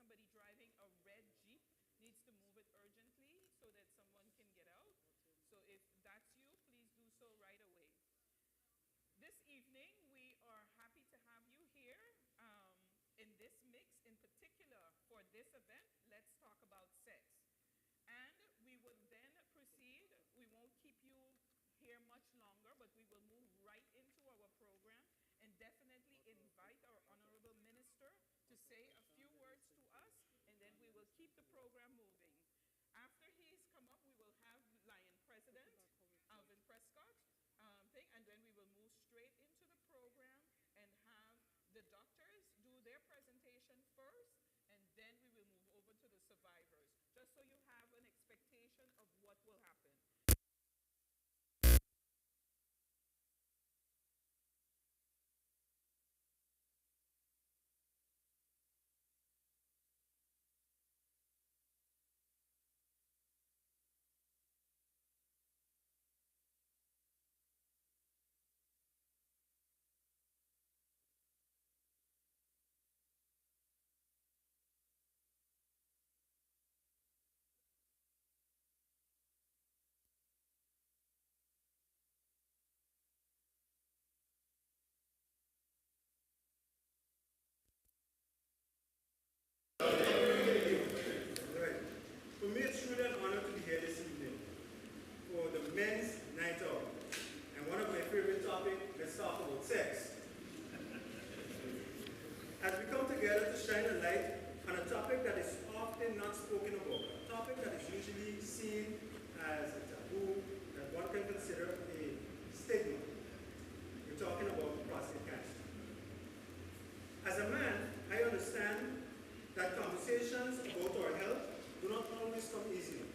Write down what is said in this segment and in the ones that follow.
somebody driving a red Jeep needs to move it urgently so that someone can get out. So if that's you, please do so right away. This evening, we are happy to have you here in this mix. In particular, for this event, let's talk about sex. And we will then proceed. We won't keep you here much longer, but we will move right into our program and definitely invite our honorable minister to say a few words to us, and then we will keep the program moving. After he's come up, we will have Lion President Alvin Prescott and then we will move straight into the program and have the doctors do their presentation first, and then we will move over to the survivors, just so you have an expectation of what will happen. For me, it's truly an honor to be here this evening for the men's night out. And one of my favorite topics, let's talk about sex. As we come together to shine a light on a topic that is often not spoken about, a topic that is usually seen as a taboo, that one can consider a stigma. We're talking about prostate cancer. As a man, I understand that conversations about our health do not always come easily.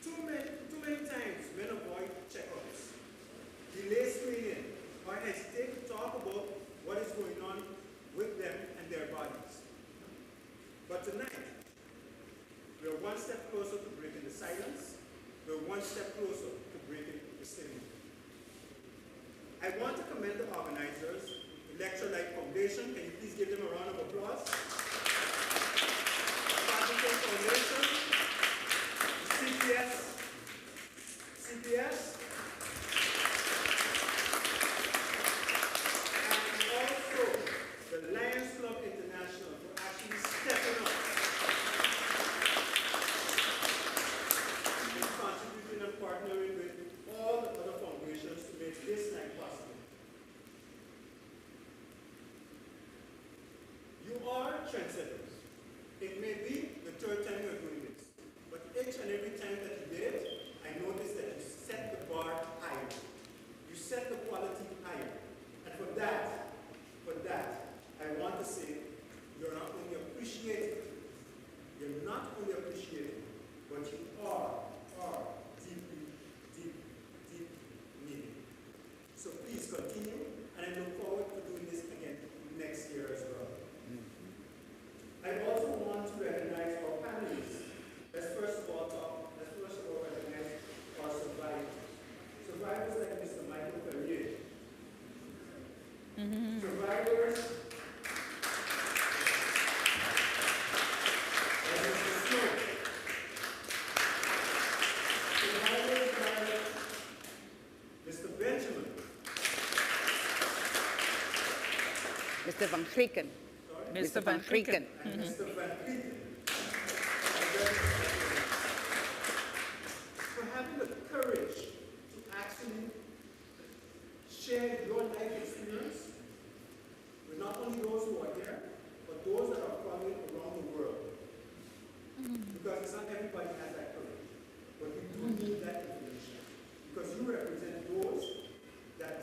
Too many times men avoid checkups, delay screening, or hesitate to talk about what is going on with them and their bodies. But tonight, we are one step closer to breaking the silence. We're one step closer to breaking the stigma. I want to commend the organizers, Electrolyte Foundation. Can you please give them a round of applause? Foundation, CPS, and also the Lions Club International for actually stepping up and contributing and partnering with all the other foundations to make this night possible. You are trendsetters. It may be the third time you're doing this, but each and every time that you did it, I noticed that you set the bar higher. You set the quality higher. And for that, I want to say you're not only appreciated, but you are deeply needed. So please continue, and I look forward to doing this again next year as well. I also want to recognize our panelists. Let's first of all recognize our survivors. Survivors like Mr. Michael Ferrier. Survivors like Mr. Snow. Survivors like Mr. Benjamin. Mr. Van Grieken. Mr. Van Grieken. And Mr. Van Grieken. For having the courage to actually share your life experience with not only those who are here, but those that are following around the world. Because it's not everybody has that courage. But we do need that information. Because you represent those that,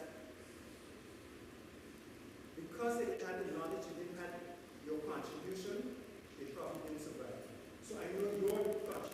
because they didn't have the knowledge, they didn't have your contribution, they probably didn't survive. So I know your contribution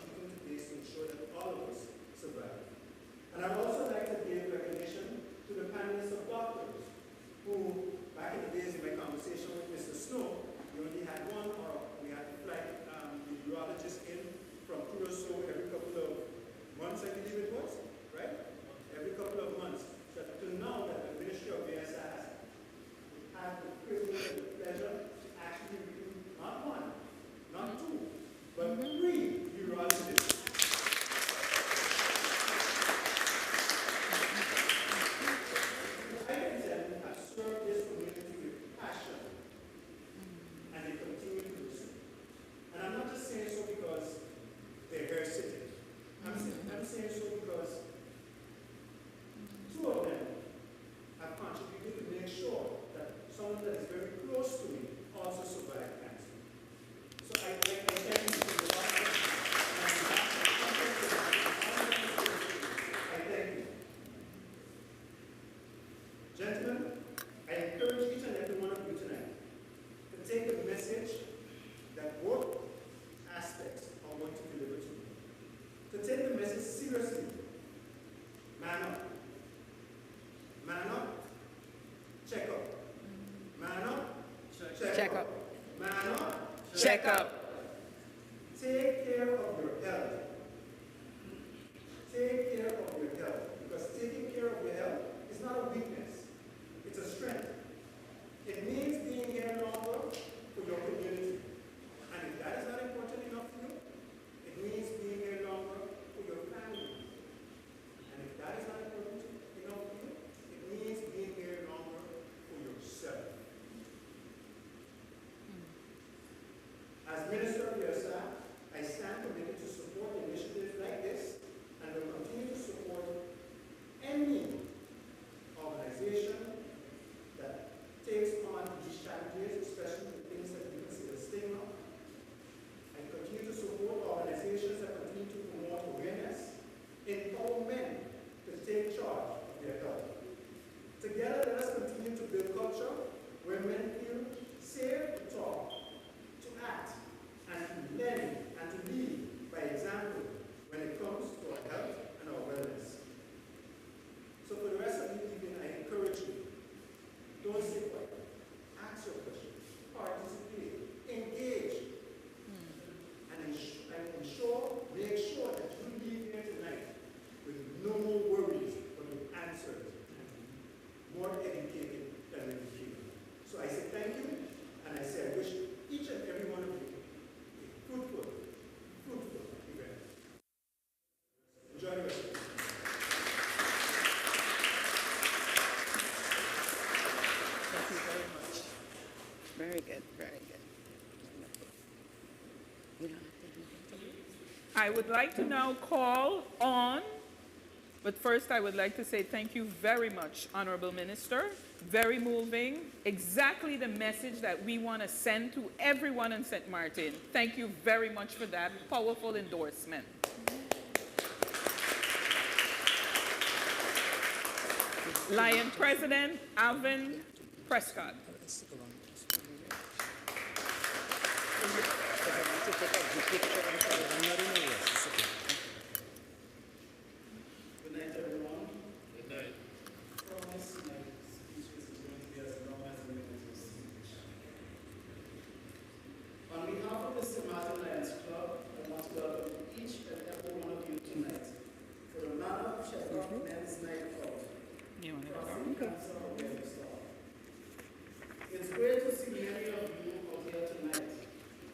check up. Take care of your health. Take care of your health. Because taking care of your health is not a weakness. It's a strength. It means being here longer for your community. And if that is not important enough for you, it means being here longer for your family. And if that is not important enough for you, it means being here longer for yourself. As Minister of your staff, I stand committed to support initiatives like this and will continue to support any organization that takes on these challenges, especially the things that we consider stigma. I continue to support organizations that continue to promote awareness, empower men to take charge of their health. Together, let us continue to build culture where men feel safe to talk, to act, and to learn and to lead by example when it comes to our health and our wellness. So for the rest of the evening, I encourage you, don't stay quiet. Ask your questions, participate, engage, and make sure that you leave here tonight with no more worries, but with answers, more educated than educated. So I say thank you, and I say I wish each and every one of you a fruitful event. Enjoy the rest of it. Thank you very much. Very good, very good. You don't have to I would like to now call on, but first I would like to say thank you very much, Honorable Minister. Very moving. Exactly the message that we want to send to everyone in St. Martin. Thank you very much for that powerful endorsement. Lion President Alvin Prescott. Good night, everyone. Good night. I promise my speech is going to be as long as a minute. On behalf of the St. Martin Lions Club, I want to welcome each and every one of you tonight for the Maarten Medical Men's Night Out. Prostate Cancer Awareness Talk. It's great to see many of you out here tonight,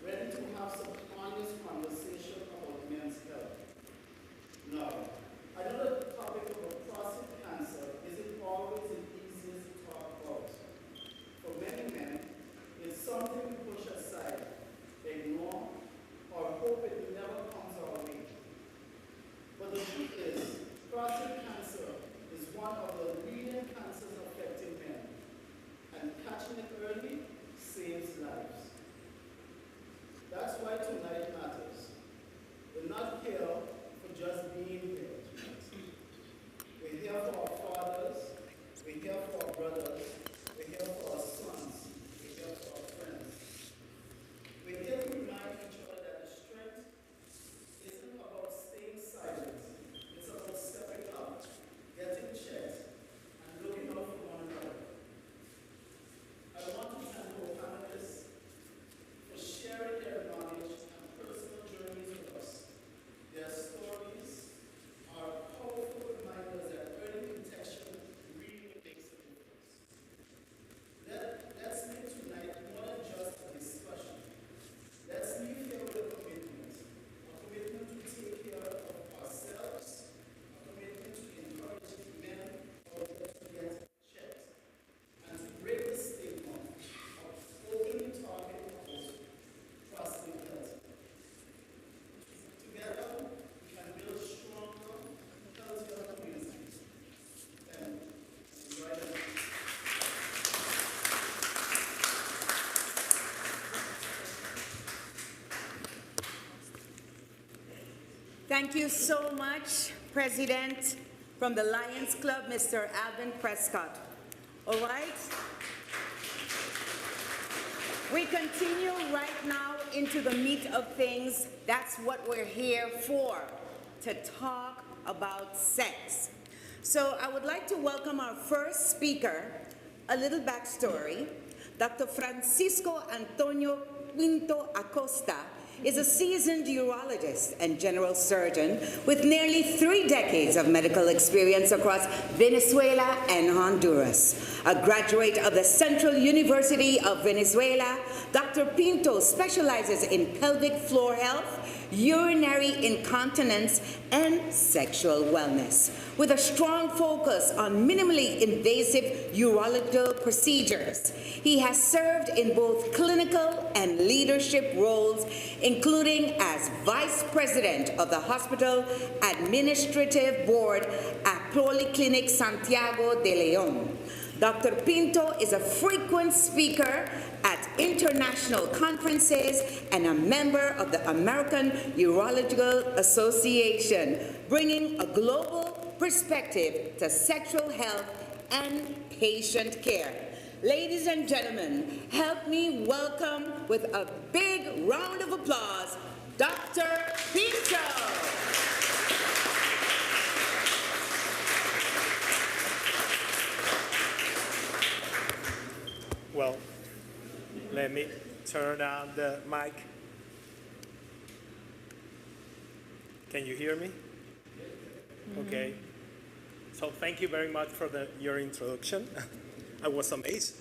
ready to have some honest conversation about men's health. Now, I know the topic of prostate cancer isn't always the easiest to talk about. For many men, it's something we push aside, ignore, or hope it never comes our way. But the truth is, prostate cancer is one of the leading cancers affecting men, and catching it early saves lives. That's why tonight matters. We're not here for just being here tonight. We're here for our fathers, we're here for our brothers, we're here for our sons, we're here for our friends. We're here to remind each other that the strength isn't about staying silent. It's about stepping up, getting checked, and looking out for one another. I want to thank our panelists for sharing their knowledge and personal journeys with us. Their stories are powerful reminders that early detection really makes a difference. Let's make tonight more than just a discussion. Let's leave here with a commitment to take care of ourselves, a commitment to encourage men out there to get checked, and to break the stigma of openly talking about prostate health. Together, we can build stronger, healthier communities. And enjoy them. Thank you so much, President from the Lions Club, Mr. Alvin Prescott. All right? We continue right now into the meat of things. That's what we're here for, to talk about sex. So I would like to welcome our first speaker. A little backstory. Dr. Francisco Antonio Pinto Acosta is a seasoned urologist and general surgeon with nearly 3 decades of medical experience across Venezuela and Honduras. A graduate of the Central University of Venezuela, Dr. Pinto specializes in pelvic floor health, urinary incontinence, and sexual wellness, with a strong focus on minimally invasive urological procedures. He has served in both clinical and leadership roles, including as Vice President of the Hospital Administrative Board at Polyclinic Santiago de Leon. Dr. Pinto is a frequent speaker at international conferences and a member of the American Urological Association, bringing a global perspective to sexual health and patient care. Ladies and gentlemen, help me welcome with a big round of applause, Dr. Pinto. Well, let me turn on the mic. Can you hear me? Okay. So thank you very much for your introduction. I was amazed.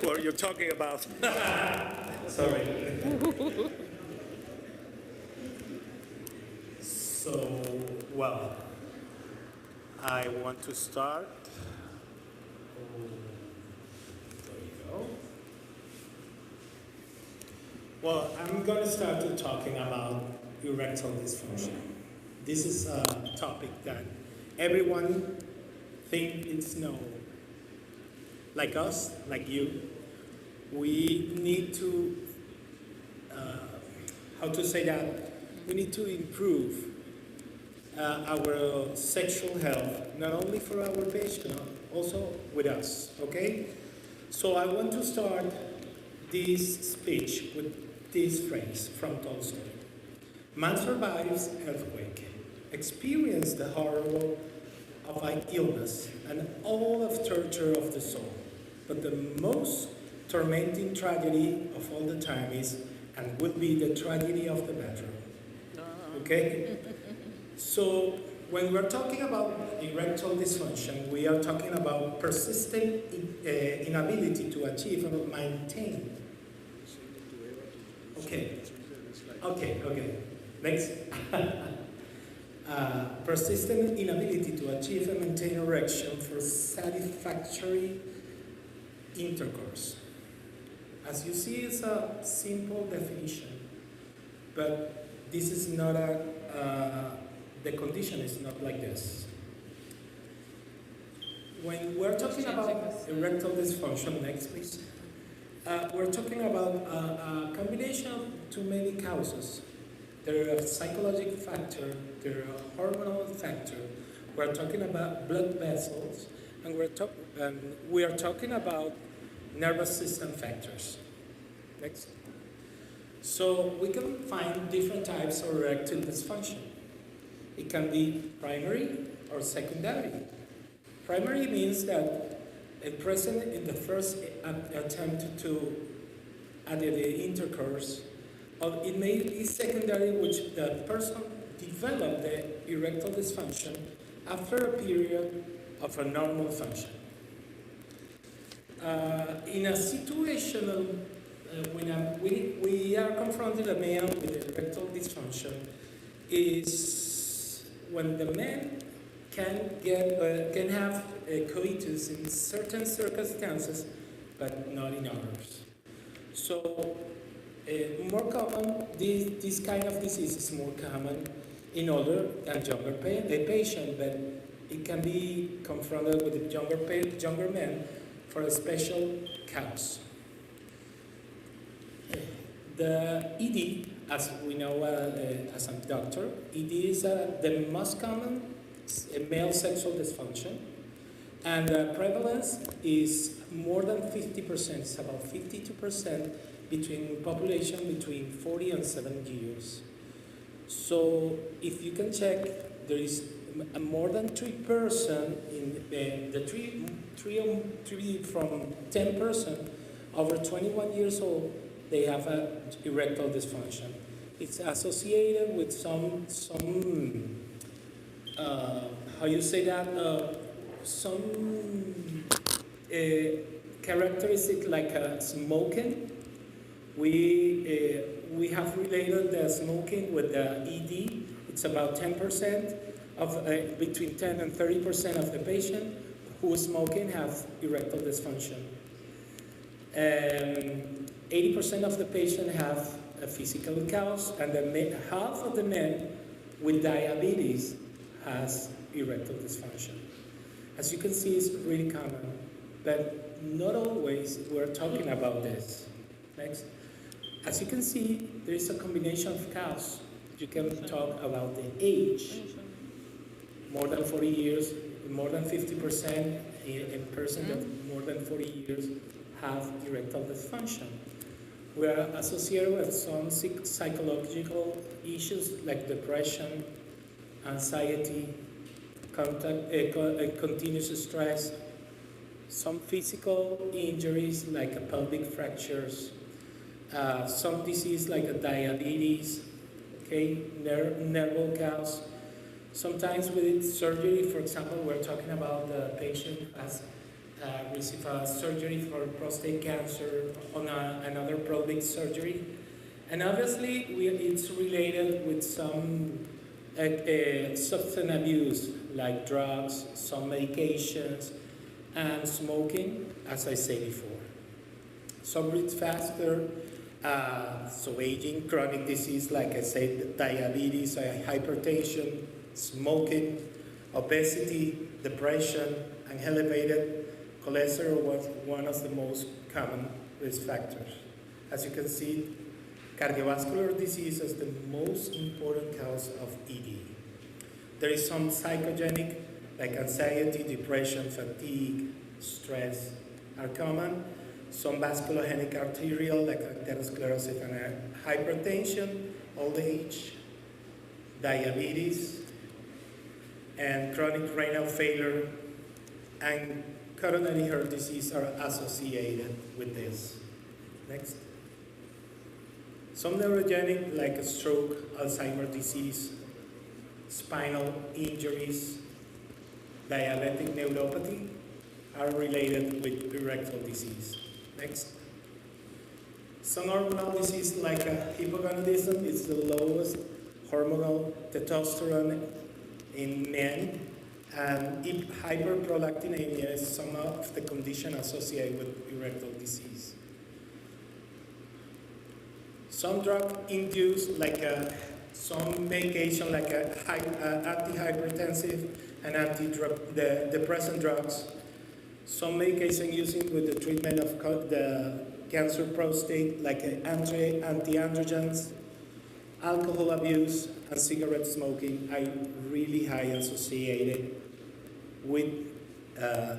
Who are you talking about? Sorry. So, well, I want to start. Well, I'm going to start talking about erectile dysfunction. This is a topic that everyone thinks it's known. Like us, like you, we need to, we need to improve our sexual health, not only for our patient, also with us, okay? So I want to start this speech with this phrase from Tolstoy. Man survives earthquake, experience the horror of illness and all of torture of the soul. But the most tormenting tragedy of all the time is and will be the tragedy of the bedroom. Okay? So when we're talking about erectile dysfunction, we are talking about persistent inability to achieve or maintain. Okay. Next. Persistent inability to achieve and maintain erection for satisfactory intercourse. As you see, it's a simple definition, but this is not the condition is not like this. When we're talking about erectile dysfunction, next please, we're talking about a combination of too many causes. There are a psychological factor, there are a hormonal factor. We're talking about blood vessels, and we are talking about nervous system factors. Next. So we can find different types of erectile dysfunction. It can be primary or secondary. Primary means that a present in the first attempt to add the intercourse, or it may be secondary, which the person developed the erectile dysfunction after a period of a normal function. In a situation when we are confronted a man with erectile dysfunction, is when the man can have a coitus in certain circumstances, but not in others. So, more common, this kind of disease is more common in older and younger patient, but it can be confronted with younger men for a special cause. The ED, as we know as a doctor, ED is the most common male sexual dysfunction, and the prevalence is more than 50%, it's about 52% between population between 40 and 70 years. So if you can check, there is more than 3% in the three from 10% over 21 years old they have erectile dysfunction. It's associated with some how you say that, some characteristic like smoking. We have related the smoking with the ED. It's about 10% of between 10 and 30% of the patient who is smoking have erectile dysfunction. 80% of the patient have a physical cause, and half of the men with diabetes has erectile dysfunction. As you can see, it's really common, but not always we're talking about this. Next. As you can see, there is a combination of causes. You can talk about the age, more than 40 years, more than 50% in person that more than 40 years have erectile dysfunction. We are associated with some psychological issues like depression, anxiety, continuous stress, some physical injuries like pelvic fractures, some disease like diabetes, okay, nerval cause. Sometimes with surgery, for example, we're talking about the patient who has received a surgery for prostate cancer on another pelvic surgery. And obviously, it's related with some substance abuse, like drugs, some medications, and smoking, as I said before. Some breathe faster, so aging, chronic disease, like I said, diabetes, hypertension, smoking, obesity, depression, and elevated cholesterol was one of the most common risk factors. As you can see, cardiovascular disease is the most important cause of ED. There is some psychogenic, like anxiety, depression, fatigue, stress are common. Some vasculogenic arterial, like atherosclerosis and hypertension, old age, diabetes, and chronic renal failure, and coronary heart disease are associated with this. Next. Some neurogenic, like a stroke, Alzheimer's disease, spinal injuries, diabetic neuropathy, are related with erectile disease. Next. Some hormonal disease like hypogonadism is the lowest hormonal testosterone in men, and hyperprolactinemia is some of the condition associated with erectile disease. Some drug induced, like some medication like antihypertensive and antidepressant drugs. Some medication using with the treatment of the cancer prostate, like anti-androgens, alcohol abuse, and cigarette smoking are really high associated with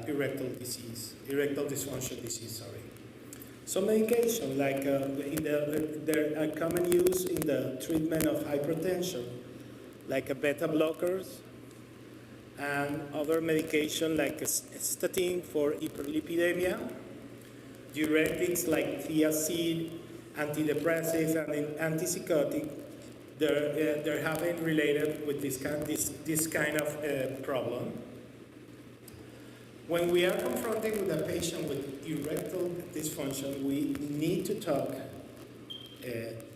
erectile dysfunction disease, sorry. Some medication, like there are common use in the treatment of hypertension, like beta blockers, and other medication like statin for hyperlipidemia, diuretics like thiazide, antidepressive and antipsychotic. They're having related with this kind of problem. When we are confronting with a patient with erectile dysfunction, we need to talk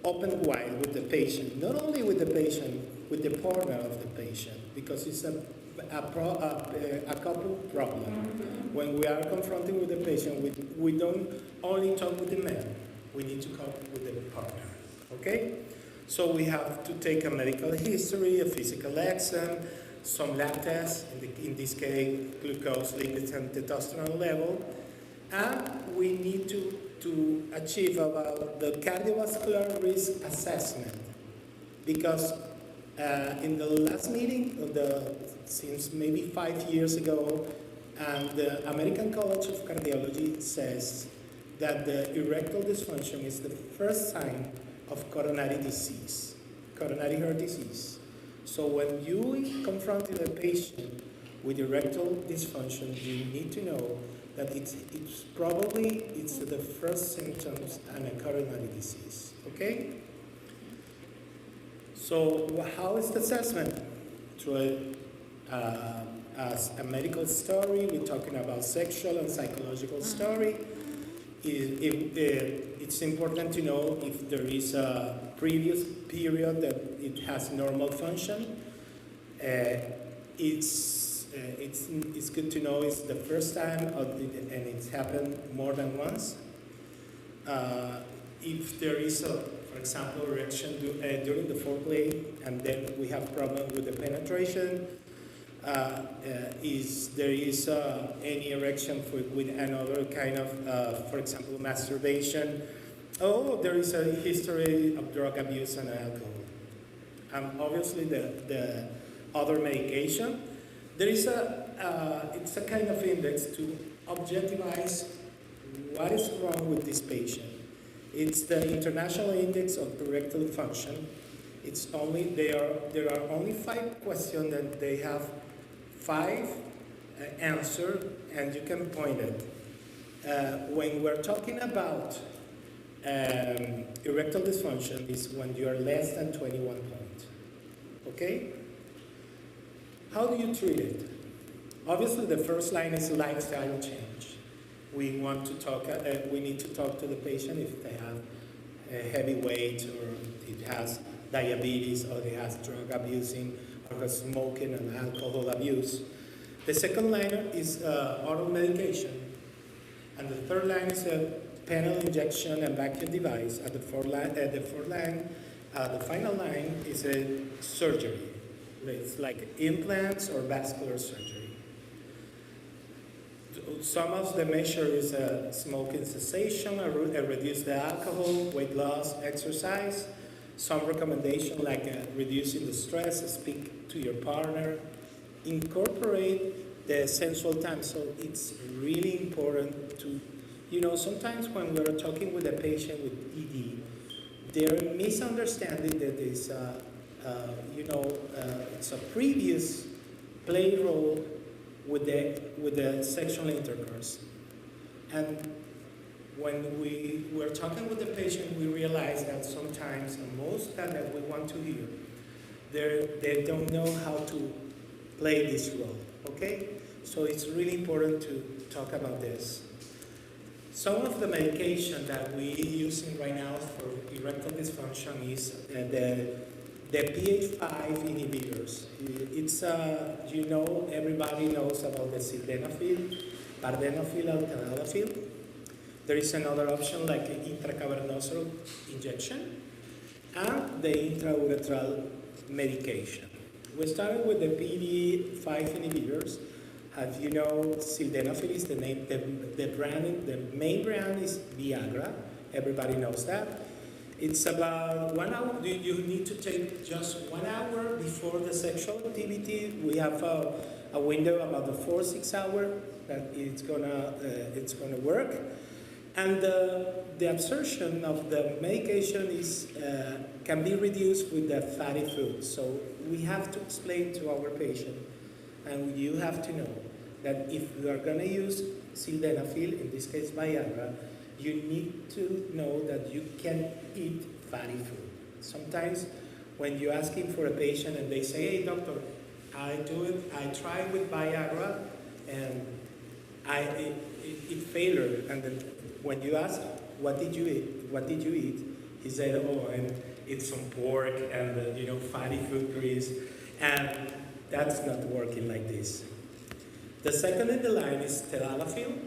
open wide with the patient, not only with the patient, with the partner of the patient, because it's a couple problem. When we are confronting with the patient, we don't only talk with the man, we need to talk with the partner, okay? So we have to take a medical history, a physical exam, some lab tests, in this case, glucose, lipids, and testosterone level, and we need to achieve about the cardiovascular risk assessment, because in the last meeting, since maybe 5 years ago, and the American College of Cardiology says that the erectile dysfunction is the first sign of coronary disease, coronary heart disease. So when you confront a patient with erectile dysfunction, you need to know that it's probably the first symptoms and a coronary disease. Okay? So how is the assessment? Through as a medical story, we're talking about sexual and psychological story. It's important to know if there is a previous period that it has normal function. It's good to know it's the first time and it's happened more than once. If there is for example, erection during the foreplay, and then we have problem with the penetration. Is there is any erection with another kind of, for example, masturbation? Oh, there is a history of drug abuse and alcohol. Obviously, the other medication. There is it's a kind of index to objectivize what is wrong with this patient. It's the International Index of Erectile Function. It's only there are only 5 questions that they have 5 answers, and you can point it. When we're talking about erectile dysfunction, is when you are less than 21 points. Okay? How do you treat it? Obviously, the first line is lifestyle change. We want to talk. We need to talk to the patient if they have a heavy weight, or it has diabetes, or they have drug abusing, or smoking and alcohol abuse. The second line is oral medication, and the third line is a penile injection and vacuum device. At the fourth line, the final line is a surgery. It's like implants or vascular surgery. Some of the measures is smoking cessation, reduce the alcohol, weight loss, exercise. Some recommendation like reducing the stress, speak to your partner, incorporate the sensual time. So it's really important to, sometimes when we're talking with a patient with ED, they're misunderstanding that it's it's a previous play role with the sexual intercourse. And when we were talking with the patient, we realized that sometimes, and most that we want to hear, they don't know how to play this role, okay? So it's really important to talk about this. Some of the medication that we're using right now for erectile dysfunction is the pH5 inhibitors. It's, everybody knows about the sildenafil, vardenafil, and tadalafil. There is another option like intracavernosal injection and the intraurethral medication. We started with the PD5 inhibitors. As you know, sildenafil is the name, the main brand is Viagra. Everybody knows that. It's about 1 hour. You need to take just 1 hour before the sexual activity. We have a window about the 4-6 hours that it's gonna work. And the absorption of the medication can be reduced with the fatty foods. So we have to explain to our patient, and you have to know that if you are going to use sildenafil, in this case Viagra, you need to know that you can eat fatty food. Sometimes when you're asking for a patient and they say, hey doctor, I try with Viagra and it failed, and then when you ask, what did you eat? He said, oh, and it's some pork and fatty food grease, and that's not working like this. The second in the line is tadalafil.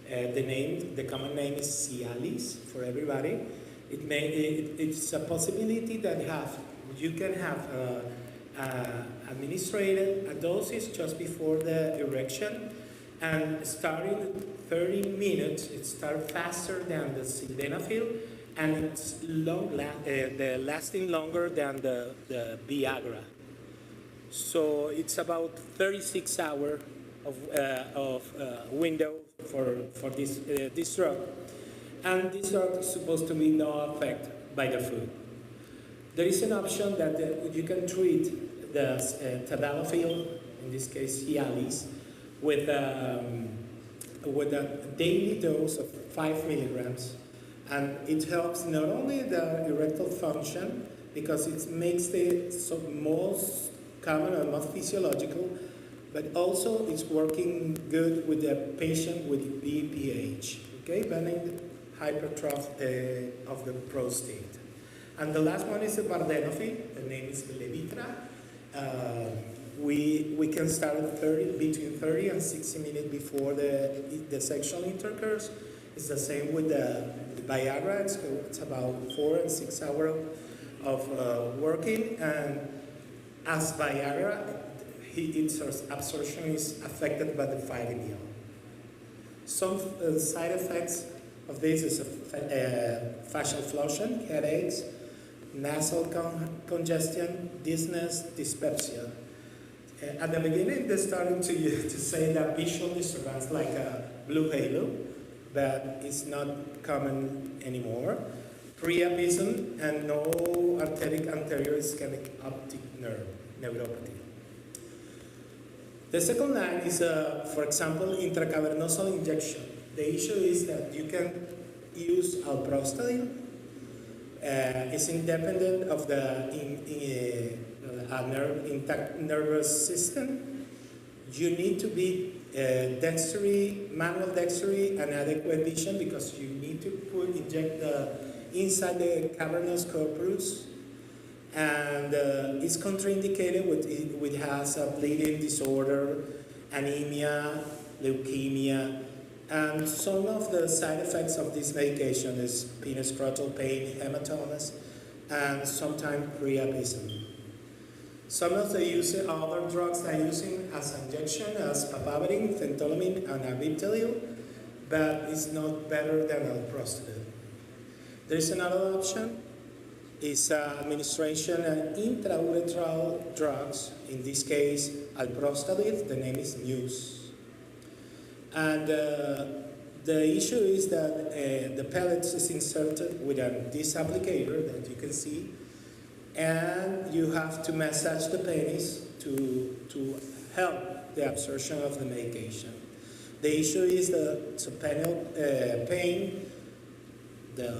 The common name is Cialis for everybody. It's a possibility that you can have administered a dosage just before the erection, and starting 30 minutes, it starts faster than the sildenafil, and it's lasting longer than the Viagra. So it's about 36 hours of window for this drug, and this drug is supposed to be no effect by the food. There is an option that you can treat the tadalafil, in this case Cialis, with with a daily dose of 5 milligrams. And it helps not only the erectile function, because it makes the most common and most physiological, but also it's working good with the patient with BPH, okay, benign hypertrophy of the prostate. And the last one is the vardenafil, the name is Levitra. We can start at between 30 and 60 minutes before the sexual intercourse. It's the same with the Viagra. It's about 4 and 6 hours of working, and as Viagra, its absorption is affected by the vitamin E. Some side effects of this is facial flushing, headaches, nasal congestion, dizziness, dyspepsia. At the beginning, they started to say that visual disturbance like a blue halo, but it's not common anymore. Priapism and no arteritic anterior ischemic optic nerve, neuropathy. The second line is, for example, intracavernosal injection. The issue is that you can use alprostadil. It's independent of the intact nervous system. You need to be manual dexterity, and adequate vision, because you need to inject inside the cavernous corpus, and it's contraindicated with has a bleeding disorder, anemia, leukemia, and some of the side effects of this medication is penoscrotal pain, hematomas, and sometimes priapism. Some of the other drugs they are using as injection as papaverine, phentolamine, and abiptalil, but it's not better than alprostadil. There is another option, is administration of intrauretral drugs, in this case alprostadil, the name is Muse. And the issue is that the pellets is inserted with this applicator that you can see, and you have to massage the penis to help the absorption of the medication. The issue is the penile pain, the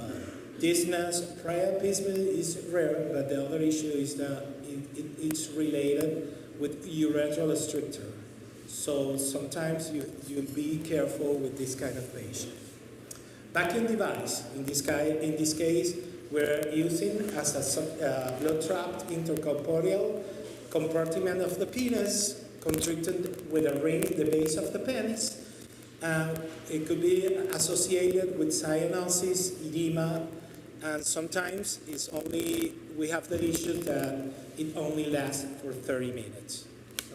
dizziness, priapism is rare, but the other issue is that it's related with urethral stricture. So sometimes you be careful with this kind of patient. Vacuum device, in this case, we're using as a blood-trapped intercorporeal compartment of the penis, constricted with a ring at the base of the penis. It could be associated with cyanosis, edema, and sometimes we have the issue that it only lasts for 30 minutes.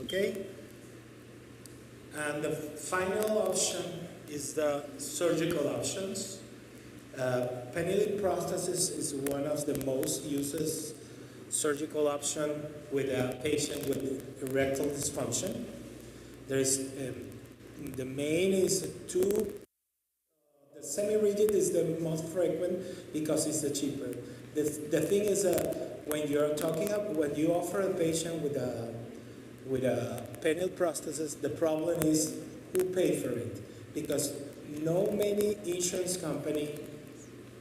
Okay? And the final option is the surgical options. Penile prosthesis is one of the most used surgical option with a patient with erectile dysfunction. There's the main is two. The semi-rigid is the most frequent because it's the cheaper. The thing is when you offer a patient with a penile prosthesis, the problem is who paid for it, because no many insurance company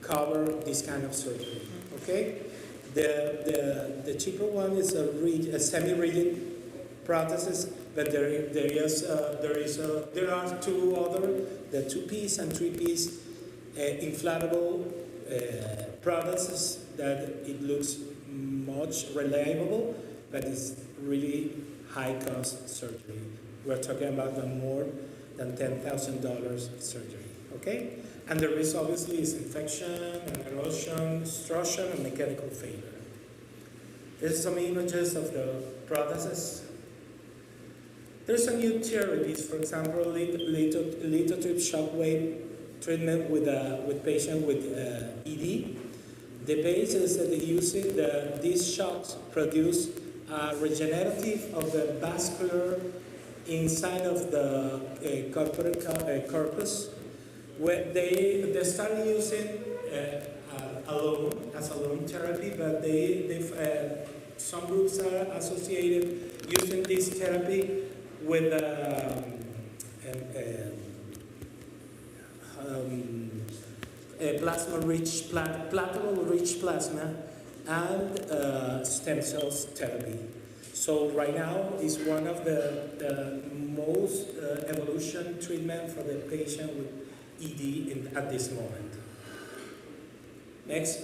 cover this kind of surgery. Okay, the cheaper one is a semi-rigid prosthesis, but there are two other, the 2-piece and 3-piece inflatable prosthesis that it looks much reliable, but it's really high cost surgery. We're talking about more than $10,000 surgery. Okay? And the risk obviously is infection, and erosion, destruction, and mechanical failure. Here's some images of the prosthesis. There's some new therapies, for example, lithotrip shockwave treatment with patients with ED. The base is that these shocks produce regenerative of the vascular inside of the corpus. Where they started using alone therapy, but some groups are associated using this therapy with plasma-rich, platinum-rich plasma, and stem cells therapy. So right now is one of the most evolution treatment for the patient with ED at this moment. Next.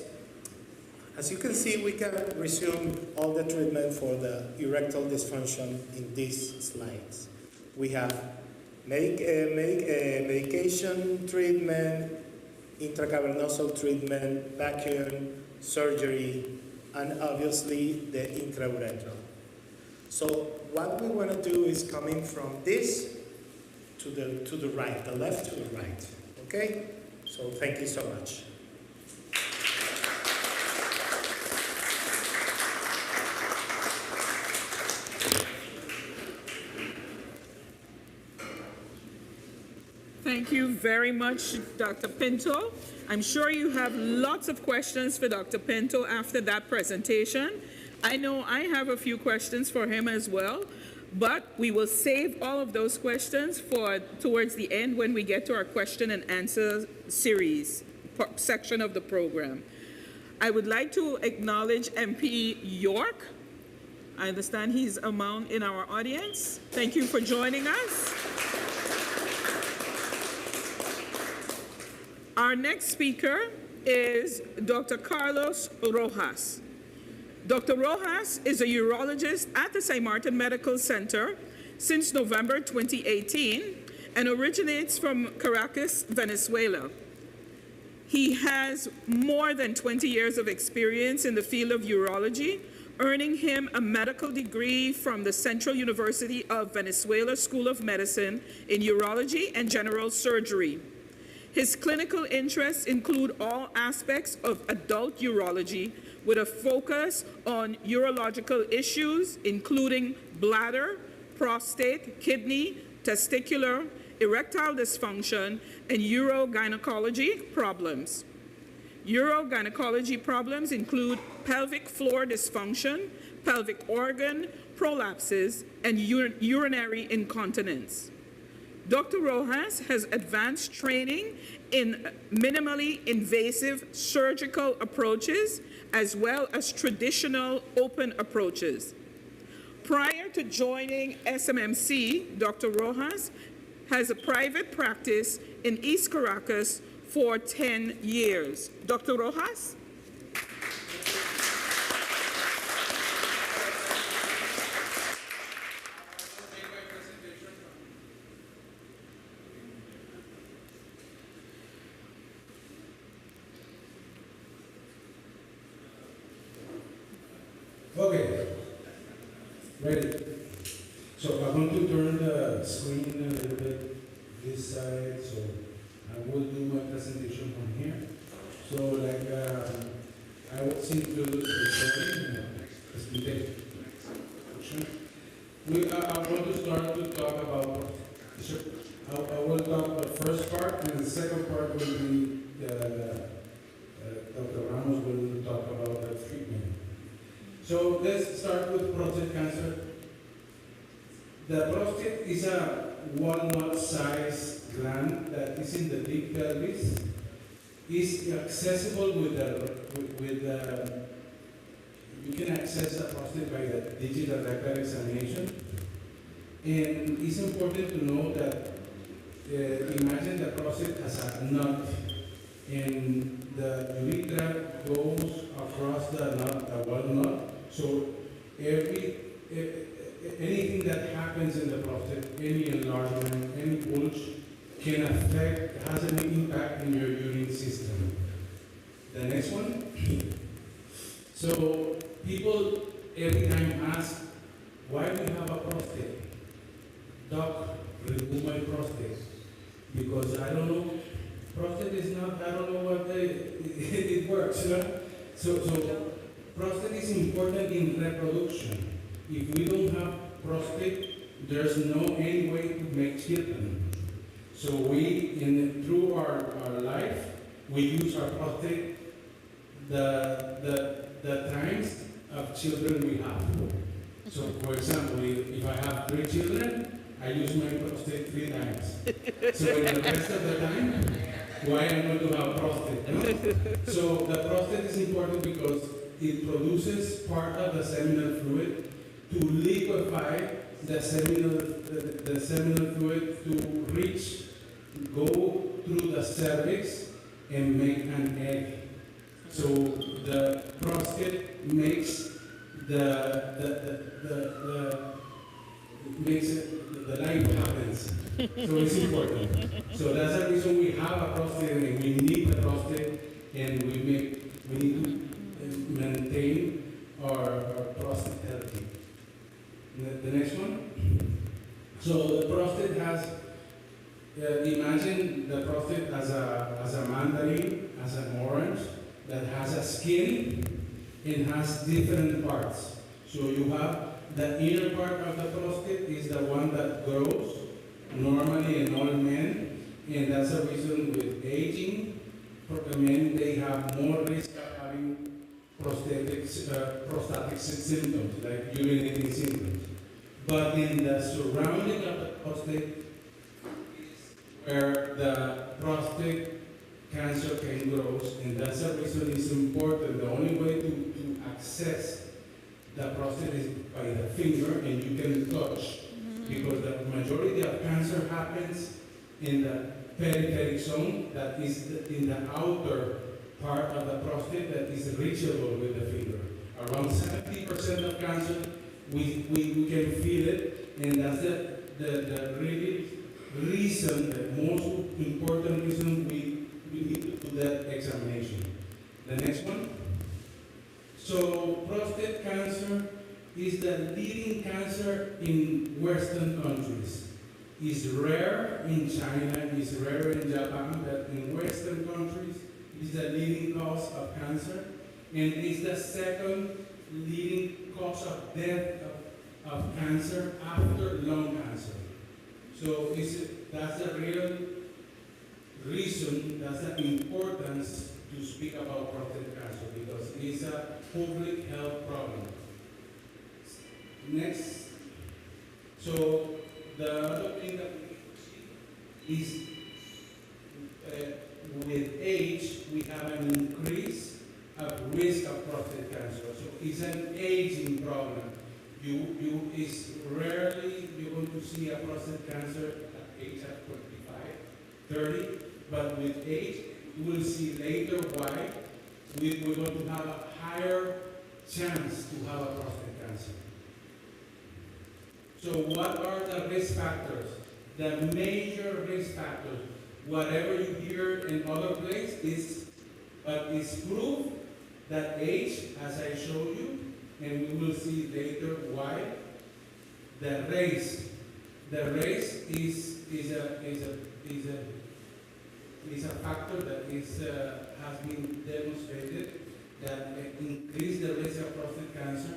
As you can see, we can resume all the treatment for the erectile dysfunction in these slides. We have medication treatment, intracavernosal treatment, vacuum, surgery, and obviously the intrauretral. So what we want to do is coming from this to the right, the left to the right. Okay? So thank you so much. Thank you very much, Dr. Pinto. I'm sure you have lots of questions for Dr. Pinto after that presentation. I know I have a few questions for him as well, but we will save all of those questions for towards the end when we get to our question and answer series section of the program. I would like to acknowledge MP York. I understand he's among in our audience. Thank you for joining us. Our next speaker is Dr. Carlos Rojas. Dr. Rojas is a urologist at the Maarten Medical Center since November 2018 and originates from Caracas, Venezuela. He has more than 20 years of experience in the field of urology, earning him a medical degree from the Central University of Venezuela School of Medicine in urology and general surgery. His clinical interests include all aspects of adult urology with a focus on urological issues, including bladder, prostate, kidney, testicular, erectile dysfunction, and urogynecology problems. Urogynecology problems include pelvic floor dysfunction, pelvic organ prolapses, and urinary incontinence. Dr. Rojas has advanced training in minimally invasive surgical approaches as well as traditional open approaches. Prior to joining SMMC, Dr. Rojas has a private practice in East Caracas for 10 years. Dr. Rojas? Okay, ready. So I'm going to turn the screen a little bit this side, so I will do my presentation from here. So like I will simply the presentation. I'm going to start to talk about, I will talk the first part, and the second part will be Dr. Ramos will talk about the treatment. So let's start with prostate cancer. The prostate is a walnut-sized gland that is in the deep pelvis. Is accessible you can access the prostate by the digital rectal examination. And it's important to know that imagine the prostate as a nut, and the urethra goes across the nut, the walnut. So anything that happens in the prostate, any enlargement, any bulge, has an impact in your urine system. The next one. So people every time ask, why do you have a prostate? Doc, remove my prostate. Because I don't know, prostate is not, I don't know what it works, you know? So prostate is important in reproduction. If we don't have prostate, there's no any way to make children. So through our life, we use our prostate the times of children we have. So for example, if I have 3 children, I use my prostate 3 times. So in the rest of the time, why I'm going to have prostate. No? So the prostate is important because it produces part of the seminal fluid to liquefy the seminal fluid to reach, go through the cervix and make an egg. So the prostate makes the life happens. So it's important. So that's the reason we have a prostate and we need a prostate, and we need to maintain our prostate healthy. The next one. So the prostate has, imagine the prostate as a mandarin, as an orange, that has a skin and has different parts. So you have the inner part of the prostate is the one that grows normally in all men, and that's the reason with aging, for the men, they have more risk of having prostatic symptoms, like urinating symptoms. But in the surrounding of the prostate is where the prostate cancer can grow, and that's the reason it's important. The only way to access the prostate is by the finger, and you can touch, because the majority of cancer happens in the peripheric zone, that is in the outer part of the prostate that is reachable with the finger. Around 70% of cancer, we can feel it, and that's the really reason, the most important reason we need to do that examination. The next one. So prostate cancer is the leading cancer in Western countries. It's rare in China, it's rare in Japan, but in Western countries it's the leading cause of cancer, and it's the second leading cause of death of cancer after lung cancer. So that's the real reason, that's the importance to speak about prostate cancer, because it's a public health problem. Next. So the other thing that we see is with age, we have an increase of risk of prostate cancer. So it's an aging problem. It's rarely you're going to see a prostate cancer at age of 25, 30, but with age, you will see later why we're going to have a higher chance to have a prostate cancer. So what are the risk factors? The major risk factors, whatever you hear in other places, but it's proof that age, as I showed you, and we will see later why. The race is a factor that has been demonstrated that increase the risk of prostate cancer.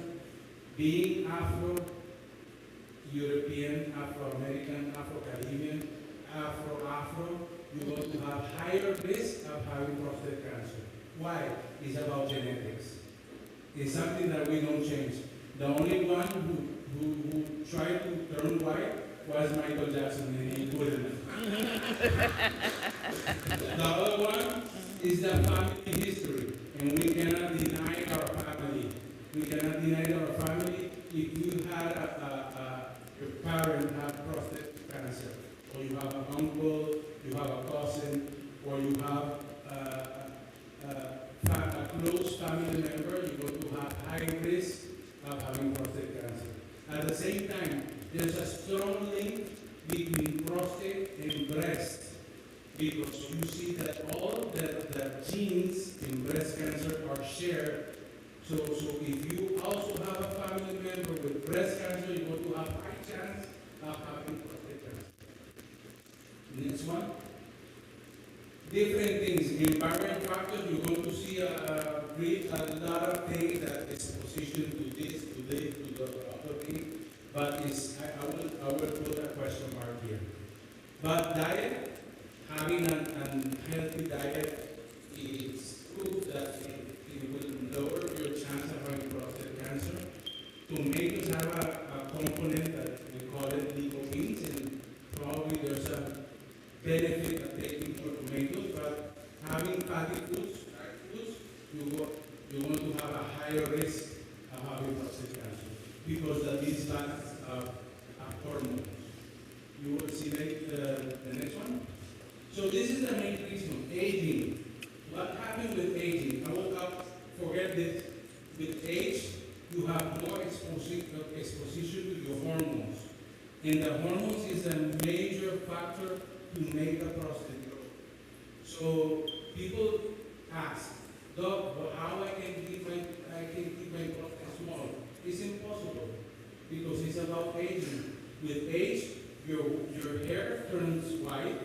Being Afro-European, Afro-American, Afro-Caribbean, Afro, you're going to have higher risk of having prostate cancer. Why? It's about genetics. It's something that we don't change. The only one who tried to turn white was Michael Jackson, and he couldn't. The other one is the family history, and we cannot deny our family. We cannot deny our family. If you had your parent have prostate cancer, or you have an uncle, you have a cousin, or you have a close family member, you're going to have high risk of having prostate cancer. At the same time, there's a strong link between prostate and breast, because you see that all the genes in breast cancer are shared. So if you also have a family member with breast cancer, you're going to have high chance of having prostate cancer. Next one. Different things. Environment factors, you're going to see a lot of things that is positioned to this, to the other thing, but I will put a question mark here. But diet, having a healthy diet, is proof that it will lower your chance of having prostate cancer. Tomatoes have a component that we call it lipobeans, and probably there's a benefit of taking tomatoes, but And the hormones is a major factor to make the prostate grow. So people ask, Doc, well, how I can keep my prostate small? It's impossible because it's about aging. With age, your hair turns white,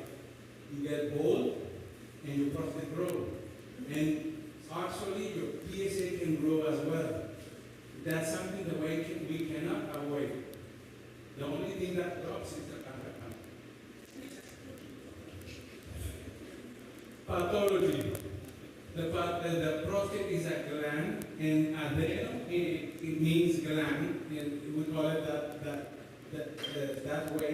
you get bald, and your prostate grows. And actually, your PSA can grow as well. That's something that we cannot avoid. The only thing that drops is the cancer. Pathology. The prostate is a gland, and adeno, it means gland, and we call it that way.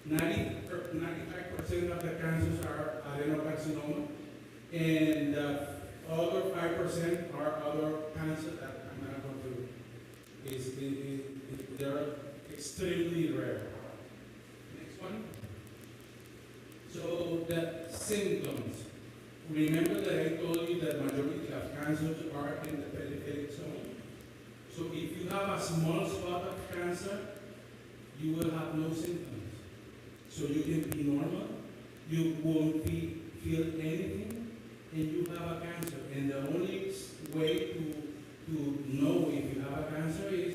95% of the cancers are adenocarcinoma, and other 5% are other cancers that I'm not going to. They're extremely rare. Next one. So the symptoms. Remember that I told you that majority of cancers are in the peripheric zone. So if you have a small spot of cancer, you will have no symptoms. So you can be normal, you won't feel anything, and you have a cancer. And the only way to know if you have a cancer is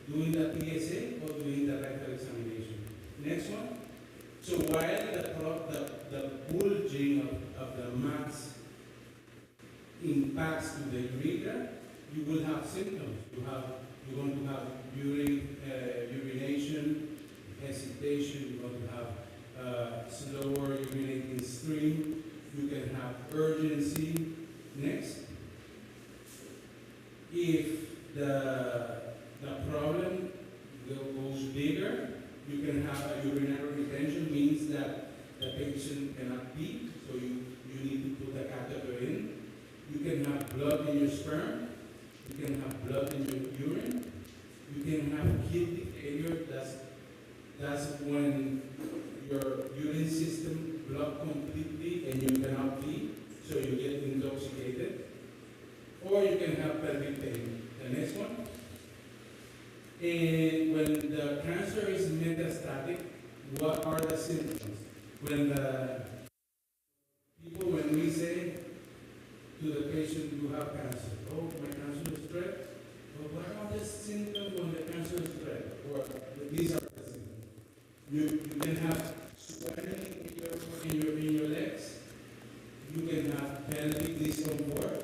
doing the PSA or doing the rectal examination. Next one. So while the bulging of the mass impacts to the urethra, you will have symptoms. You're going to have urination, hesitation. You're going to have slower urinating stream. You can have urgency. Next. If the problem goes bigger, you can have a urinary retention, means that the patient cannot pee, so you need to put a catheter in. You can have blood in your sperm. You can have blood in your urine. You can have kidney failure. That's when your urine system blocks completely and you cannot pee, so you get intoxicated. Or you can have pelvic pain. The next one. And when the cancer is metastatic, what are the symptoms? When we say to the patient, you have cancer. Oh, my cancer is spread. But what are the symptoms when the cancer is spread? Or these are the symptoms. You can have swelling in your legs. You can have pelvic discomfort.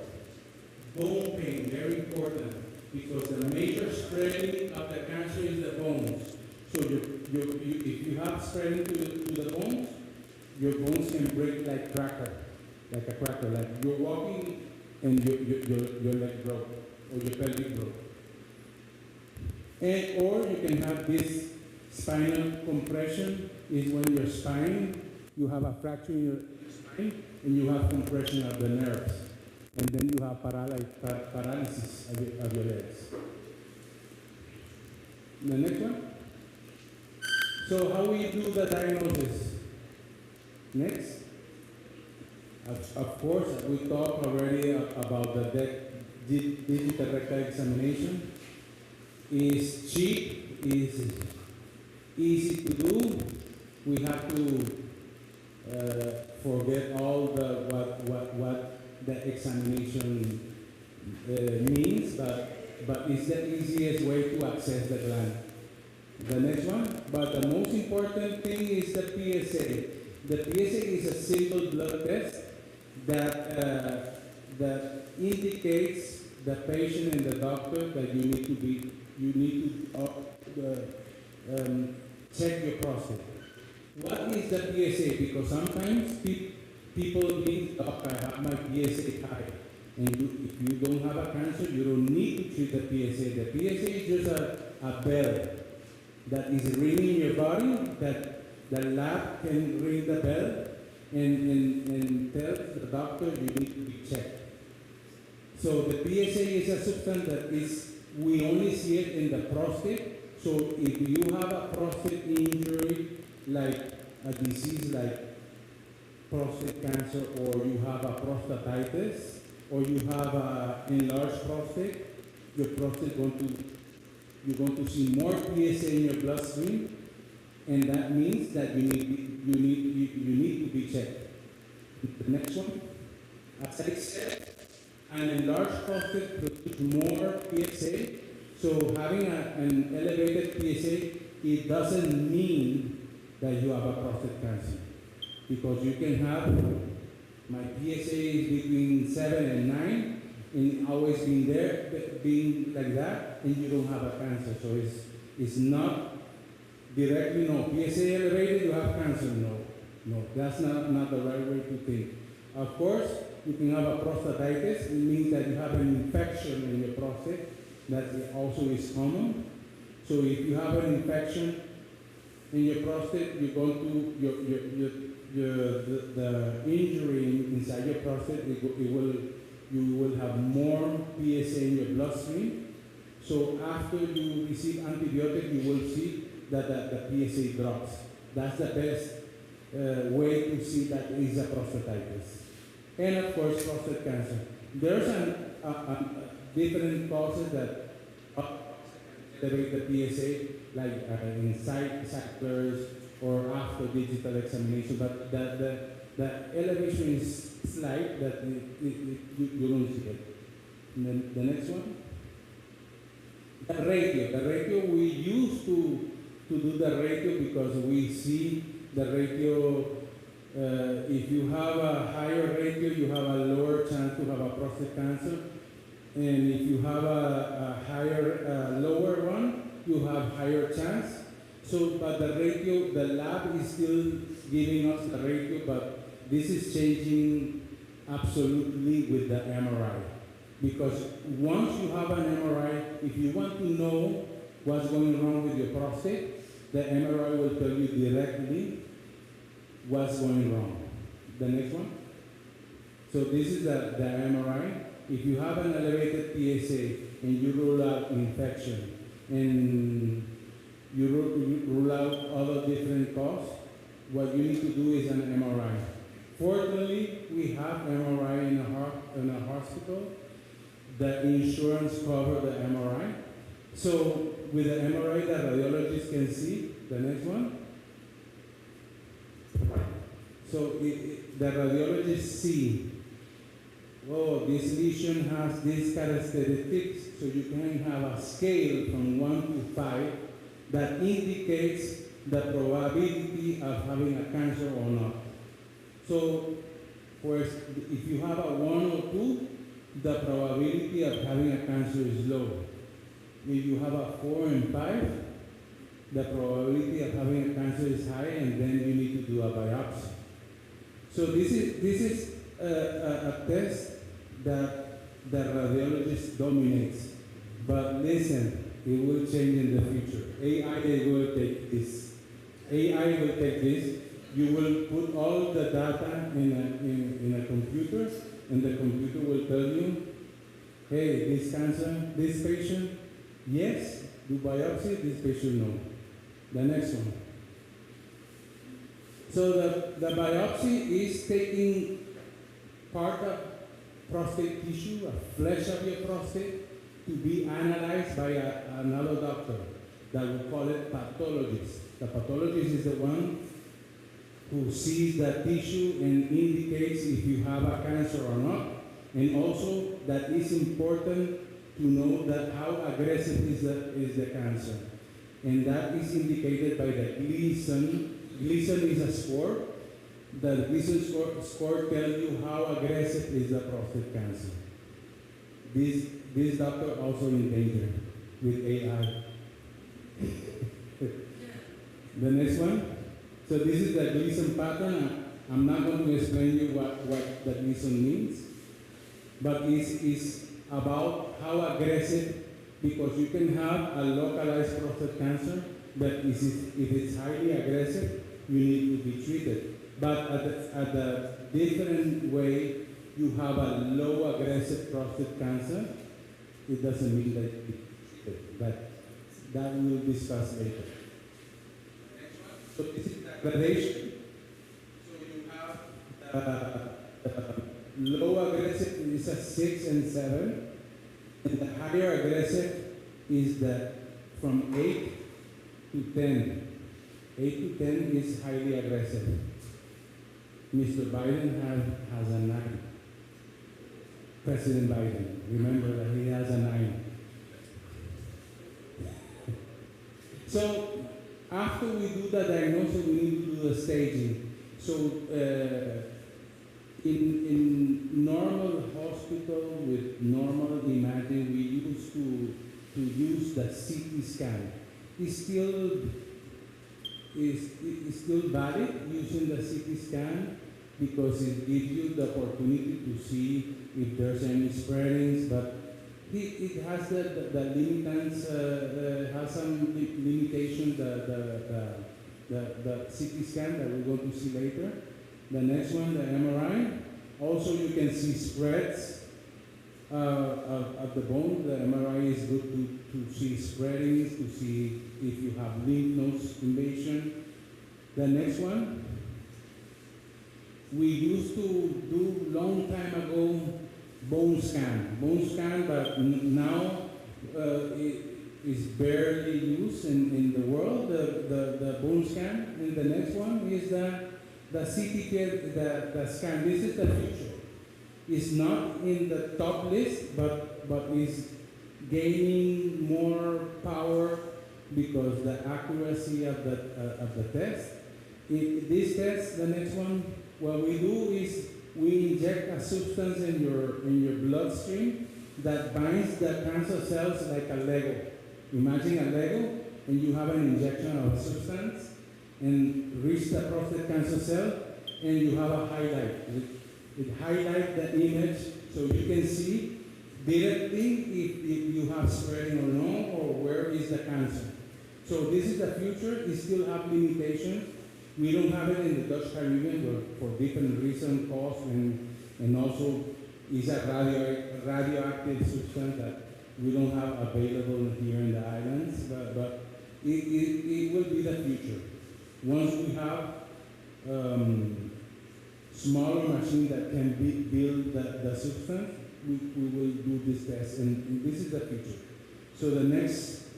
Bone pain, very important, because the major spreading of the cancer is the bones. So if you have spreading to the bones, your bones can break like a cracker. Like you're walking and your leg broke or your pelvic broke. Or you can have this spinal compression, is when your spine, you have a fracture in your spine and you have compression of the nerves. And then you have paralysis of your legs. The next one. So how we do the diagnosis? Next. Of course, we talked already about the digital rectal examination. It's cheap, it's easy to do. We have to forget all what the examination means, but it's the easiest way to access the gland. The next one, but the most important thing is the PSA. The PSA is a simple blood test that indicates the patient and the doctor that you need to check your prostate. What is the PSA? Because sometimes people think, oh, I have my PSA high. And if you don't have a cancer, you don't need to treat the PSA. The PSA is just a bell that is ringing in your body, that the lab can ring the bell and tell the doctor you need to be checked. So the PSA is a substance that we only see it in the prostate. So if you have a prostate injury, like a disease like prostate cancer, or you have a prostatitis, or you have an enlarged prostate, your prostate you're going to see more PSA in your bloodstream, and that means that you need to be checked. The next one, as I said, an enlarged prostate produces more PSA. So having an elevated PSA, it doesn't mean that you have a prostate cancer, because you can have, my PSA is between 7 and 9, and always being there, being like that, and you don't have a cancer. So it's not directly, no, PSA elevated, you have cancer. No, that's not the right way to think. Of course, you can have a prostatitis. It means that you have an infection in your prostate. That also is common. So if you have an infection in your prostate, you're going to the injury inside your prostate. You will have more PSA in your bloodstream. So after you receive antibiotic, you will see that the PSA drops. That's the best way to see that is a prostatitis. And of course, prostate cancer. There's different causes that elevate the PSA, like in cyclers or after digital examination, but the elevation is slight, that you don't see it. And then the next one. The ratio, we used to do the ratio because we see the ratio, if you have a higher ratio, you have a lower chance to have a prostate cancer. And if you have a higher, lower one, you have higher chance. So, but the ratio, the lab is still giving us the ratio, but this is changing absolutely with the MRI. Because once you have an MRI, if you want to know what's going wrong with your prostate, the MRI will tell you directly what's going wrong. The next one. So this is the MRI. If you have an elevated PSA and you rule out infection and you rule out other different causes, what you need to do is an MRI. Fortunately, we have MRI in a hospital. The insurance covers the MRI. So with the MRI, the radiologist can see. The next one. So the radiologist see, oh, this lesion has these characteristics, so you can have a scale from 1 to 5 that indicates the probability of having a cancer or not. So, if you have a 1 or 2, the probability of having a cancer is low. If you have a 4 and 5, the probability of having a cancer is high, and then you need to do a biopsy. So this is a test that the radiologist dominates. But listen, it will change in the future. AI will take this. AI will take this. You will put all the data in a computer, and the computer will tell you, hey, this cancer, this patient, yes, do biopsy, this patient, no. The next one. So the biopsy is taking part of prostate tissue, a flesh of your prostate, to be analyzed by another doctor that we call it pathologist. The pathologist is the one who sees the tissue and indicates if you have a cancer or not. And also that is important to know that how aggressive is the cancer. And that is indicated by the Gleason. Gleason is a score. The Gleason score tells you how aggressive is the prostate cancer. This doctor also in danger with AI. The next one. So this is the Gleason pattern. I'm not going to explain you what the Gleason means, but it's about how aggressive, because you can have a localized prostate cancer, but if it's highly aggressive, you need to be treated. But at the different way, you have a low aggressive prostate cancer, it doesn't mean that you be treated. But that we'll discuss later. So this is the gradation. So you have low aggressive is a 6 and 7, and the higher aggressive is from 8 to 10. 8 to 10 is highly aggressive. Mr. Biden has a 9. President Biden, remember that he has a 9. So after we do the diagnosis, we need to do the staging. So in normal hospital with normal imaging, we used to use the CT scan. It's still valid using the CT scan because it gives you the opportunity to see if there's any spreadings, but it has the limitants, has some limitation, the CT scan that we're going to see later. The next one, the MRI. Also, you can see spreads of the bone. The MRI is good to see spreadings, to see if you have lymph nodes invasion. The next one, we used to do long time ago bone scan, but now it is barely used in the world, the bone scan. And the next one is the CT, the scan. This is the future. It's not in the top list, but is gaining more power because the accuracy of the test. This test, the next one, what we do is we inject a substance in your bloodstream that binds the cancer cells like a Lego. Imagine a Lego, and you have an injection of a substance, and reach the prostate cancer cell, and you have a highlight. It highlights the image so you can see directly if you have spreading or no, or where is the cancer. So this is the future. It still have limitations. We don't have it in the Dutch Caribbean for different reasons, cost, and also is a radioactive substance that we don't have available here in the islands, but it will be the future. Once we have smaller machine that can build the substance, we will do this test, and this is the future. So the next,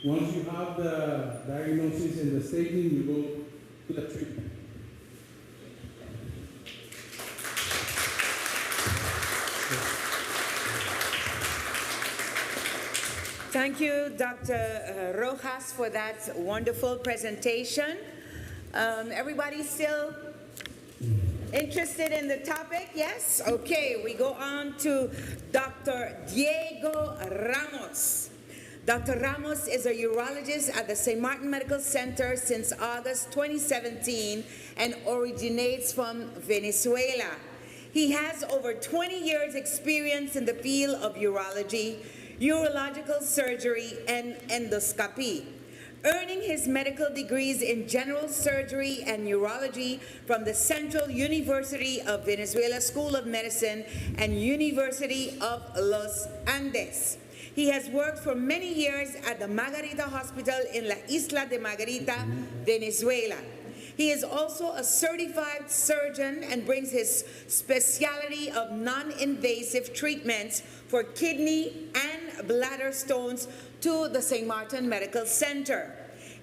once you have the diagnosis and the staging, you go to the treatment. Thank you, Dr. Rojas, for that wonderful presentation. Everybody still interested in the topic? Yes? Okay, we go on to Dr. Diego Ramos. Dr. Ramos is a urologist at the St. Maarten Medical Center since August 2017 and originates from Venezuela. He has over 20 years experience in the field of urology, urological surgery, and endoscopy, earning his medical degrees in general surgery and urology from the Central University of Venezuela School of Medicine and University of Los Andes. He has worked for many years at the Margarita Hospital in La Isla de Margarita, Venezuela. He is also a certified surgeon and brings his specialty of non-invasive treatments for kidney and bladder stones to the St. Maarten Medical Center.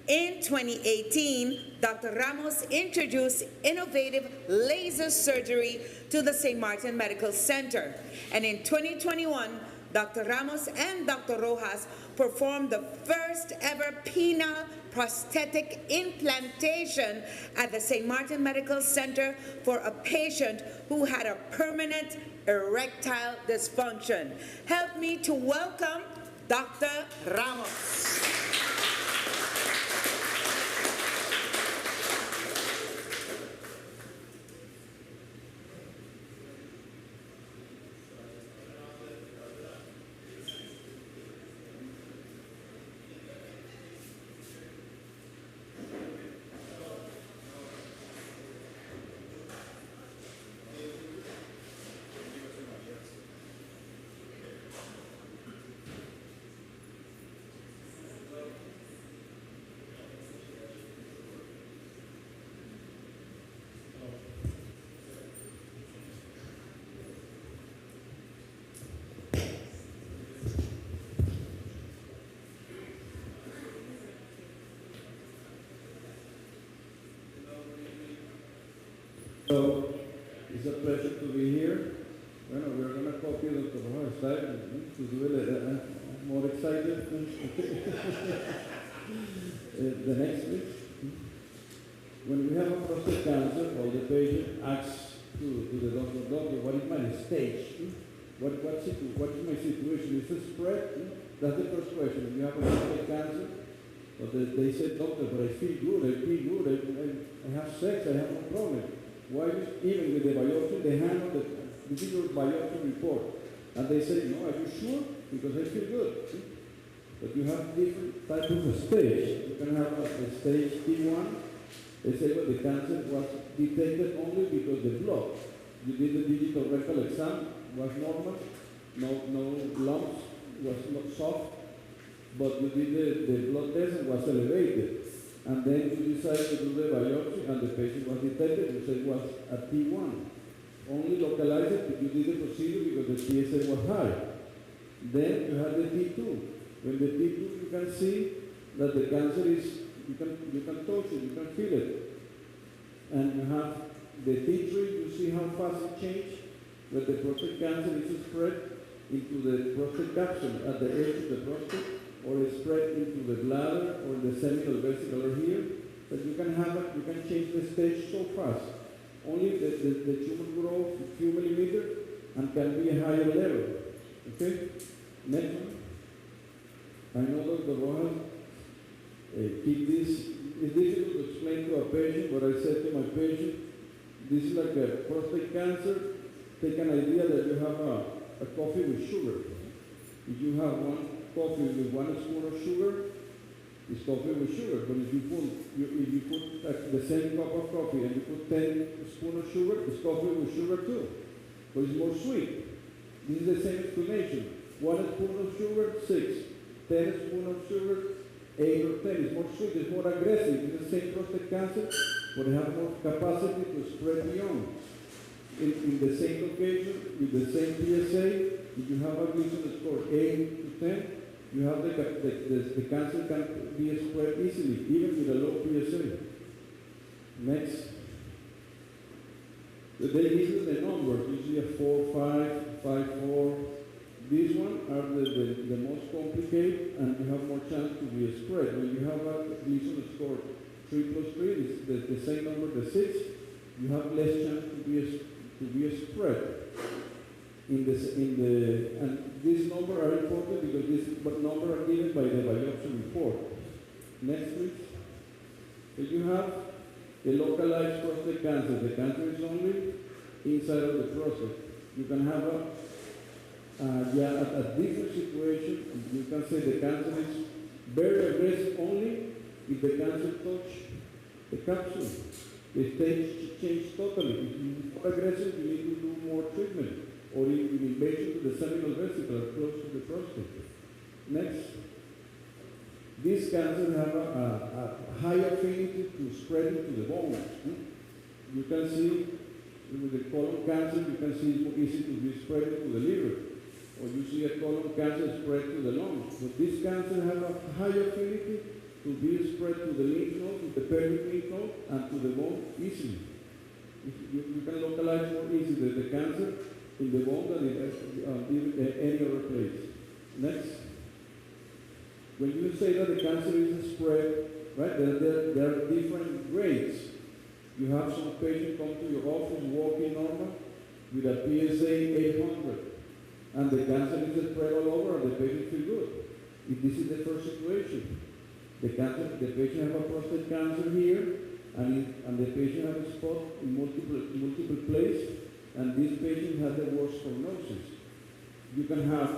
In 2018, Dr. Ramos introduced innovative laser surgery to the St. Maarten Medical Center. And in 2021, Dr. Ramos and Dr. Rojas performed the first ever penile prosthetic implantation at the St. Maarten Medical Center for a patient who had a permanent erectile dysfunction. Help me to welcome Dr. Ramos. So, it's a pleasure to be here. Bueno, we're going to copy Dr. Rojas' style to do it more excited. The next please. When we have a prostate cancer, or the patient asks to the doctor, what is my stage? What is my situation? Is it spread? That's the first question. When you have a prostate cancer, but they said, doctor, but I feel good, I have sex, I have no problem. Why even with the biopsy, they handle this is your biopsy report. And they say, no, are you sure? Because I feel good. But you have different types of stage. You can have a stage T1. They say, well, the cancer was detected only because the blood. You did the digital rectal exam, was normal, no lumps, was not soft, but you did the blood test and was elevated. And then you decided to do the biopsy and the patient was detected. You said it was a T1. Only localize it if you did the procedure because the PSA was high. Then you have the T2. When the T2, you can see that the cancer is, you can touch it, you can feel it. And you have the T3, you see how fast it changes. When the prostate cancer is spread into the prostate capsule at the edge of the prostate, or is spread into the bladder or the seminal vesicle here, but you can change the stage so fast. Only the tumor grows a few millimeters and can be a higher level. Okay? Next one. I know Dr. Rojas keep this. It's difficult to explain to a patient, but I said to my patient, this is like a prostate cancer. Take an idea that you have a coffee with sugar. If you have one coffee with 1 spoon of sugar, it's coffee with sugar. But if you put the same cup of coffee and you put 10 spoons of sugar, it's coffee with sugar too. But it's more sweet. This is the same explanation. 1 spoon of sugar, 6. 10 spoons of sugar, 8 or 10. It's more sweet, it's more aggressive. It's the same prostate cancer, but it has more capacity to spread beyond. In the same location, with the same PSA, if you have a Gleason score 8 to 10, you have the cancer can be spread easily, even with a low PSA. Next. They give you the numbers. You see a 4, 5, 5, 4. These ones are the most complicated, and you have more chance to be spread. When you have a Gleason score 3 plus 3, it's the same number, the 6, you have less chance to be spread. And these numbers are important because these numbers are given by the biopsy report. Next, please. So you have the localized prostate cancer. The cancer is only inside of the prostate. You can have a different situation. You can say the cancer is very aggressive only if the cancer touches the capsule. The stage changes totally. If you're more aggressive, you need to do more treatment, or invasion to the seminal vesicle close to the prostate. Next. These cancers have a high affinity to spread into the bones. You can see with the colon cancer, you can see it's more easy to be spread into the liver, or you see a colon cancer spread to the lungs. But these cancers have a high affinity to be spread to the lymph node, to the pelvic lymph node, and to the bone easily. You can localize more easily the cancer in the bone than in any other place. Next. When you say that the cancer is spread, right, there are different grades. You have some patient come to your office walking normal with a PSA 800, and the cancer is spread all over, and the patient feels good. If this is the first situation, the patient has a prostate cancer here, and the patient has a spot in multiple places, and this patient has the worst prognosis. You can have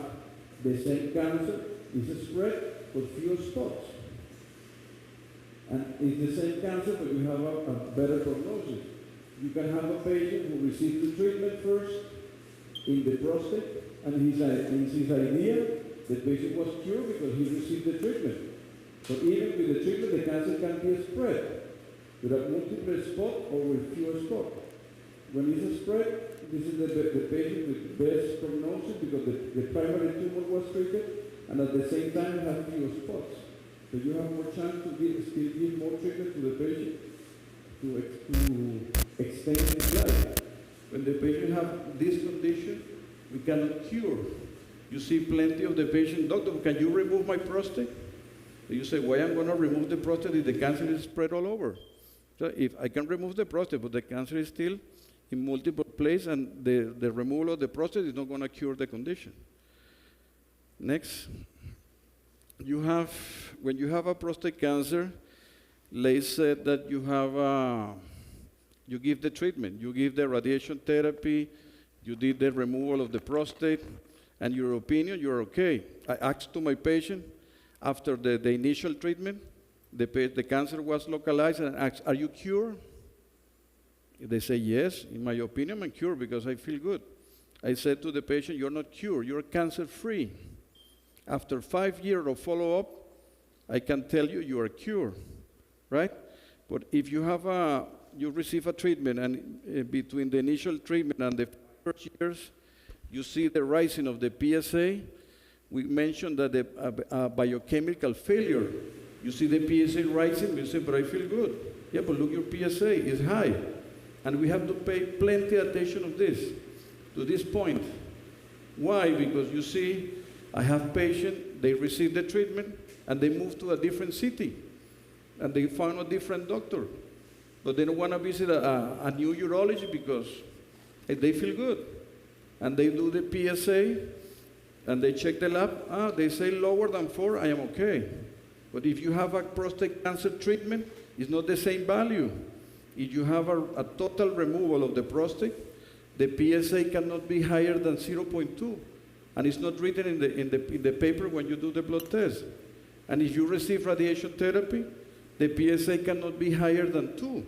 the same cancer, it's spread, with fewer spots. And it's the same cancer, but you have a better prognosis. You can have a patient who receives the treatment first in the prostate, and his idea, the patient was cured because he received the treatment. But even with the treatment, the cancer can be spread with a multiple spot or with fewer spots. When it's spread, this is the patient with best prognosis because the primary tumor was treated, and at the same time you have fewer spots. So you have more chance to still give more treatment to the patient to extend his life. When the patient have this condition, we cannot cure. You see plenty of the patient, doctor, can you remove my prostate? You say, why I'm going to remove the prostate if the cancer is spread all over? So if I can remove the prostate, but the cancer is still in multiple places, and the removal of the prostate is not going to cure the condition. Next. When you have a prostate cancer, they said that you give the treatment. You give the radiation therapy, you did the removal of the prostate, and your opinion, you're okay. I asked to my patient, after the initial treatment, the cancer was localized, and I asked, are you cured? They say, yes, in my opinion, I'm cured because I feel good. I said to the patient, you're not cured, you're cancer-free. After 5 years of follow-up, I can tell you you are cured, right? But if you receive a treatment, and between the initial treatment and the first years, you see the rising of the PSA. We mentioned that the biochemical failure. You see the PSA rising, you say, but I feel good. Yeah, but look, your PSA is high. And we have to pay plenty attention to this point. Why? Because you see, I have patients, they receive the treatment, and they move to a different city, and they find a different doctor. But they don't want to visit a new urologist because they feel good. And they do the PSA, and they check the lab. They say lower than 4, I am okay. But if you have a prostate cancer treatment, it's not the same value. If you have a total removal of the prostate, the PSA cannot be higher than 0.2. And it's not written in the paper when you do the blood test. And if you receive radiation therapy, the PSA cannot be higher than 2.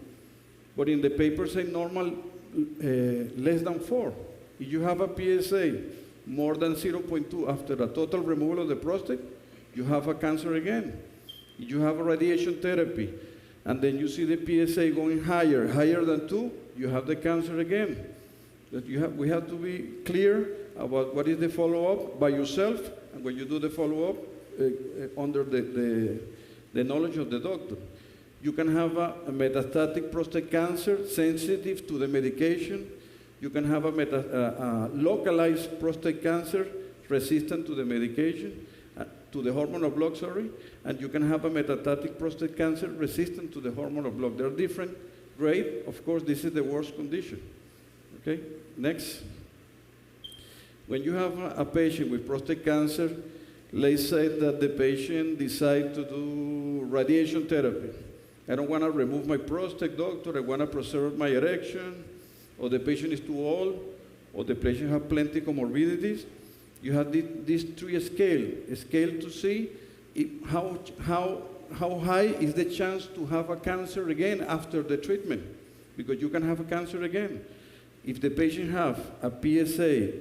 But in the paper say normal less than 4. If you have a PSA more than 0.2 after a total removal of the prostate, you have a cancer again. If you have a radiation therapy, and then you see the PSA going higher than 2, you have the cancer again. That we have to be clear about what is the follow-up by yourself, and when you do the follow-up under the knowledge of the doctor. You can have a metastatic prostate cancer sensitive to the medication. You can have a localized prostate cancer resistant to the medication, to the hormonal block, and you can have a metastatic prostate cancer resistant to the hormonal block. There are different grades. Of course, this is the worst condition. Okay, next. When you have a patient with prostate cancer, let's say that the patient decides to do radiation therapy. I don't want to remove my prostate, doctor. I want to preserve my erection, or the patient is too old, or the patient has plenty of comorbidities. You have these 3 scales. A scale to see how high is the chance to have a cancer again after the treatment, because you can have a cancer again. If the patient have a PSA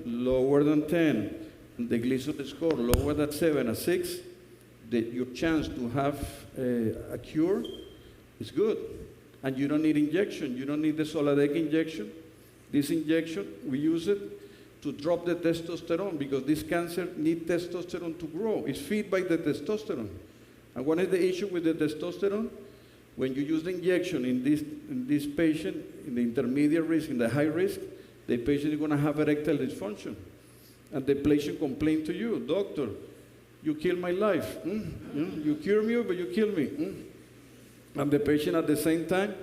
lower than 10, and the Gleason score lower than 7 or 6, your chance to have a cure is good. And you don't need injection. You don't need the Soladex injection. This injection, we use it to drop the testosterone, because this cancer needs testosterone to grow. It's fed by the testosterone. And what is the issue with the testosterone? When you use the injection in this patient, in the intermediate risk, in the high risk, the patient is going to have erectile dysfunction. And the patient complains to you, doctor, you killed my life. You cure me, but you kill me. And the patient at the same time,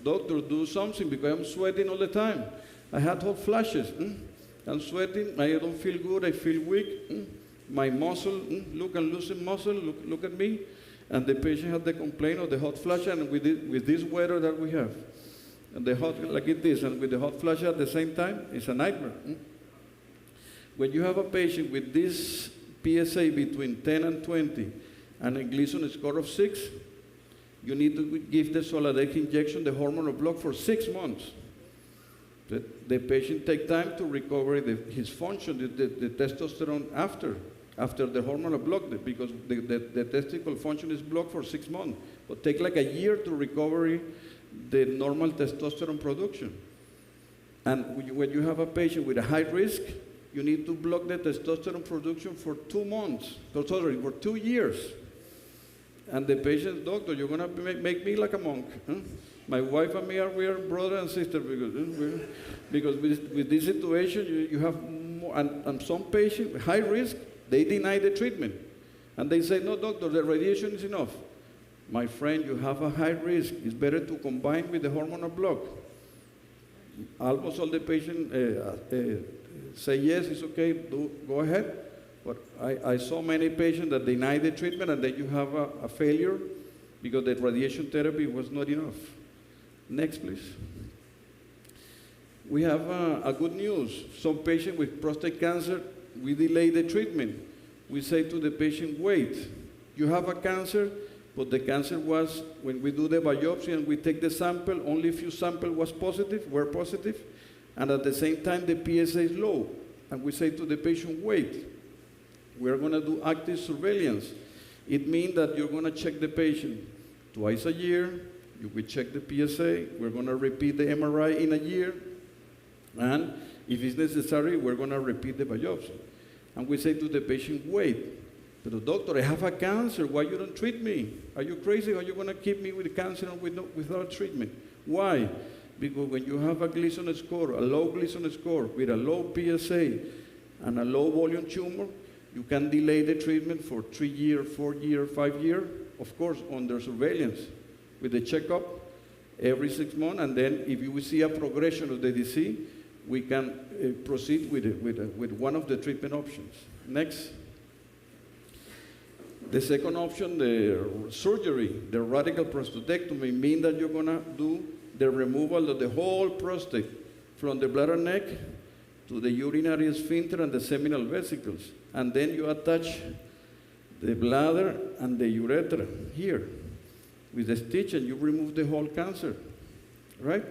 doctor, do something because I'm sweating all the time. I had hot flashes. I'm sweating, I don't feel good, I feel weak. My muscle, look, I'm losing muscle, look at me. And the patient had the complaint of the hot flash, and with this weather that we have, and the hot like it is, and with the hot flash at the same time, it's a nightmare. When you have a patient with this PSA between 10 and 20, and a Gleason score of 6, you need to give the Soladex injection, the hormonal block, for 6 months. The patient takes time to recover his function, the testosterone after the hormonal block, because the testicle function is blocked for 6 months. But take like a year to recover the normal testosterone production. And when you have a patient with a high risk, you need to block the testosterone production for 2 months, for 2 years. And the patient, doctor, you're going to make me like a monk. Huh? My wife and me we are brother and sister because with this situation, you have more, and some patients, high risk, they deny the treatment. And they say, no, doctor, the radiation is enough. My friend, you have a high risk. It's better to combine with the hormonal block. Almost all the patients say, yes, it's okay, go ahead. But I saw many patients that deny the treatment and then you have a failure because the radiation therapy was not enough. Next, please. We have a good news. Some patients with prostate cancer, we delay the treatment. We say to the patient, wait, you have a cancer, but the cancer was, when we do the biopsy and we take the sample, only a few samples were positive, and at the same time the PSA is low. And we say to the patient, wait, we're going to do active surveillance. It means that you're going to check the patient twice a year. We check the PSA. We're going to repeat the MRI in a year. And if it's necessary, we're going to repeat the biopsy. And we say to the patient, wait, but doctor, I have a cancer. Why you don't treat me? Are you crazy? Are you going to keep me with cancer and without treatment? Why? Because when you have a Gleason score, a low Gleason score, with a low PSA and a low volume tumor, you can delay the treatment for 3 years, 4 years, 5 years, of course, under surveillance, with the checkup every 6 months, and then if you see a progression of the disease, we can proceed with one of the treatment options. Next. The second option, the surgery, the radical prostatectomy, means that you're going to do the removal of the whole prostate from the bladder neck to the urinary sphincter and the seminal vesicles. And then you attach the bladder and the urethra here with a stitch, and you remove the whole cancer, right?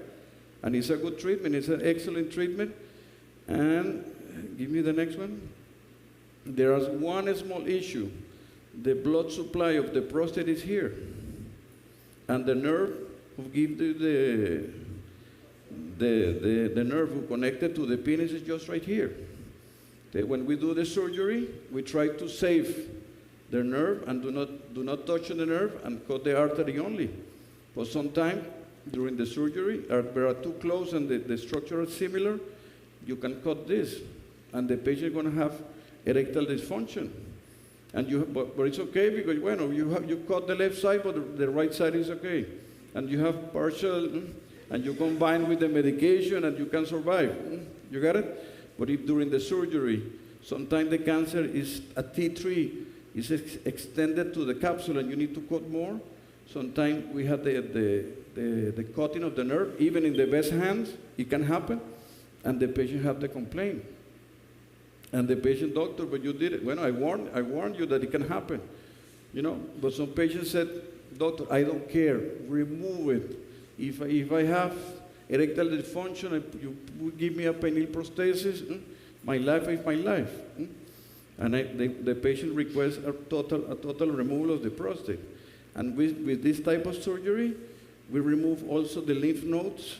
And it's a good treatment. It's an excellent treatment. And give me the next one. There is one small issue. The blood supply of the prostate is here, and the nerve who gives the nerve who connected to the penis is just right here. When we do the surgery, we try to save the nerve and do not touch the nerve and cut the artery only. But sometimes during the surgery, they are too close and the structure is similar, you can cut this, and the patient is going to have erectile dysfunction. And but it's okay because you cut the left side, but the right side is okay, and you have partial, and you combine with the medication, and you can survive. You got it? But if during the surgery, sometimes the cancer is at T3, is extended to the capsule, and you need to cut more. Sometimes we have the cutting of the nerve, even in the best hands, it can happen, and the patient have the complaint. And the patient, doctor, but you did it. Well, I warned you that it can happen, But some patients said, doctor, I don't care, remove it. If I have erectile dysfunction, you give me a penile prosthesis, my life is my life. And the patient requests a total removal of the prostate. And with this type of surgery, we remove also the lymph nodes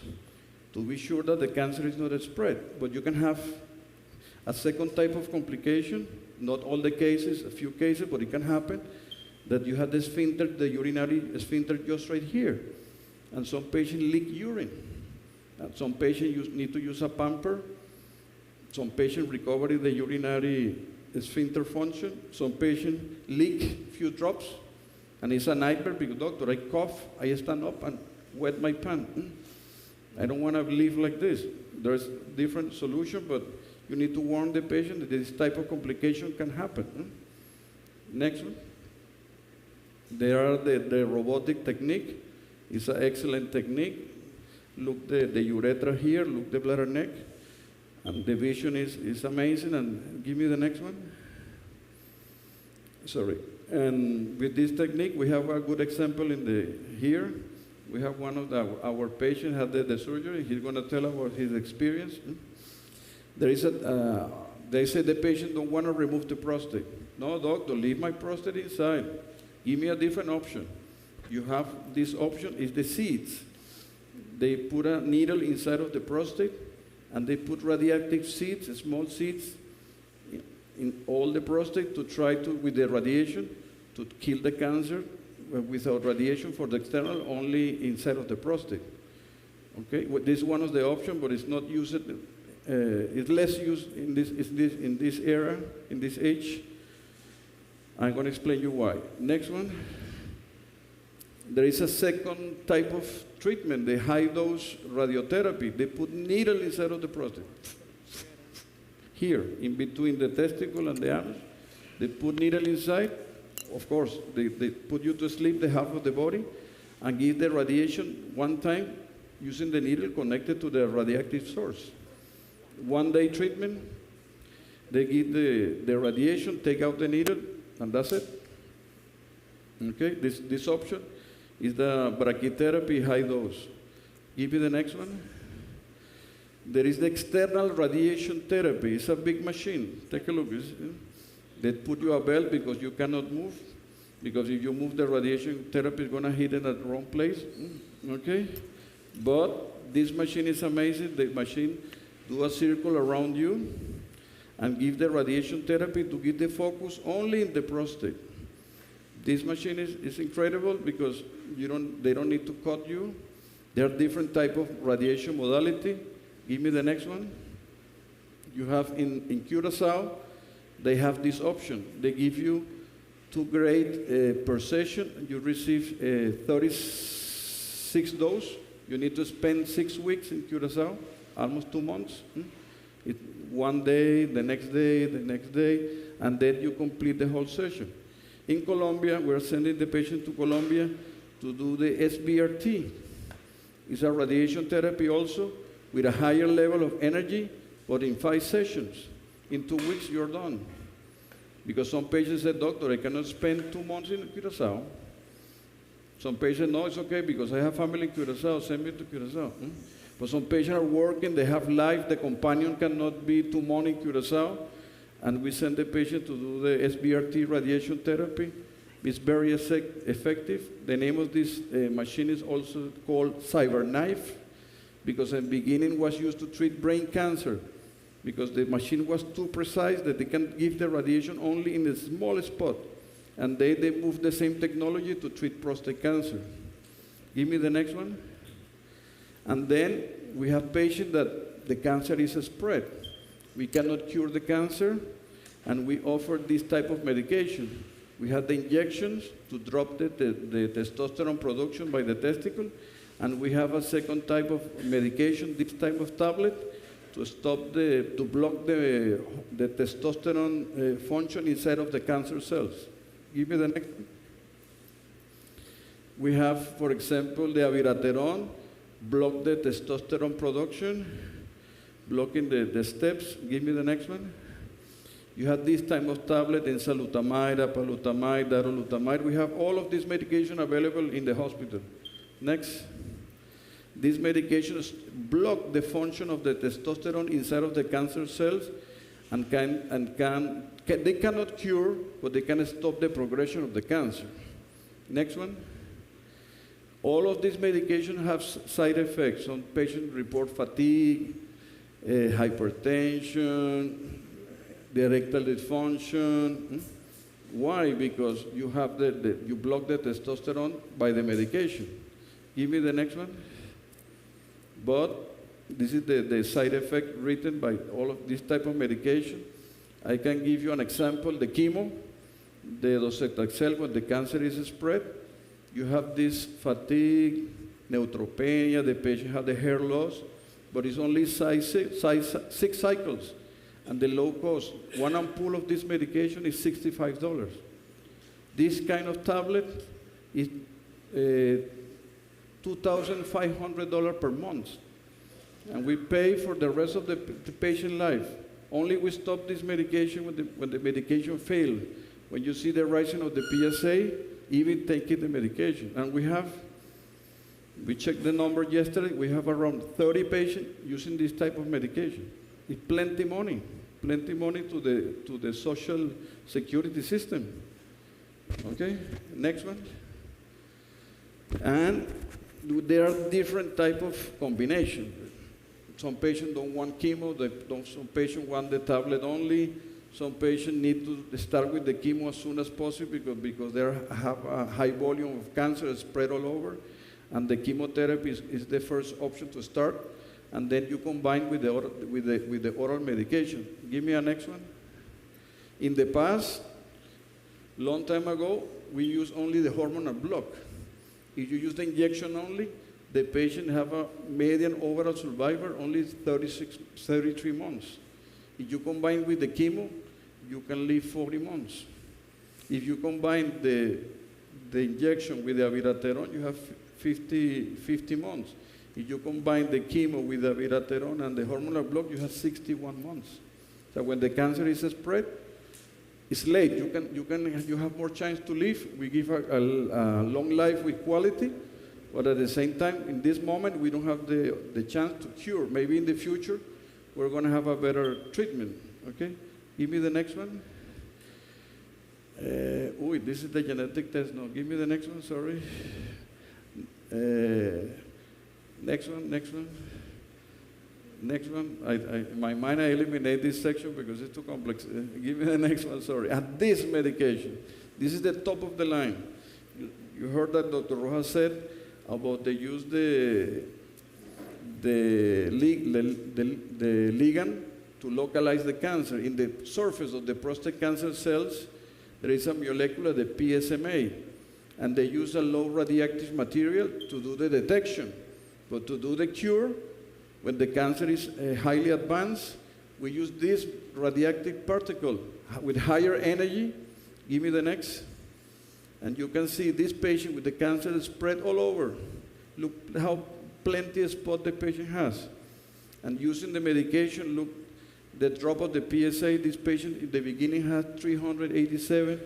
to be sure that the cancer is not spread. But you can have a second type of complication, not all the cases, a few cases, but it can happen, that you have the sphincter, the urinary sphincter just right here. And some patients leak urine. And some patients need to use a pamper. Some patients recover the urinary sphincter function. Some patients leak few drops. And it's a nightmare because, doctor, I cough, I stand up and wet my pants. I don't want to live like this. There's different solution, but you need to warn the patient that this type of complication can happen. Next one. There are the robotic technique. It's an excellent technique. Look the urethra here, look the bladder neck. And the vision is amazing. And give me the next one. Sorry. And with this technique, we have a good example here. We have one of our patients had the surgery. He's going to tell about his experience. They said the patient don't want to remove the prostate. No, doctor, leave my prostate inside. Give me a different option. You have this option, is the seeds. They put a needle inside of the prostate, and they put radioactive seeds, small seeds, in all the prostate to try to, with the radiation, to kill the cancer without radiation for the external, only inside of the prostate. Okay, this is one of the options, but it's not used. It's less used in this era, in this age. I'm going to explain you why. Next one. There is a second type of treatment, the high-dose radiotherapy. They put needle inside of the prostate. Here, in between the testicle and the anus. They put needle inside. Of course, they put you to sleep, the half of the body, and give the radiation one time using the needle connected to the radioactive source. 1 day treatment. They give the radiation, take out the needle, and that's it. Okay, this option is the brachytherapy high dose. Give me the next one. There is the external radiation therapy. It's a big machine. Take a look. They put you a belt because you cannot move. Because if you move, the radiation therapy is going to hit in the wrong place. Okay? But this machine is amazing. The machine do a circle around you and give the radiation therapy to get the focus only in the prostate. This machine is incredible because they don't need to cut you. There are different type of radiation modality. Give me the next one. You have in Curacao, they have this option. They give you 2 grade per session. You receive 36 dose. You need to spend 6 weeks in Curacao, almost 2 months. 1 day, the next day, and then you complete the whole session. In Colombia, we're sending the patient to Colombia to do the SBRT. It's a radiation therapy also with a higher level of energy, but in 5 sessions. In 2 weeks, you're done. Because some patients said, doctor, I cannot spend 2 months in Curacao. Some patients, no, it's okay because I have family in Curacao, send me to Curacao. But some patients are working, they have life, the companion cannot be 2 months in Curacao, and we send the patient to do the SBRT radiation therapy. It's very effective. The name of this machine is also called CyberKnife, because in the beginning was used to treat brain cancer, because the machine was too precise that they can give the radiation only in a small spot. And they moved the same technology to treat prostate cancer. Give me the next one. And then we have patients that the cancer is spread. We cannot cure the cancer, and we offer this type of medication. We have the injections to drop the testosterone production by the testicle, and we have a second type of medication, this type of tablet, to block the testosterone function inside of the cancer cells. Give me the next one. We have, for example, the abiraterone, block the testosterone production, blocking the steps. Give me the next one. You have this type of tablet, enzalutamide, apalutamide, darolutamide. We have all of these medication available in the hospital. Next. These medications block the function of the testosterone inside of the cancer cells and they cannot cure, but they can stop the progression of the cancer. Next one. All of these medications have side effects. Some patients report fatigue, hypertension, the erectile dysfunction. Why? Because you have you block the testosterone by the medication. Give me the next one. But this is the side effect written by all of this type of medication. I can give you an example. The chemo, the docetaxel, when the cancer is spread, you have this fatigue, neutropenia, the patient has the hair loss, but it's only 6 cycles. And the low cost, 1 ampoule of this medication is $65. This kind of tablet is $2,500 per month. And we pay for the rest of the patient life. Only we stop this medication when the medication fails. When you see the rising of the PSA, even taking the medication. And we checked the number yesterday, we have around 30 patients using this type of medication. It's plenty money to the social security system. Okay, next one. And there are different type of combinations. Some patients don't want chemo, some patients want the tablet only, Some patients need to start with the chemo as soon as possible because they have a high volume of cancer spread all over, and the chemotherapy is the first option to start, and then you combine with the oral medication. Give me a next one. In the past, long time ago, we used only the hormonal block. If you use the injection only, the patient have a median overall survival only 33 months. If you combine with the chemo, you can live 40 months. If you combine the injection with the abiraterone, you have 50 months. If you combine the chemo with the abiraterone and the hormonal block, you have 61 months. So when the cancer is spread, it's late. You have more chance to live. We give a long life with quality, but at the same time, in this moment, we don't have the chance to cure. Maybe in the future, we're going to have a better treatment. Okay? Give me the next one. This is the genetic test. No, give me the next one, sorry. Next one. In my mind, I eliminate this section because it's too complex. Give me the next one, sorry. And this medication. This is the top of the line. You heard that Dr. Rojas said about they use the ligand to localize the cancer. In the surface of the prostate cancer cells, there is a molecule, the PSMA, and they use a low radioactive material to do the detection. But to do the cure, when the cancer is highly advanced, we use this radioactive particle with higher energy. Give me the next. And you can see this patient with the cancer spread all over. Look how plenty of spot the patient has. And using the medication, look, the drop of the PSA, this patient in the beginning had 387,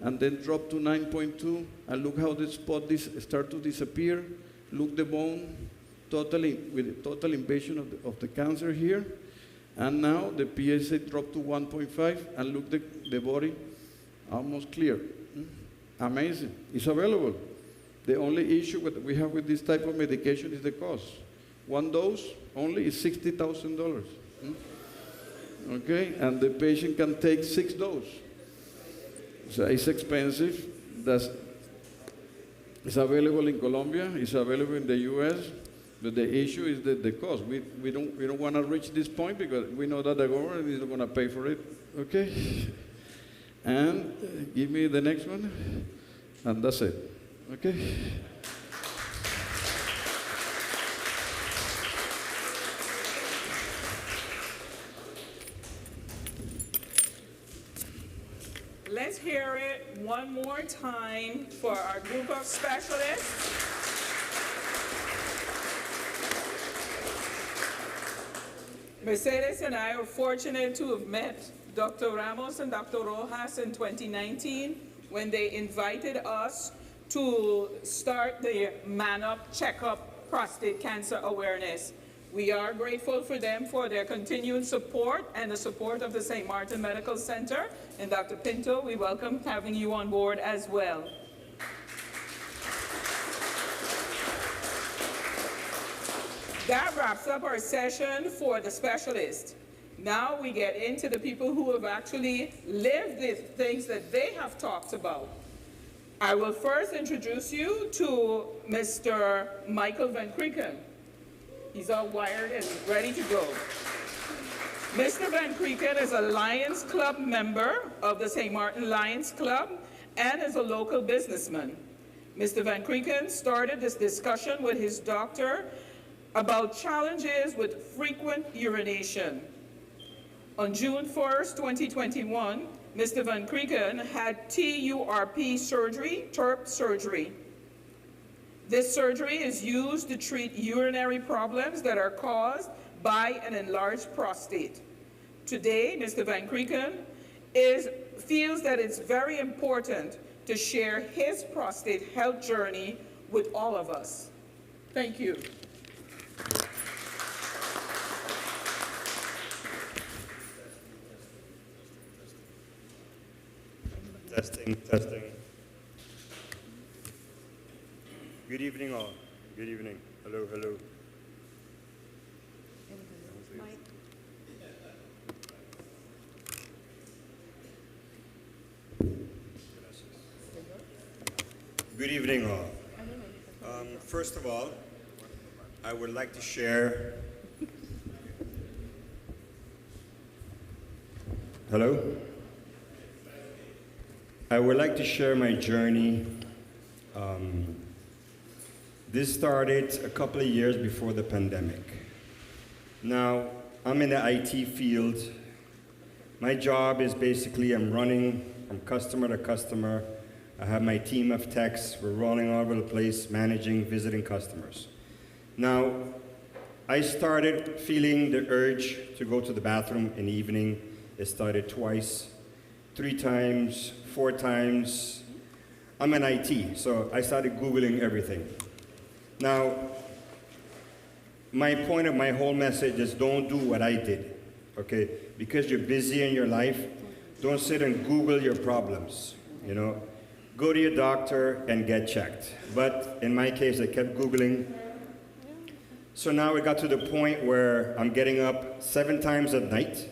and then dropped to 9.2, and look how the spot start to disappear. Look the bone, with total invasion of the cancer here. And now the PSA dropped to 1.5, and look the body almost clear. Amazing. It's available. The only issue we have with this type of medication is the cost. One dose only is $60,000. Okay, and the patient can take 6 doses. So it's expensive. It's available in Colombia. It's available in the U.S. But the issue is the cost. We don't want to reach this point because we know that the government is going to pay for it. Okay, and give me the next one, and that's it. Okay. Let's hear it one more time for our group of specialists. Mercedes and I are fortunate to have met Dr. Ramos and Dr. Rojas in 2019 when they invited us to start the Man Up Checkup Prostate Cancer Awareness. We are grateful for them for their continued support and the support of the St. Maarten Medical Center. And Dr. Pinto, we welcome having you on board as well. That wraps up our session for the specialists. Now we get into the people who have actually lived the things that they have talked about. I will first introduce you to Mr. Michael Van Krieken. He's all wired and ready to go. Mr. Van Krieken is a Lions Club member of the St. Maarten Lions Club and is a local businessman. Mr. Van Krieken started this discussion with his doctor about challenges with frequent urination. On June 1st, 2021, Mr. Van Krieken had TURP surgery. This surgery is used to treat urinary problems that are caused by an enlarged prostate. Today, Mr. Van Krieken feels that it's very important to share his prostate health journey with all of us. Thank you. Testing. Good evening all. Good evening. Hello. Good evening, all. First of all, I would like to share. Hello? I would like to share my journey. This started a couple of years before the pandemic. Now, I'm in the IT field. My job is basically I'm running from customer to customer. I have my team of techs. We're rolling all over the place, managing, visiting customers. Now, I started feeling the urge to go to the bathroom in the evening. It started twice, 3 times, 4 times. I'm in IT, so I started Googling everything. Now, my point of my whole message is don't do what I did, okay? Because you're busy in your life, don't sit and Google your problems, you know? Go to your doctor and get checked. But in my case, I kept Googling. So now it got to the point where I'm getting up 7 times at night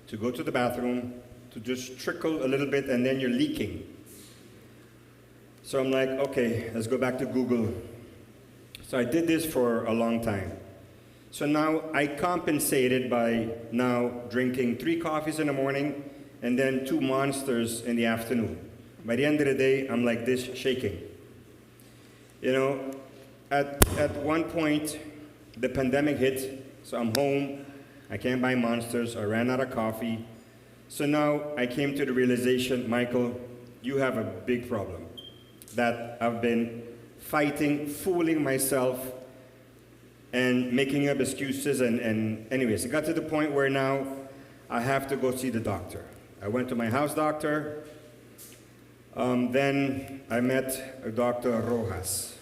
to go to the bathroom, to just trickle a little bit, and then you're leaking. So I'm like, okay, let's go back to Google. So I did this for a long time. So now I compensated by now drinking 3 coffees in the morning and then 2 monsters in the afternoon. By the end of the day, I'm like this, shaking. You know, at one point, the pandemic hit, so I'm home. I can't buy monsters. I ran out of coffee. So now I came to the realization, Michael, you have a big problem that I've been fighting, fooling myself, and making up excuses. And anyways, it got to the point where now I have to go see the doctor. I went to my house doctor. Then I met Dr. Rojas.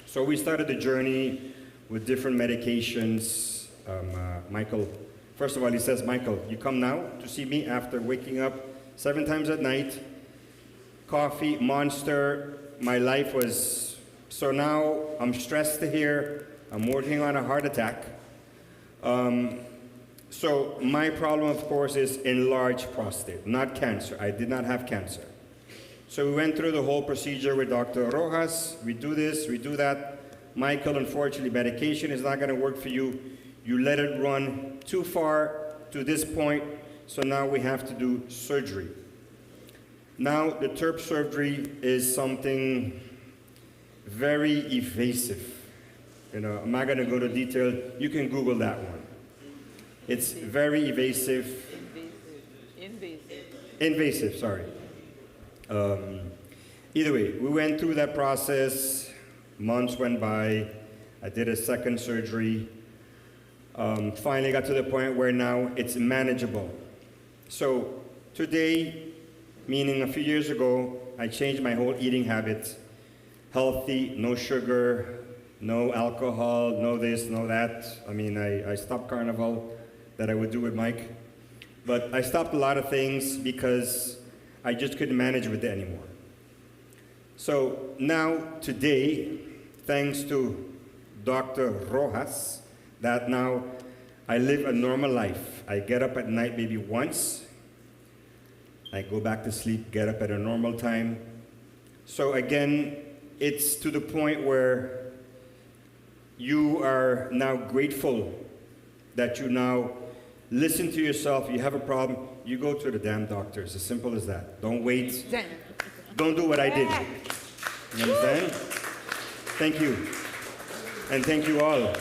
So we started the journey with different medications. Michael, first of all, he says, Michael, you come now to see me after waking up 7 times at night, coffee, monster. My life was, so now I'm stressed to here. I'm working on a heart attack. So my problem, of course, is enlarged prostate, not cancer. I did not have cancer. So we went through the whole procedure with Dr. Rojas. We do this, we do that. Michael, unfortunately, medication is not going to work for you. You let it run too far to this point, so now we have to do surgery. Now, the TURP surgery is something very evasive. You know, I'm not going to go to detail. You can Google that one. It's very evasive. Invasive, sorry. Either way, we went through that process. Months went by. I did a second surgery. Finally got to the point where now it's manageable. So today, meaning a few years ago, I changed my whole eating habits. Healthy, no sugar, no alcohol, no this, no that. I mean, I stopped Carnival that I would do with Mike. But I stopped a lot of things because I just couldn't manage with it anymore. So now, today, thanks to Dr. Rojas, that now I live a normal life. I get up at night maybe once. I go back to sleep, get up at a normal time. So again, it's to the point where you are now grateful that you now listen to yourself. You have a problem, you go to the damn doctor. It's as simple as that. Don't wait. Don't do what I did. You understand? Thank you. And thank you all.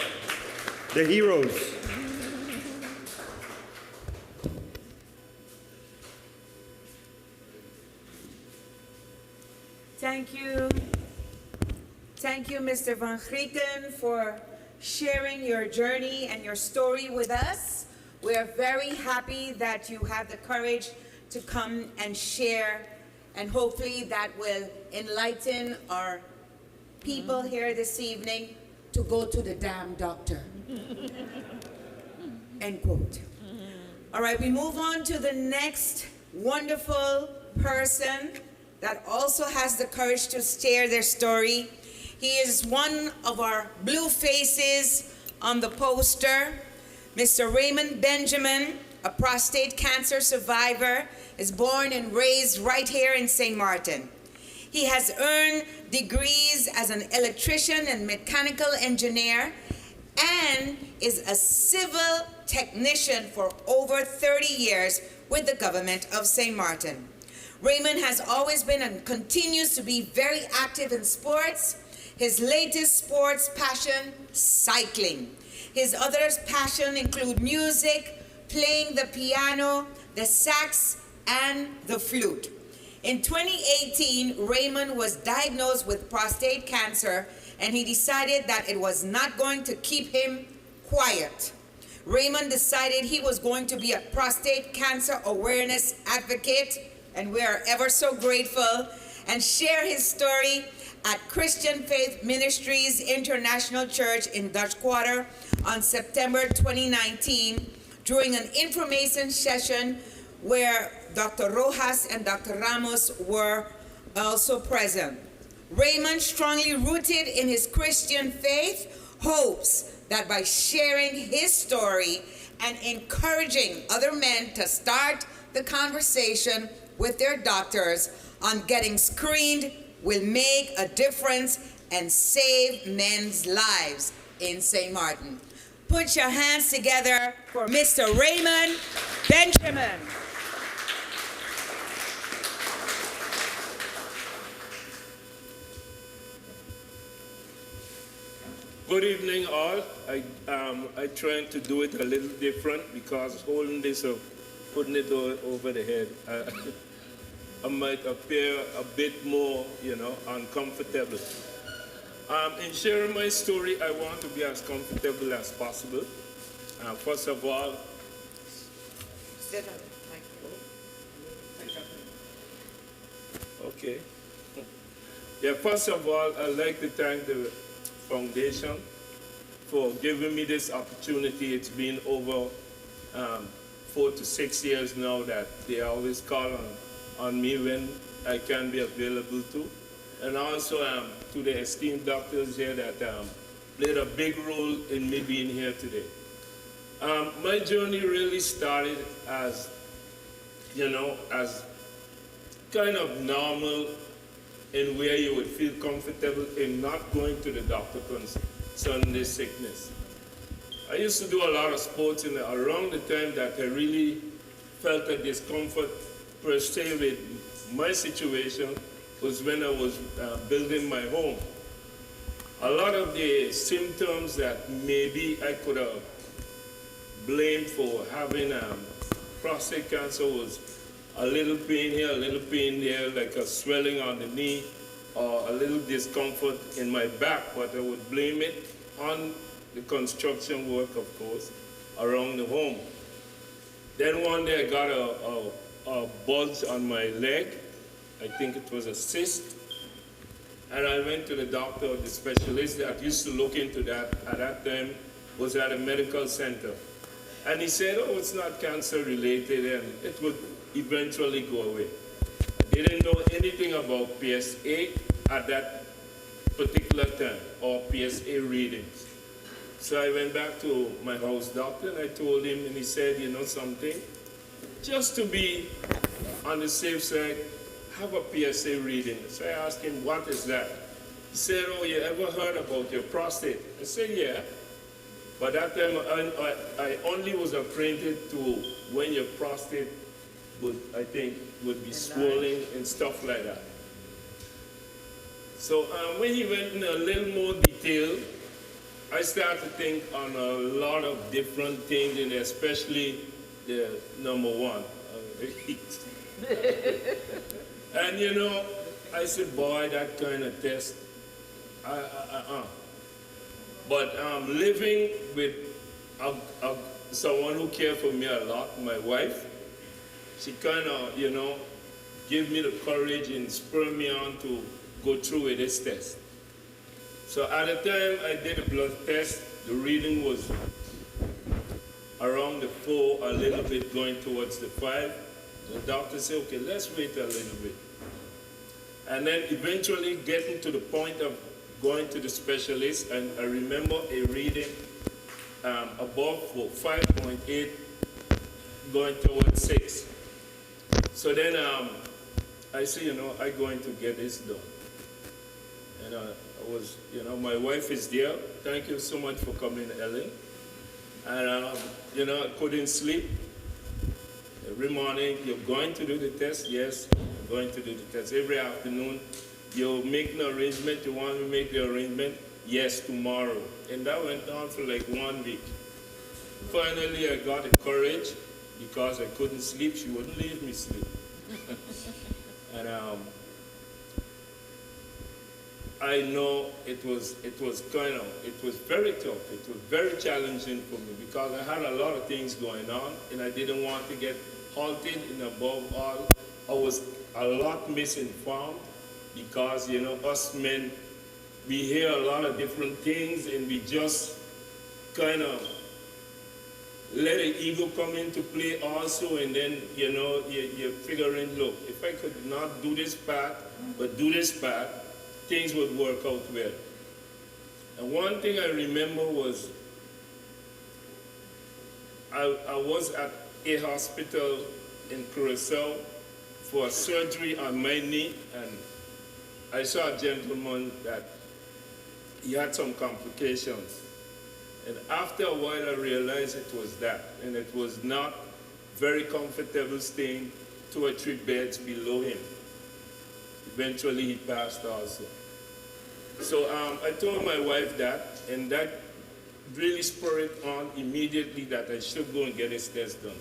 The heroes. Thank you. Thank you, Mr. Van Grieken, for sharing your journey and your story with us. We are very happy that you have the courage to come and share, and hopefully that will enlighten our people here this evening to go to the damn doctor. End quote. All right, we move on to the next wonderful person that also has the courage to share their story. He is one of our blue faces on the poster. Mr. Raymond Benjamin, a prostate cancer survivor, is born and raised right here in St. Martin. He has earned degrees as an electrician and mechanical engineer and is a civil technician for over 30 years with the government of St. Martin. Raymond has always been and continues to be very active in sports. His latest sports passion, cycling. His other passions include music, playing the piano, the sax, and the flute. In 2018, Raymond was diagnosed with prostate cancer, and he decided that it was not going to keep him quiet. Raymond decided he was going to be a prostate cancer awareness advocate, and we are ever so grateful, and share his story at Christian Faith Ministries International Church in Dutch Quarter on September 2019 during an information session where Dr. Rojas and Dr. Ramos were also present. Raymond, strongly rooted in his Christian faith, hopes that by sharing his story and encouraging other men to start the conversation with their doctors on getting screened will make a difference and save men's lives in St. Martin. Put your hands together for Mr. Raymond Benjamin. Good evening, all. I trying to do it a little different because holding this up, putting it over the head, I might appear a bit more, uncomfortable. In sharing my story, I want to be as comfortable as possible. First of all, okay. Yeah, first of all, I'd like to thank the Foundation for giving me this opportunity. It's been over 4 to 6 years now that they always call on me when I can be available to. And also to the esteemed doctors here that played a big role in me being here today. My journey really started as kind of normal in where you would feel comfortable in not going to the doctor concerning this sickness. I used to do a lot of sports, and around the time that I really felt a discomfort per se with my situation was when I was building my home. A lot of the symptoms that maybe I could have blamed for having prostate cancer was a little pain here, a little pain there, like a swelling on the knee, or a little discomfort in my back, but I would blame it on the construction work, of course, around the home. Then one day I got a bulge on my leg. I think it was a cyst. And I went to the doctor, the specialist that used to look into that at that time was at a medical center. And he said, oh, it's not cancer related and it would eventually go away. I didn't know anything about PSA at that particular time, or PSA readings. So I went back to my house doctor and I told him, and he said, you know something, just to be on the safe side, have a PSA reading. So I asked him, what is that? He said, oh, you ever heard about your prostate? I said, yeah. But that time I only was acquainted to when your prostate would be swollen and stuff like that. So when he went in a little more detail, I started to think on a lot of different things, and especially the number one, the heat. And I said, boy, that kind of test, But living with someone who cared for me a lot, my wife, she kind of, gave me the courage and spurred me on to go through with this test. So at the time I did a blood test, the reading was around the 4, a little bit going towards the 5. The doctor said, okay, let's wait a little bit. And then eventually getting to the point of going to the specialist, and I remember a reading above 5.8 going towards 6. So then I said, I'm going to get this done. And I was, my wife is there. Thank you so much for coming, Ellen. And, I couldn't sleep. Every morning, you're going to do the test? Yes, I'm going to do the test. Every afternoon, you make an arrangement. You want me to make the arrangement? Yes, tomorrow. And that went on for like 1 week. Finally, I got the courage because I couldn't sleep. She wouldn't leave me sleep. And I know it was very tough. It was very challenging for me because I had a lot of things going on and I didn't want to get halted. And above all, I was a lot misinformed because, us men, we hear a lot of different things and we just kind of let the ego come into play also, and then, you're figuring, look, if I could not do this part, but do this part, things would work out well. And one thing I remember was I was at a hospital in Curacao for a surgery on my knee, and I saw a gentleman that he had some complications. And after a while, I realized it was that, and it was not very comfortable staying 2 or 3 beds below him. Eventually, he passed also. So I told my wife that, and that really spurred on immediately that I should go and get his test done.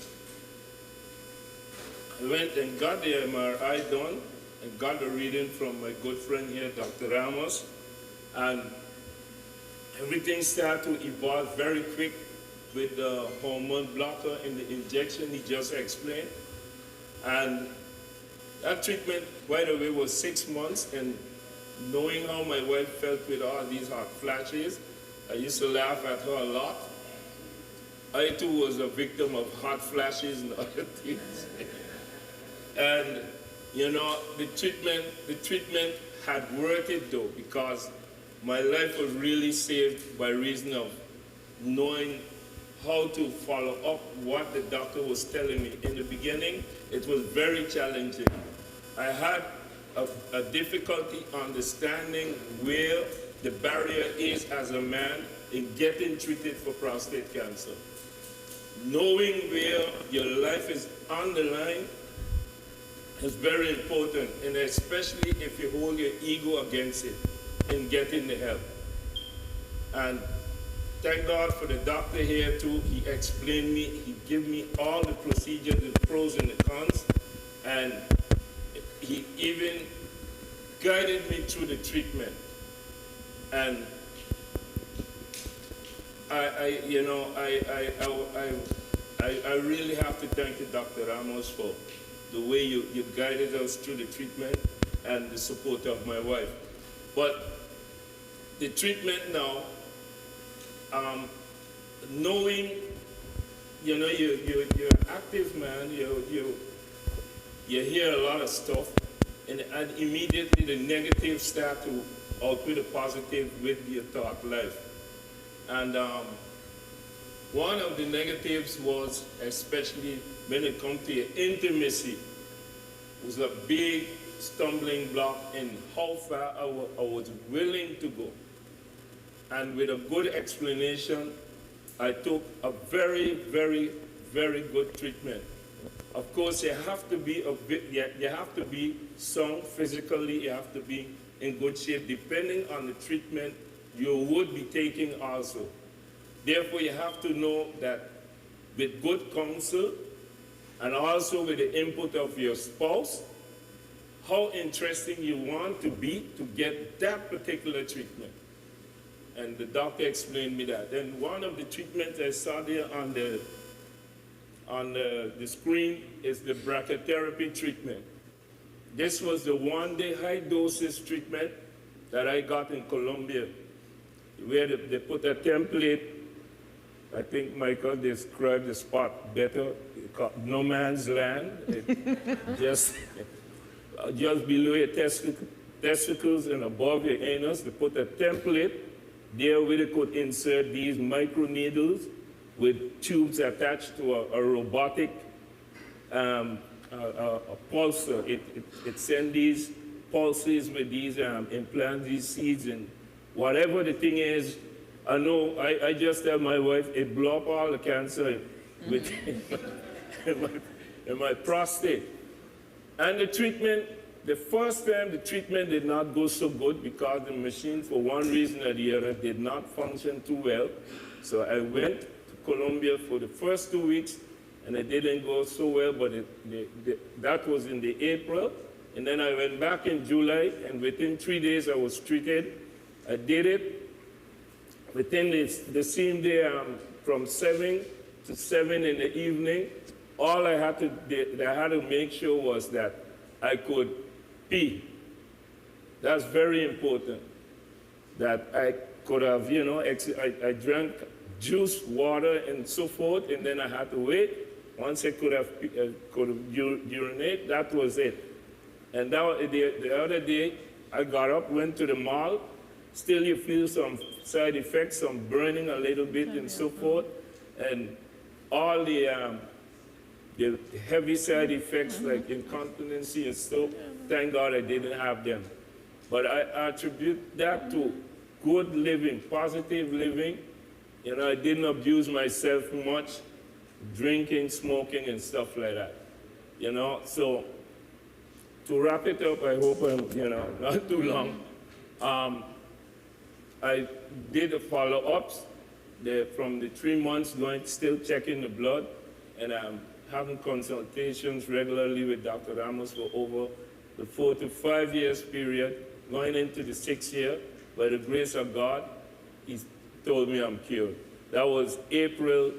I went and got the MRI done, and got a reading from my good friend here, Dr. Ramos, and everything started to evolve very quick with the hormone blocker and the injection he just explained. And that treatment, by the way, was 6 months, and knowing how my wife felt with all these hot flashes, I used to laugh at her a lot. I too was a victim of hot flashes and other things. And the treatment had worth it though, because my life was really saved by reason of knowing how to follow up what the doctor was telling me. In the beginning, it was very challenging. I had a difficulty understanding where the barrier is as a man in getting treated for prostate cancer. Knowing where your life is on the line is very important, and especially if you hold your ego against it in getting the help. And thank God for the doctor here too. He explained me, he gave me all the procedures, the pros and the cons, and he even guided me through the treatment. And I really have to thank you, Dr. Ramos, for the way you guided us through the treatment and the support of my wife. But the treatment now, knowing, you're an active man, you hear a lot of stuff, and immediately the negative start to outweigh the positive with your thought life. And one of the negatives was, especially when it comes to your intimacy, was a big stumbling block in how far I was willing to go. And with a good explanation, I took a very, very, very good treatment. Of course, you have to be sound physically, you have to be in good shape, depending on the treatment you would be taking also. Therefore, you have to know that with good counsel and also with the input of your spouse, how interesting you want to be to get that particular treatment. And the doctor explained me that. And one of the treatments I saw there on the screen is the brachytherapy treatment. This was the 1-day high doses treatment that I got in Colombia, where they put a template. I think Michael described the spot better. No man's land. Just below your testicles and above your anus, they put a template there where they could insert these micro needles with tubes attached to a robotic a pulsar. It sends these pulses with these implants, these seeds, and whatever the thing is, I know, I just tell my wife, it blow up all the cancer with in my prostate. And the treatment, the first time the treatment did not go so good because the machine, for one reason or the other, did not function too well. So I went to Colombia for the first 2 weeks, and it didn't go so well, but that was in the April. And then I went back in July, and within 3 days I was treated. I did it. Within the same day, from 7 to 7 in the evening, all I had to make sure was that I could pee. That's very important. That I could have, you know, I drank juice, water, and so forth, and then I had to wait. Once I could have urinate, that was it. And that, the other day, I got up, went to the mall. Still, you feel some side effects, some burning a little bit, and so forth, and all the heavy side effects like incontinency and stuff. Thank God I didn't have them. But I attribute that to good living, positive living. You know, I didn't abuse myself much, drinking, smoking, and stuff like that. You know, so to wrap it up, I hope I'm, you know, not too long. I did the follow-ups from the 3 months going, still checking the blood, and I'm having consultations regularly with Dr. Ramos for over the 4 to 5 years period, going into the 6th year. By the grace of God, he told me I'm cured. That was April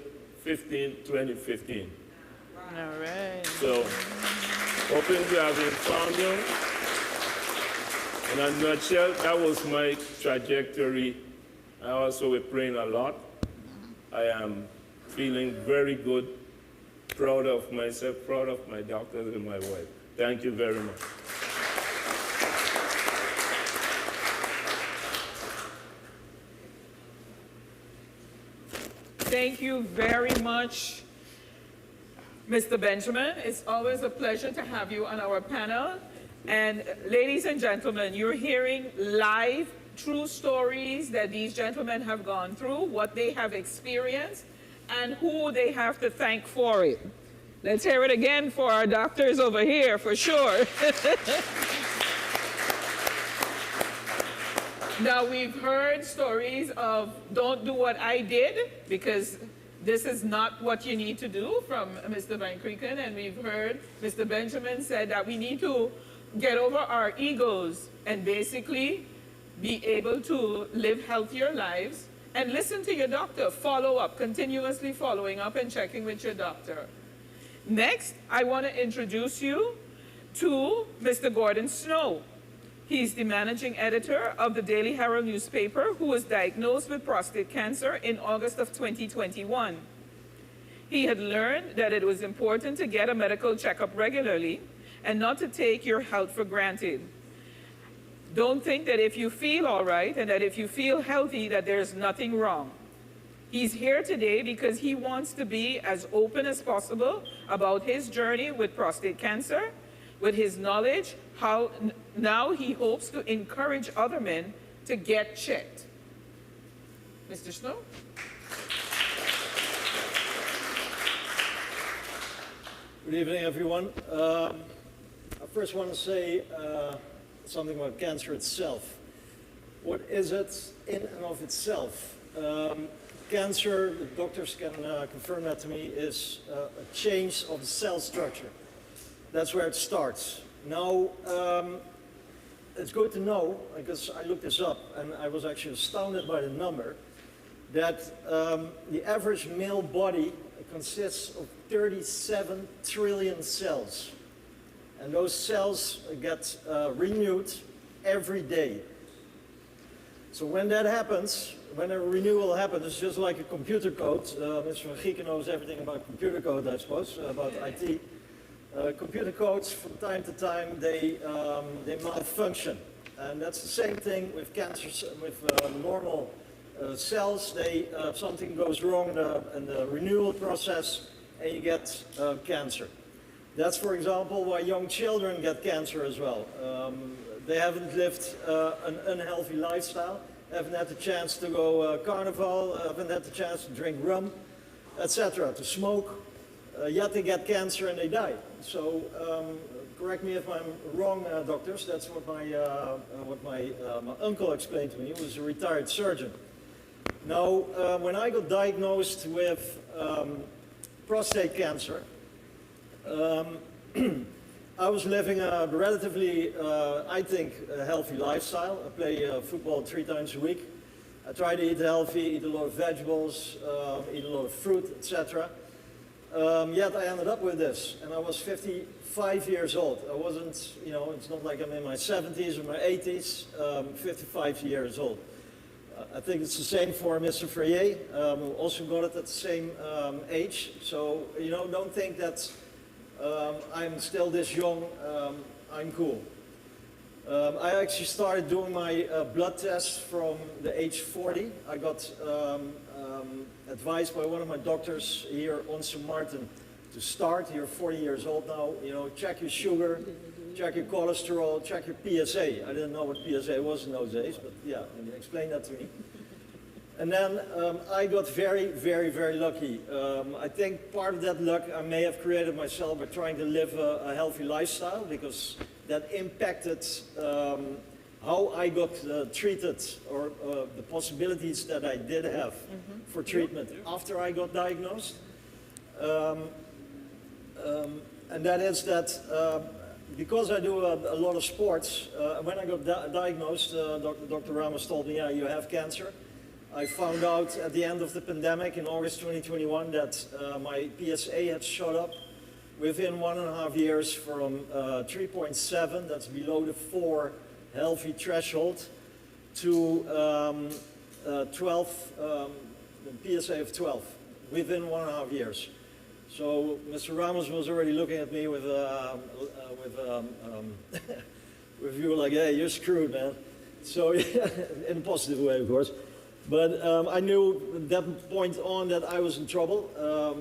15, 2015. All right. So, hoping to have informed you. In a nutshell, that was my trajectory. I also was praying a lot. I am feeling very good, proud of myself, proud of my doctors and my wife. Thank you very much. Thank you very much, Mr. Benjamin. It's always a pleasure to have you on our panel. And ladies and gentlemen, you're hearing live, true stories that these gentlemen have gone through, what they have experienced, and who they have to thank for it. Let's hear it again for our doctors over here, for sure. Now, we've heard stories of don't do what I did, because this is not what you need to do, from Mr. Van Krieken, and we've heard Mr. Benjamin said that we need to get over our egos and basically be able to live healthier lives and listen to your doctor, follow up, continuously following up and checking with your doctor. Next, I want to introduce you to Mr. Gordon Snow. He's the managing editor of the Daily Herald newspaper, who was diagnosed with prostate cancer in August of 2021. He had learned that it was important to get a medical checkup regularly and not to take your health for granted. Don't think that if you feel all right and that if you feel healthy that there's nothing wrong. He's here today because he wants to be as open as possible about his journey with prostate cancer, with his knowledge, how now he hopes to encourage other men to get checked. Mr. Snow? Good evening, everyone. I first want to say something about cancer itself. What is it in and of itself? Cancer, the doctors can confirm that to me, is a change of the cell structure. That's where it starts. Now, it's good to know, because I looked this up and I was actually astounded by the number, that the average male body consists of 37 trillion cells. And those cells get renewed every day. So when that happens, when a renewal happens, it's just like a computer code. Mr. Van Gieken knows everything about computer code, I suppose, about IT. Computer codes, from time to time, they malfunction. And that's the same thing with cancer, with normal cells. Something goes wrong in the renewal process, and you get cancer. That's, for example, why young children get cancer as well. They haven't lived an unhealthy lifestyle, haven't had the chance to go carnival, haven't had the chance to drink rum, etc., to smoke, yet they get cancer and they die. So correct me if I'm wrong, doctors, that's what my uncle explained to me. He was a retired surgeon. Now, when I got diagnosed with prostate cancer, I was living a relatively, I think, a healthy lifestyle. I play football 3 times a week. I try to eat healthy, eat a lot of vegetables, eat a lot of fruit, etc. Yet I ended up with this, and I was 55 years old. I wasn't, you know, it's not like I'm in my 70s or my 80s, 55 years old. I think it's the same for Mr. Ferrier, who also got it at the same age. So, you know, don't think that I'm still this young, I'm cool. I actually started doing my blood tests from the age 40. I got advised by one of my doctors here on St. Maarten to start. You're 40 years old now, you know, check your sugar, check your cholesterol, check your PSA. I didn't know what PSA was in those days, but yeah, explain that to me. And then I got very, very, very lucky. I think part of that luck I may have created myself by trying to live a healthy lifestyle, because that impacted how I got treated, or the possibilities that I did have for treatment after I got diagnosed. And that is that because I do a lot of sports, when I got diagnosed, Dr. Ramos told me, yeah, you have cancer. I found out at the end of the pandemic in August 2021 that my PSA had shot up within 1.5 years from 3.7, that's below the 4 healthy threshold, to 12, the PSA of 12, within 1.5 years. So Mr. Ramos was already looking at me with you like, hey, you're screwed, man. So in a positive way, of course. But I knew at that point on that I was in trouble.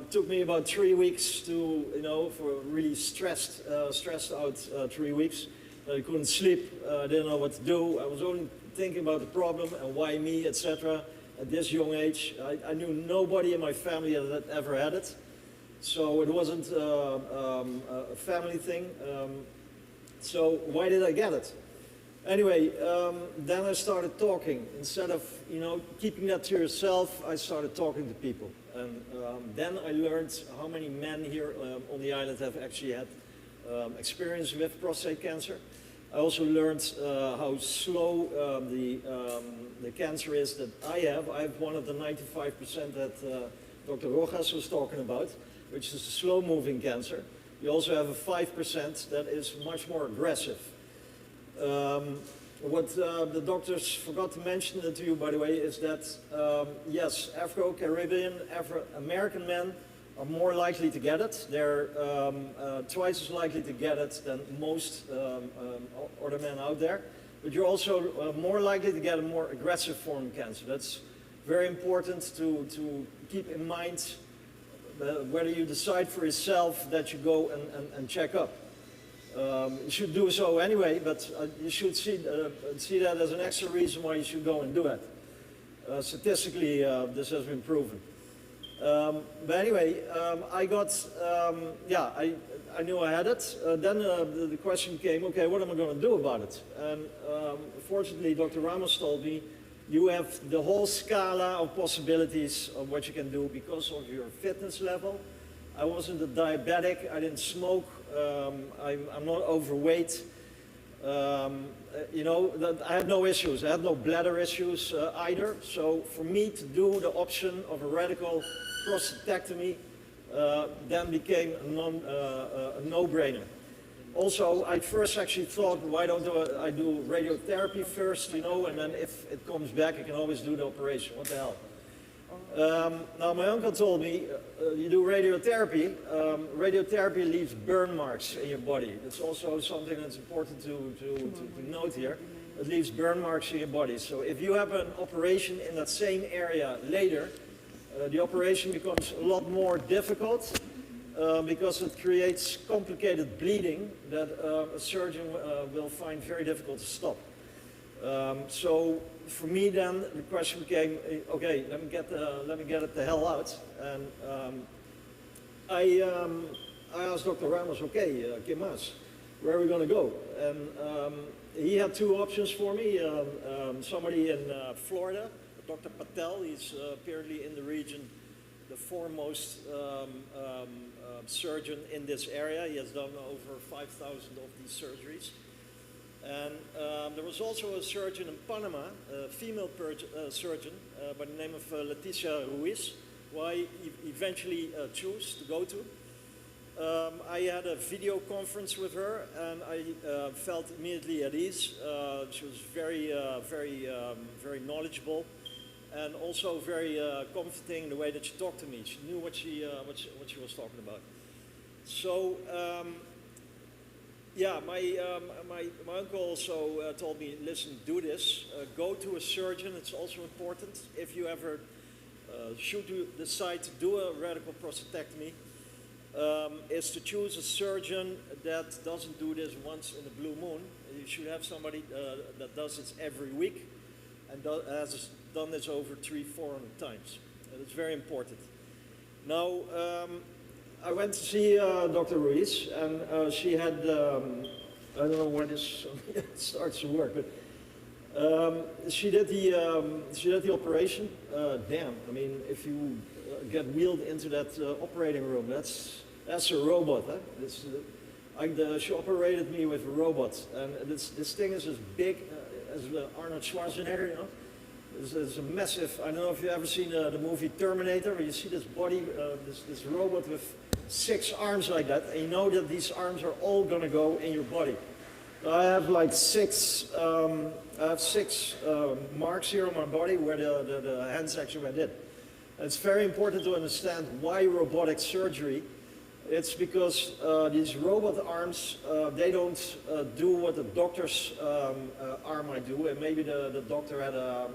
Took me about 3 weeks to, you know, for really stressed out 3 weeks. I couldn't sleep, I didn't know what to do. I was only thinking about the problem and why me, etc. At this young age, I knew nobody in my family that had ever had it. So it wasn't a family thing. So why did I get it? Anyway, then I started talking. Instead of, you know, keeping that to yourself, I started talking to people. And then I learned how many men here on the island have actually had experience with prostate cancer. I also learned how slow the cancer is that I have. I have one of the 95% that Dr. Rojas was talking about, which is a slow-moving cancer. You also have a 5% that is much more aggressive. What the doctors forgot to mention to you, by the way, is that, yes, Afro-Caribbean, Afro-American men are more likely to get it. They're twice as likely to get it than most other men out there. But you're also more likely to get a more aggressive form of cancer. That's very important to keep in mind whether you decide for yourself that you go and check up. You should do so anyway, but you should see that as an extra reason why you should go and do it. Statistically, this has been proven. But anyway, I got, yeah, I knew I had it. Then the question came, okay, what am I going to do about it? And fortunately, Dr. Ramos told me, you have the whole scala of possibilities of what you can do because of your fitness level. I wasn't a diabetic, I didn't smoke, I'm not overweight. You know, I had no issues. I had no bladder issues either. So for me to do the option of a radical prostatectomy then became a no-brainer. Also, I first actually thought, why don't I do radiotherapy first, you know, and then if it comes back, I can always do the operation. What the hell? Now, my uncle told me, you do radiotherapy. Radiotherapy leaves burn marks in your body. It's also something that's important to note here. It leaves burn marks in your body. So if you have an operation in that same area later, the operation becomes a lot more difficult. because it creates complicated bleeding that a surgeon will find very difficult to stop. So for me then, the question became, okay, let me get it the hell out. And I asked Dr. Ramos, okay, ¿qué más? Where are we going to go? And he had two options for me. Somebody in Florida, Dr. Patel, he's apparently in the region the foremost surgeon in this area. He has done over 5,000 of these surgeries. And there was also a surgeon in Panama, a female surgeon by the name of Leticia Ruiz, who I eventually chose to go to. I had a video conference with her, and I felt immediately at ease. She was very knowledgeable, and also very comforting in the way that she talked to me. She knew what she was talking about. So. Yeah, my uncle also told me, listen, do this. Go to a surgeon. It's also important if you ever should you decide to do a radical prostatectomy, is to choose a surgeon that doesn't do this once in a blue moon. You should have somebody that does this every week and has done this over 300-400 times. It's very important. Now, I went to see Dr. Ruiz, and she had, I don't know when this starts to work, but she did the operation. Damn, I mean, if you get wheeled into that operating room, that's a robot, huh? She operated me with a robot, and this thing is as big as Arnold Schwarzenegger, you know? It's a massive, I don't know if you've ever seen the movie Terminator, where you see this body, this robot with 6 arms like that, and you know that these arms are all gonna go in your body. So I have like 6 marks here on my body where the hand section went in. It's very important to understand why robotic surgery. It's because these robot arms, they don't do what the doctor's arm might do. And maybe the doctor had a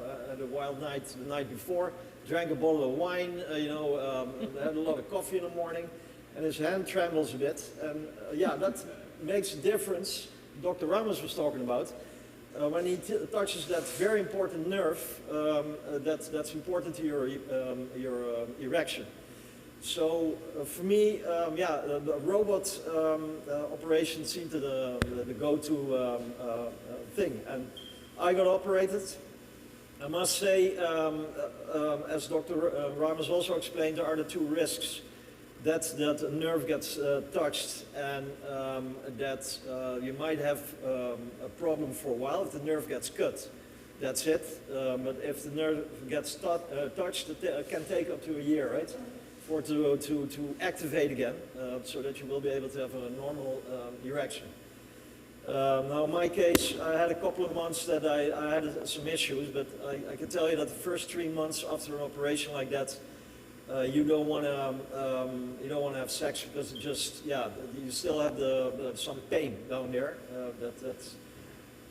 wild night the night before, drank a bottle of wine, had a lot of coffee in the morning, and his hand trembles a bit. And yeah, that makes a difference. Dr. Ramos was talking about when he touches that very important nerve that's important to your erection. So for me, the robot operation seemed to the go-to thing, and I got operated. I must say, as Dr. Ramos also explained, there are the 2 risks. That a nerve gets touched, and that you might have a problem for a while if the nerve gets cut. That's it. But if the nerve gets touched, it can take up to a year, right? For it to activate again, so that you will be able to have a normal erection. Now in my case, I had a couple of months that I had some issues, but I can tell you that the first 3 months after an operation like that, you don't want to have sex because it just, yeah, you still have some pain down there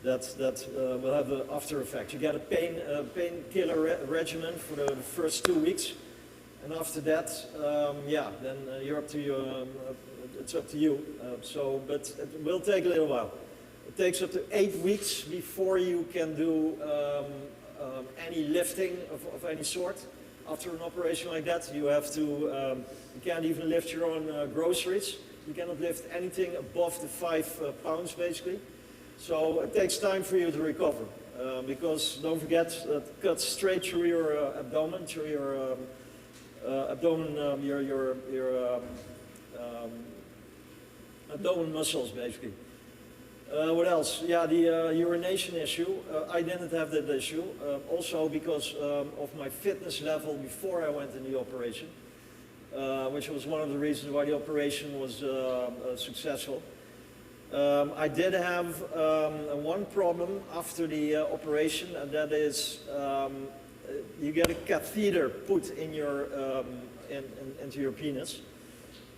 that will have the after effect. You get a painkiller regimen for the first 2 weeks. And after that, then you're up to you. It's up to you. But it will take a little while. It takes up to 8 weeks before you can do any lifting of any sort. After an operation like that, you have to. You can't even lift your own groceries. You cannot lift anything above the 5 pounds, basically. So it takes time for you to recover, because don't forget, it cuts straight through your abdomen, through your abdomen muscles, basically. What else? Yeah, the urination issue. I didn't have that issue, also because of my fitness level before I went in the operation, which was one of the reasons why the operation was successful. I did have one problem after the operation, and that is you get a catheter put in your into your penis,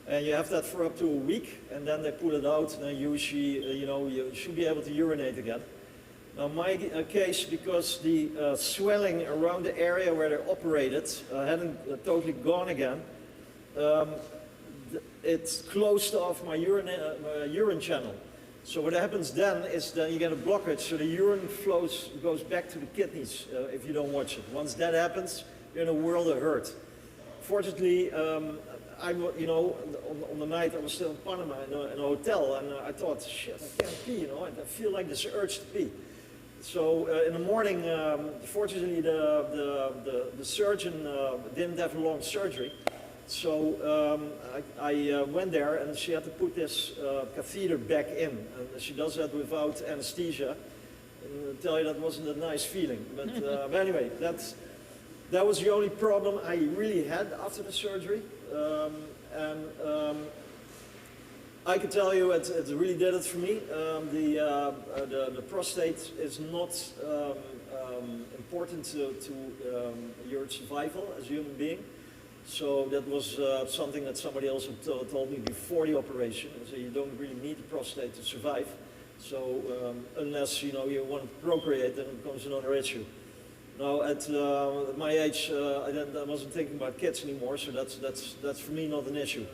and you have that for up to a week, and then they pull it out, and then usually, you should be able to urinate again. Now, my case, because the swelling around the area where they operated hadn't totally gone again, it's closed off my urine channel. So what happens then is that you get a blockage, so the urine goes back to the kidneys if you don't watch it. Once that happens, you're in a world of hurt. Fortunately, on the night I was still in Panama in a hotel, and I thought, shit, I can't pee, I feel like this urge to pee. So in the morning, fortunately, the surgeon didn't have a long surgery. So I went there, and she had to put this catheter back in. And she does that without anesthesia. And I'll tell you, that wasn't a nice feeling. But anyway, that was the only problem I really had after the surgery. I can tell you it really did it for me. The prostate is not important to your survival as a human being. So that was something that somebody else had told me before the operation. So you don't really need the prostate to survive. So unless you want to procreate, then it becomes another issue. Now at my age, I wasn't thinking about kids anymore. So that's for me not an issue.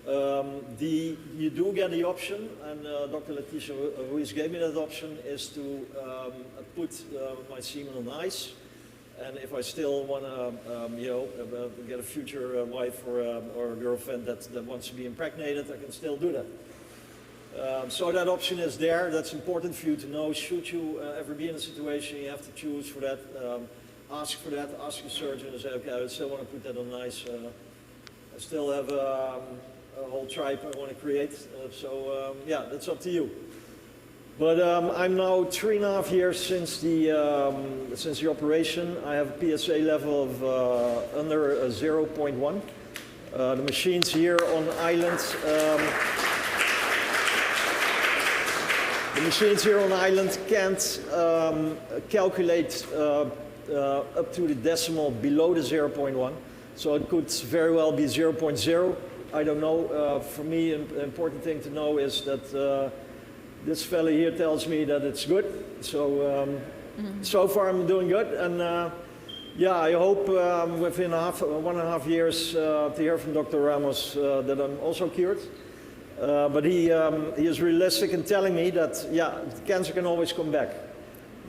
You do get the option, and Dr. Leticia Ruiz gave me that option, is to put my semen on ice. And if I still want to, get a future wife or a girlfriend that wants to be impregnated, I can still do that. So that option is there. That's important for you to know. Should you ever be in a situation you have to choose for that, ask for that. Ask your surgeon and say, okay, I still want to put that on ice. I still have a whole tribe I want to create. Yeah, that's up to you. But I'm now 3.5 years since the operation. I have a PSA level of under 0.1. The machines here on island. The machines here on island can't calculate up to the decimal below the 0.1. So it could very well be 0.0. I don't know. For me, an important thing to know is that this fella here tells me that it's good. So so far I'm doing good. And yeah, I hope within 1.5 years to hear from Dr. Ramos that I'm also cured. But he is realistic in telling me that, yeah, cancer can always come back.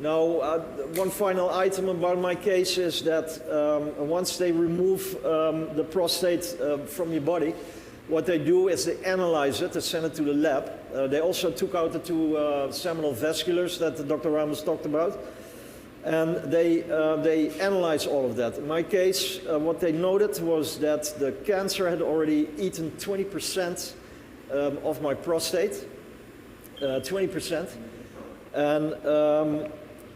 Now, one final item about my case is that once they remove the prostate from your body, what they do is they analyze it, they send it to the lab. They also took out the 2 seminal vasculars that Dr. Ramos talked about. And they analyze all of that. In my case, what they noted was that the cancer had already eaten 20% of my prostate, 20%. And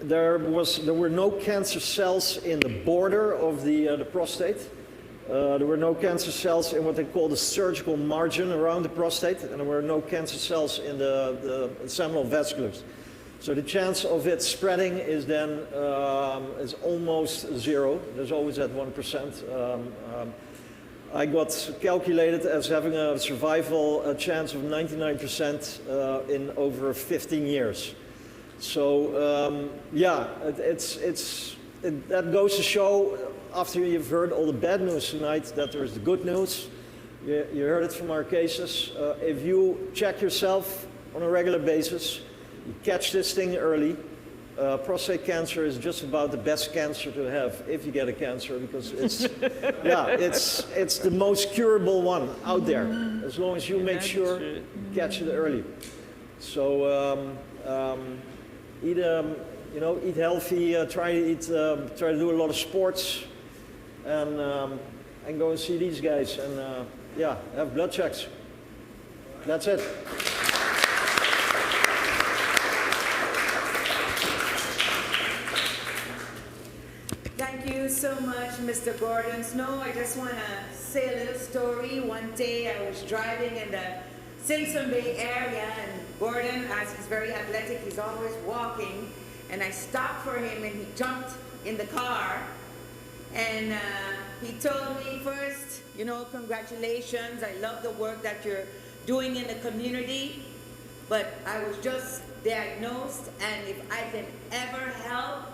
there were no cancer cells in the border of the prostate. There were no cancer cells in what they call the surgical margin around the prostate, and there were no cancer cells in the seminal vasculars. So the chance of it spreading is then is almost 0. There's always that 1%. I got calculated as having a survival chance of 99% in over 15 years. So yeah, that goes to show, after you've heard all the bad news tonight, that there's the good news. You heard it from our cases. If you check yourself on a regular basis, you catch this thing early, prostate cancer is just about the best cancer to have if you get a cancer, because it's, yeah, it's the most curable one out there, as long as you make sure you catch it early. So eat healthy, try to do a lot of sports, and go and see these guys, and yeah, have blood checks. That's it. Thank you so much, Mr. Gordon Snow. I just want to say a little story. One day I was driving in the Simpson Bay area, and Gordon, as he's very athletic, he's always walking, and I stopped for him, and he jumped in the car, and he told me first, congratulations, I love the work that you're doing in the community, but I was just diagnosed, and if I can ever help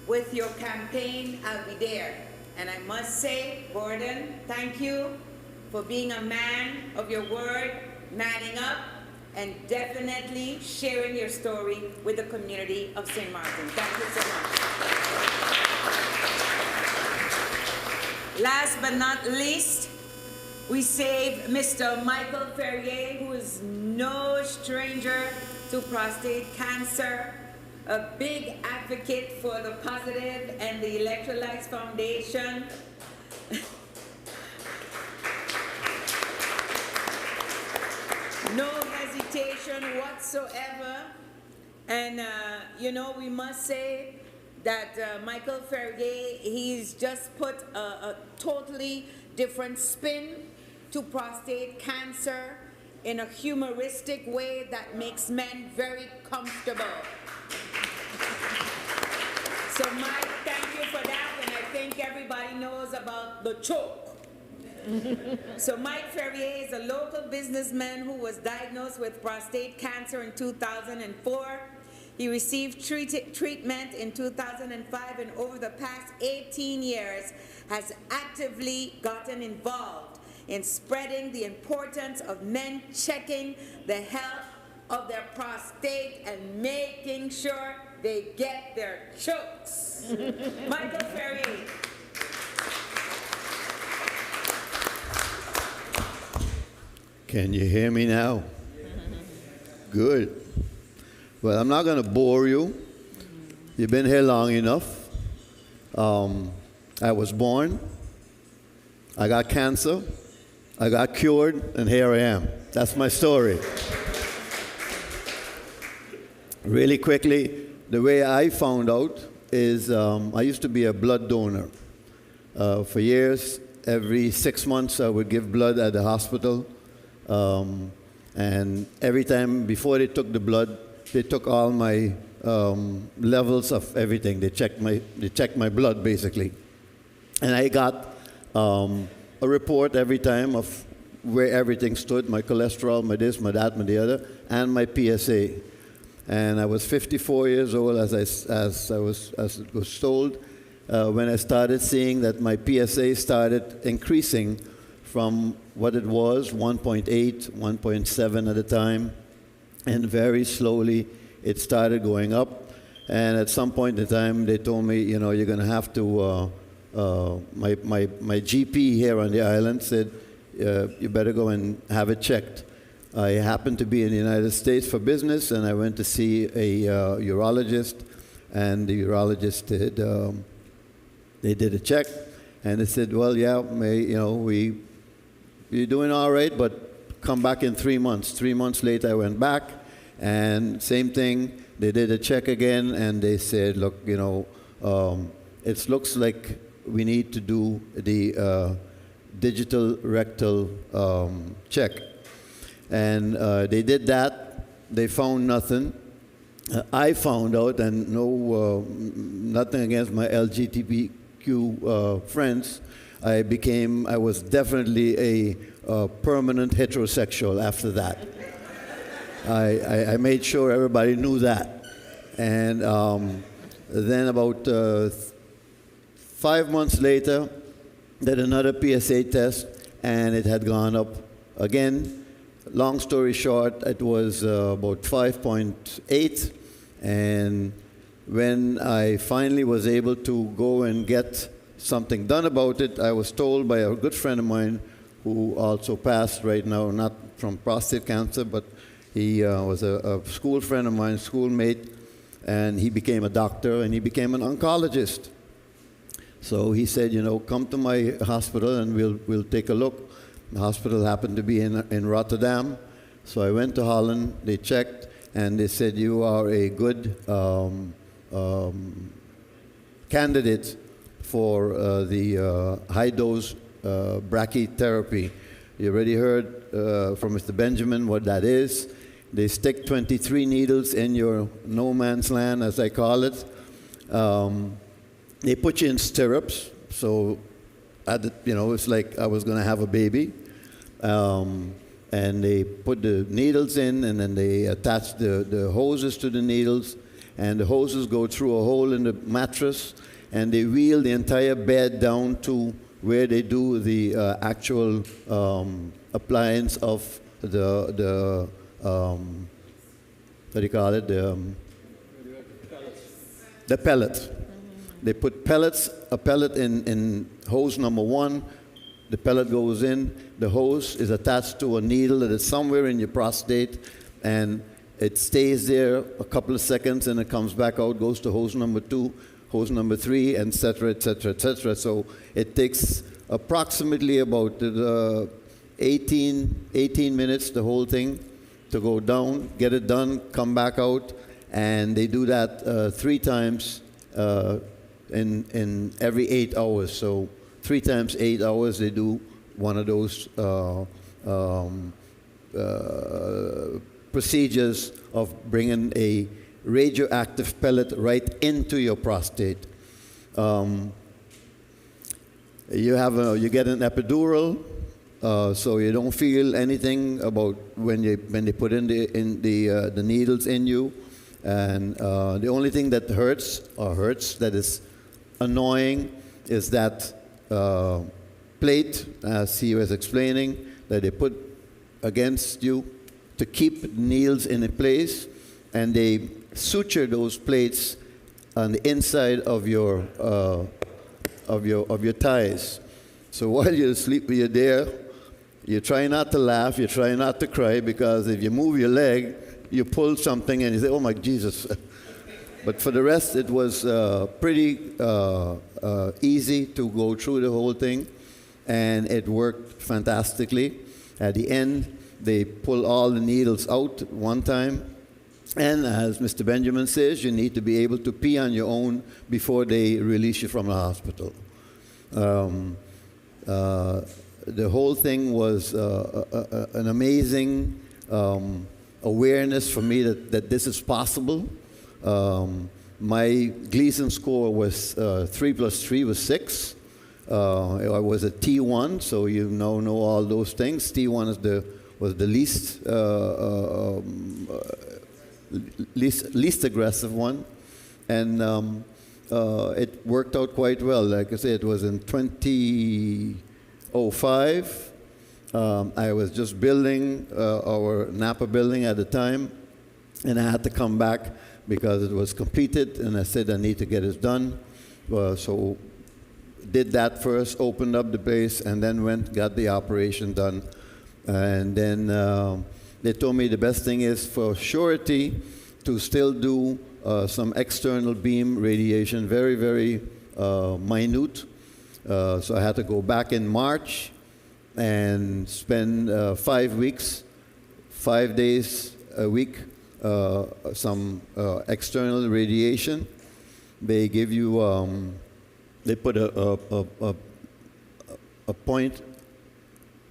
with your campaign, I'll be there. And I must say, Gordon, thank you for being a man of your word, manning up, and definitely sharing your story with the community of St. Martin. Thank you so much. Last but not least, we save Mr. Michael Ferrier, who is no stranger to prostate cancer, a big advocate for the Positive and the Electrolytes Foundation. No hesitation whatsoever. And, we must say that Michael Ferrier, he's just put a totally different spin to prostate cancer in a humoristic way that makes men very comfortable. So Mike, thank you for that, and I think everybody knows about the choke. So Mike Ferrier is a local businessman who was diagnosed with prostate cancer in 2004. He received treatment in 2005, and over the past 18 years has actively gotten involved in spreading the importance of men checking the health of their prostate and making sure they get their chokes. Michael Ferrier. Can you hear me now? Good. Well, I'm not going to bore you. You've been here long enough. I was born. I got cancer. I got cured, and here I am. That's my story. Really quickly, the way I found out is I used to be a blood donor. For years, every 6 months, I would give blood at the hospital. And every time before they took the blood, they took all my levels of everything. They checked my blood basically, and I got a report every time of where everything stood: my cholesterol, my this, my that, my the other, and my PSA. And I was 54 years old, as it was told, when I started seeing that my PSA started increasing from what it was, 1.8, 1.7 at the time, and very slowly it started going up. And at some point in time, they told me, you're going to have to, my GP here on the island said, you better go and have it checked. I happened to be in the United States for business, and I went to see a urologist, and the urologist they did a check, and they said, well, yeah, you're doing all right, but come back in 3 months. 3 months later, I went back, and same thing. They did a check again, and they said, look, it looks like we need to do the digital rectal check. And they did that. They found nothing. I found out, and nothing against my LGBTQ friends, I was definitely a permanent heterosexual after that. I made sure everybody knew that. And then about 5 months later, did another PSA test, and it had gone up again. Long story short, it was about 5.8, and when I finally was able to go and get something done about it, I was told by a good friend of mine who also passed right now, not from prostate cancer, but he was a school friend of mine, schoolmate, and he became a doctor, and he became an oncologist. So he said, come to my hospital and we'll take a look. The hospital happened to be in Rotterdam. So I went to Holland, they checked, and they said, you are a good candidate for the high-dose brachytherapy. You already heard from Mr. Benjamin what that is. They stick 23 needles in your no man's land, as I call it. They put you in stirrups, so it's like I was going to have a baby. And they put the needles in, and then they attach the hoses to the needles, and the hoses go through a hole in the mattress, and they wheel the entire bed down to where they do the actual appliance of the what do you call it? The pellet. They put a pellet in hose number 1. The pellet goes in. The hose is attached to a needle that is somewhere in your prostate, and it stays there a couple of seconds, and it comes back out, goes to hose number 2, hose number 3, etc., etc., etc. So it takes approximately about 18 minutes, the whole thing, to go down, get it done, come back out, and they do that 3 times in every 8 hours. So 3 times 8 hours, they do one of those procedures of bringing a radioactive pellet right into your prostate. You get an epidural, so you don't feel anything about when they put in the needles in you, and the only thing that hurts that is annoying is that plate, as he was explaining, that they put against you to keep needles in place, and they suture those plates on the inside of your thighs. So while you're asleep, you're there. You try not to laugh. You try not to cry, because if you move your leg, you pull something and you say, "Oh my Jesus!" But for the rest, it was pretty easy to go through the whole thing, and it worked fantastically. At the end, they pull all the needles out one time, and as Mr. Benjamin says, you need to be able to pee on your own before they release you from the hospital. The whole thing was an amazing awareness for me that this is possible. My Gleason score was 3 plus 3 was 6. I was a T1, so you know all those things. T1 was the least aggressive one, and it worked out quite well. Like I said, it was in 2005. I was just building our Napa building at the time, and I had to come back because it was completed, and I said I need to get it done. So did that first, opened up the place, and then got the operation done. And then they told me the best thing is for surety to still do some external beam radiation, very, very minute. So I had to go back in March and spend 5 weeks, 5 days a week, some external radiation. They give you, they put a point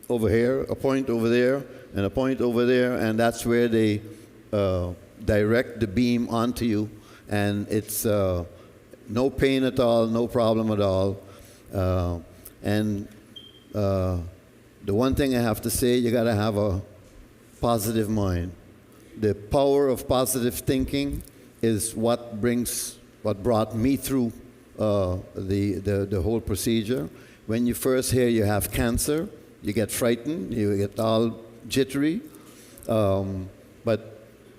over here, a point over there, and a point over there, and that's where they direct the beam onto you, and it's no pain at all, no problem at all. And the one thing I have to say, you got to have a positive mind. The power of positive thinking is what brought me through the whole procedure. When you first hear you have cancer, you get frightened, you get all jittery. But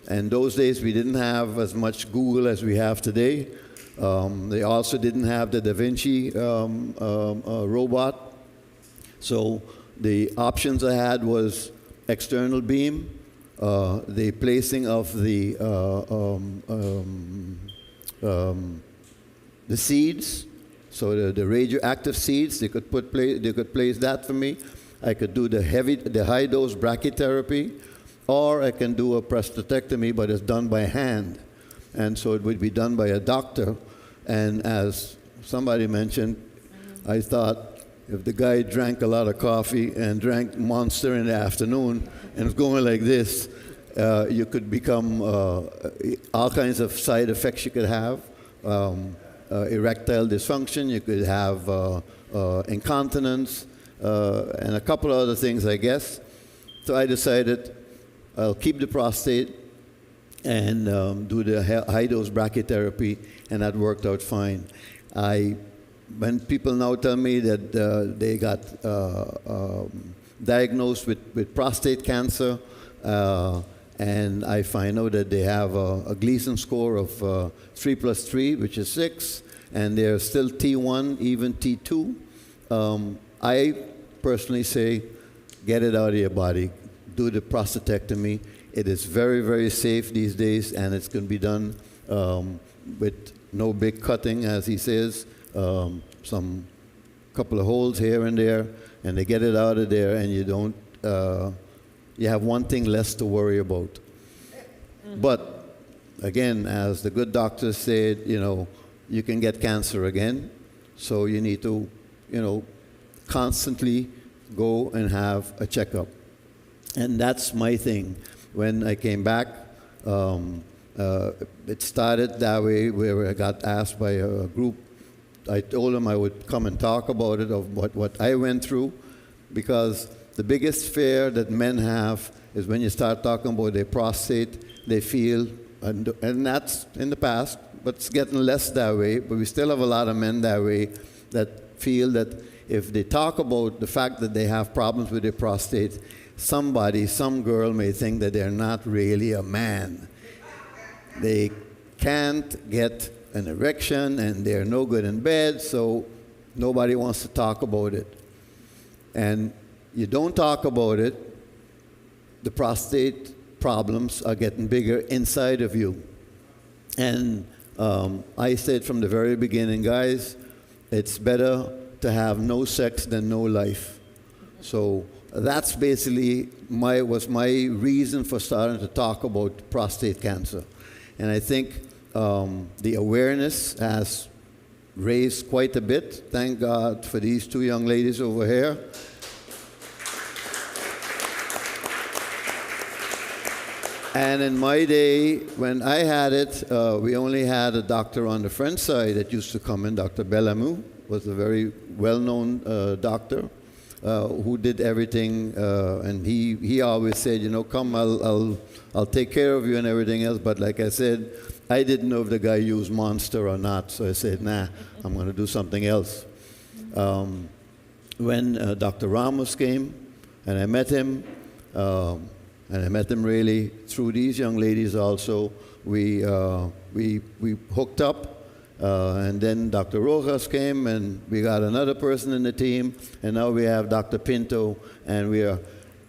in those days, we didn't have as much Google as we have today. They also didn't have the Da Vinci robot. So the options I had was external beam, the placing of the seeds, so the radioactive seeds. They could place that for me. I could do the high dose brachytherapy, or I can do a prostatectomy, but it's done by hand, and so it would be done by a doctor. And as somebody mentioned, I thought if the guy drank a lot of coffee and drank Monster in the afternoon and was going like this, you could become all kinds of side effects you could have. Erectile dysfunction, you could have incontinence, and a couple of other things, I guess. So I decided I'll keep the prostate and do the high-dose brachytherapy, and that worked out fine. I when people now tell me that they got diagnosed with prostate cancer, and I find out that they have a Gleason score of 3 + 3, which is 6, and they're still T1, even T2, I personally say, get it out of your body. Do the prostatectomy. It is very, very safe these days, and it's going to be done with no big cutting, as he says, some couple of holes here and there, and they get it out of there, and you don't, you have one thing less to worry about. But again, as the good doctors said, you know, you can get cancer again, so you need to, you know, constantly go and have a checkup. And that's my thing. When I came back, it started that way, where I got asked by a group. I told them I would come and talk about it, of what I went through, because the biggest fear that men have is when you start talking about their prostate, they feel, and that's in the past, but it's getting less that way, but we still have a lot of men that way that feel that if they talk about the fact that they have problems with their prostate, some girl may think that they're not really a man. They can't get an erection and they're no good in bed, so nobody wants to talk about it. And you don't talk about it, the prostate problems are getting bigger inside of you. And I said from the very beginning, guys, it's better to have no sex than no life. So that's basically was my reason for starting to talk about prostate cancer. And I think the awareness has raised quite a bit. Thank God for these two young ladies over here. And in my day, when I had it, we only had a doctor on the French side that used to come in. Dr. Bellamou was a very well-known doctor who did everything. And he always said, you know, come, I'll take care of you and everything else. But like I said, I didn't know if the guy used Monster or not. So I said, nah, I'm going to do something else. When Dr. Ramos came and I met him, and I met them really through these young ladies also. We hooked up, and then Dr. Rojas came, and we got another person in the team, and now we have Dr. Pinto, and we are,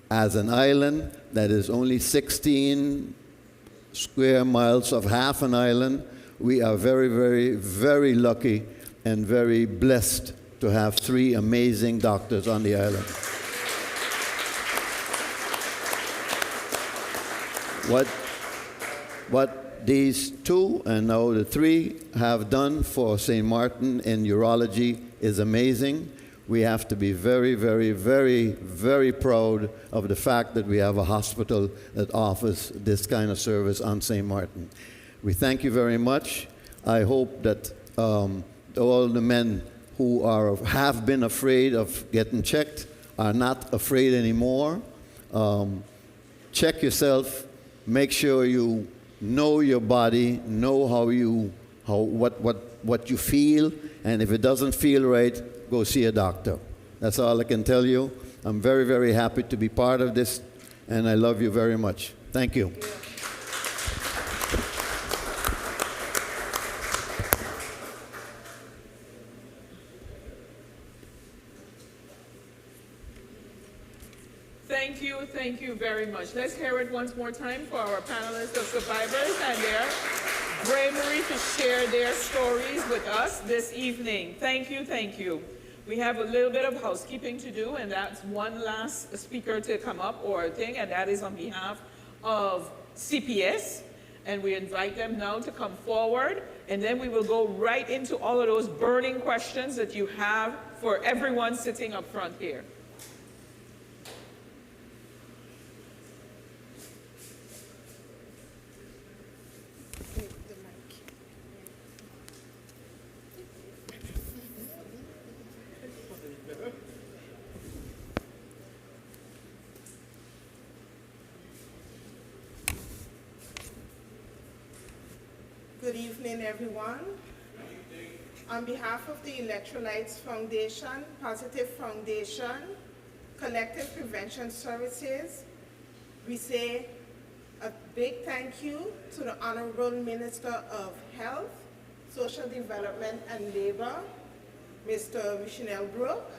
as an island that is only 16 square miles of half an island, we are very, very, very lucky and very blessed to have 3 amazing doctors on the island. What these 2 and now the 3 have done for St. Martin in urology is amazing. We have to be very, very, very, very proud of the fact that we have a hospital that offers this kind of service on St. Martin. We thank you very much. I hope that all the men who have been afraid of getting checked are not afraid anymore. Check yourself. Make sure you know your body, know what you feel, and if it doesn't feel right, go see a doctor. That's all I can tell you. I'm very, very happy to be part of this, and I love you very much. Thank you. Thank you very much. Let's hear it once more time for our panelists of survivors and their bravery to share their stories with us this evening. Thank you, thank you. We have a little bit of housekeeping to do, and that's one last speaker to come up or thing, and that is on behalf of CPS. And we invite them now to come forward, and then we will go right into all of those burning questions that you have for everyone sitting up front here. Good evening, everyone. On behalf of the Electrolytes Foundation, Positive Foundation, Collective Prevention Services, we say a big thank you to the Honorable Minister of Health, Social Development and Labor, Mr. Richinel Brooke.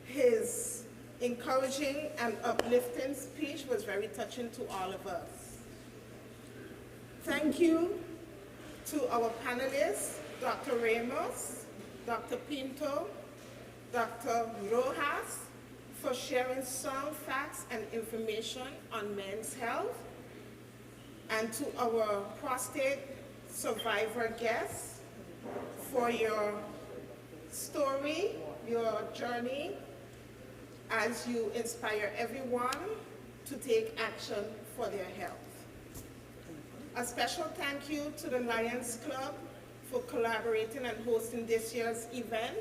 His encouraging and uplifting speech was very touching to all of us. Thank you to our panelists, Dr. Ramos, Dr. Pinto, Dr. Rojas, for sharing sound facts and information on men's health, and to our prostate survivor guests for your story, your journey, as you inspire everyone to take action for their health. A special thank you to the Lions Club for collaborating and hosting this year's event.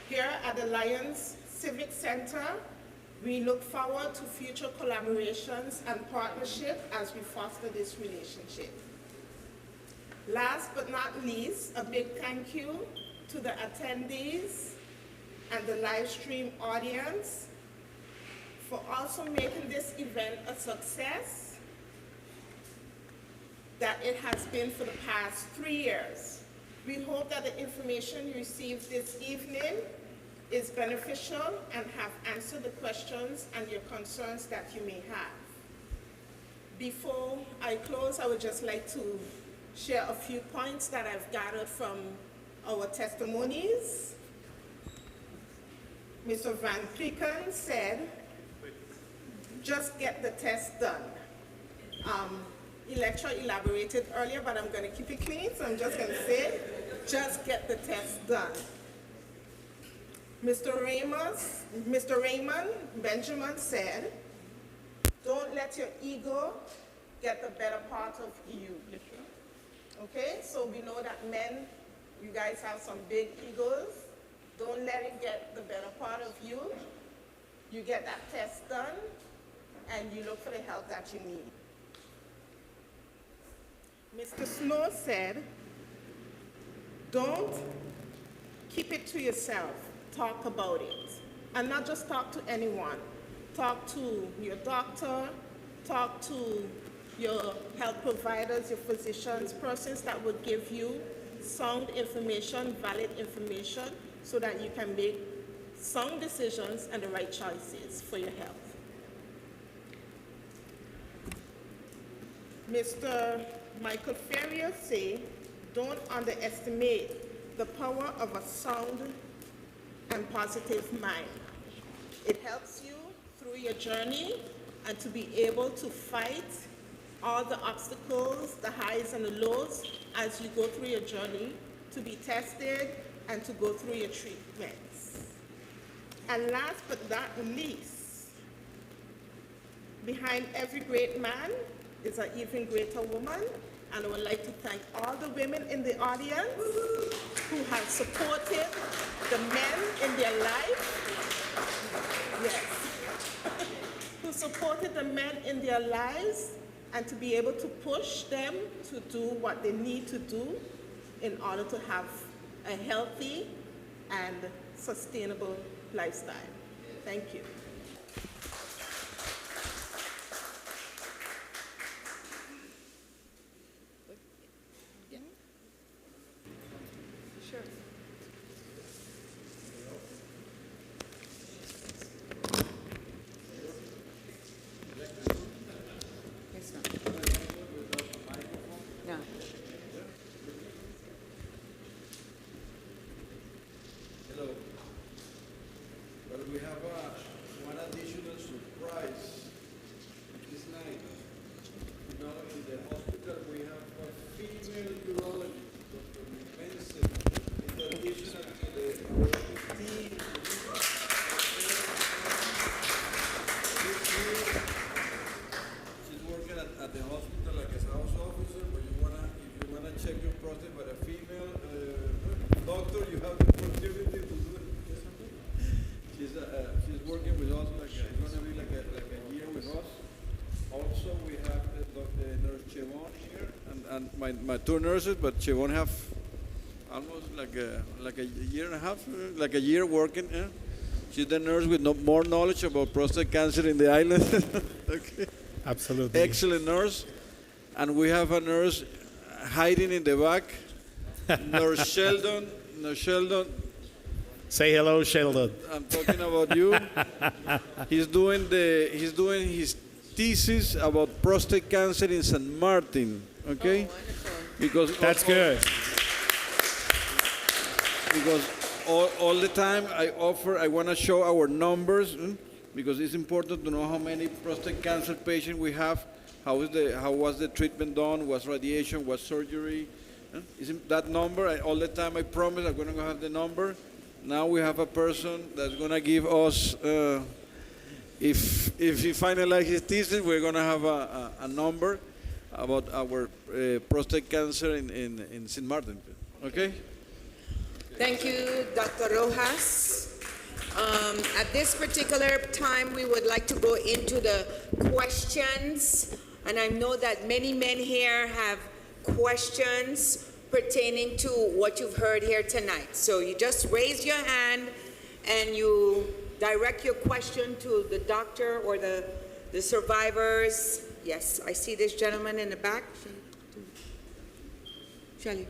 Here at the Lions Civic Center, we look forward to future collaborations and partnership as we foster this relationship. Last but not least, a big thank you to the attendees and the live stream audience for also making this event a success that it has been for the past 3 years. We hope that the information you received this evening is beneficial and have answered the questions and your concerns that you may have. Before I close, I would just like to share a few points that I've gathered from our testimonies. Mr. Van Prieken said, just get the test done. Electra elaborated earlier, but I'm going to keep it clean, so I'm just going to say, just get the test done. Mr. Raymond Benjamin said, don't let your ego get the better part of you. Okay, so we know that men, you guys have some big egos. Don't let it get the better part of you. You get that test done, and you look for the help that you need. Mr. Snow said, don't keep it to yourself. Talk about it. And not just talk to anyone. Talk to your doctor, talk to your health providers, your physicians, persons that would give you sound information, valid information, so that you can make sound decisions and the right choices for your health. Mr. Michael Ferrier say, don't underestimate the power of a sound and positive mind. It helps you through your journey and to be able to fight all the obstacles, the highs and the lows as you go through your journey, to be tested and to go through your treatments. And last but not least, behind every great man is an even greater woman, and I would like to thank all the women in the audience who have supported the men in their life. Yes. Who supported the men in their lives, and to be able to push them to do what they need to do in order to have a healthy and sustainable lifestyle. Thank you. Sure. Yes, no. No. Hello. Well, we have one additional surprise this night. Not only in the hospital, we have a female urologist, Dr. Benson, in the my two nurses, but she won't have almost like a year and a half, like a year working. She's the nurse with more knowledge about prostate cancer in the island. Okay. Absolutely. Excellent nurse. And we have a nurse hiding in the back, Nurse Sheldon. Nurse Sheldon. Say hello, Sheldon. I'm talking about you. He's doing his thesis about prostate cancer in St. Martin. Okay. Oh, wonderful. Because That's good. Because all the time I want to show our numbers, because it's important to know how many prostate cancer patients we have, how was the treatment done, was radiation, was surgery. Isn't that number? All the time I promise I'm going to have the number. Now we have a person that's going to give us, if he finalizes his thesis, we're going to have a number about our prostate cancer in St. Martin. Okay? Thank you, Dr. Rojas. At this particular time, we would like to go into the questions. And I know that many men here have questions pertaining to what you've heard here tonight. So you just raise your hand and you direct your question to the doctor or the survivors. Yes, I see this gentleman in the back. Shelley.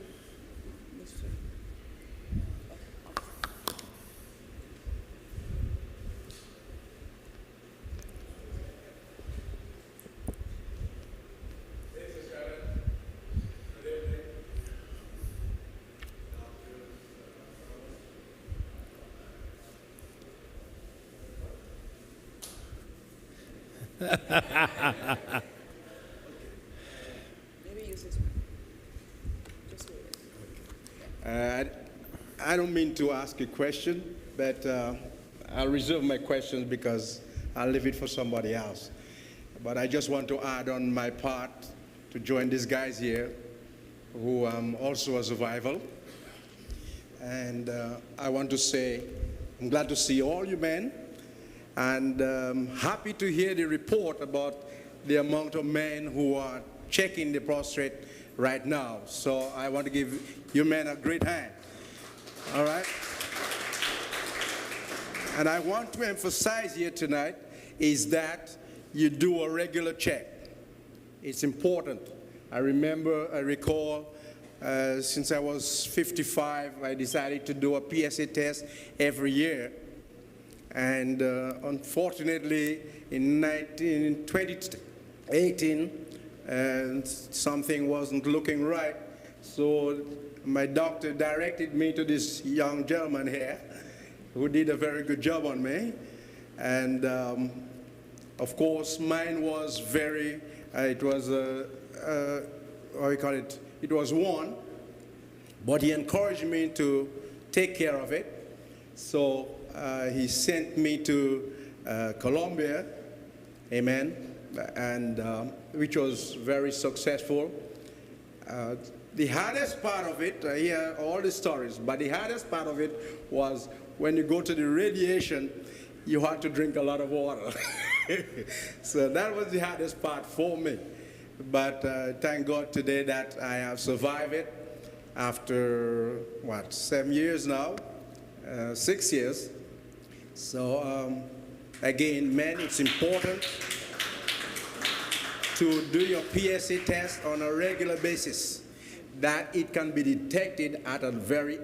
I don't mean to ask a question, but I'll reserve my questions because I'll leave it for somebody else. But I just want to add on my part to join these guys here, who also a survival. And I want to say, I'm glad to see all you men, and happy to hear the report about the amount of men who are checking the prostate right now. So I want to give you men a great hand. All right? And I want to emphasize here tonight is that you do a regular check. It's important. I recall, since I was 55, I decided to do a PSA test every year. And unfortunately, in 2018, something wasn't looking right. So my doctor directed me to this young gentleman here who did a very good job on me. And of course, mine was very, it was, how you call it? It was one, but he encouraged me to take care of it. So he sent me to Colombia, amen, and which was very successful. The hardest part of it, I hear all the stories, but the hardest part of it was when you go to the radiation, you had to drink a lot of water. So that was the hardest part for me. But thank God today that I have survived it after, 7 years now? 6 years. So again, men, it's important to do your PSA test on a regular basis, that it can be detected at a very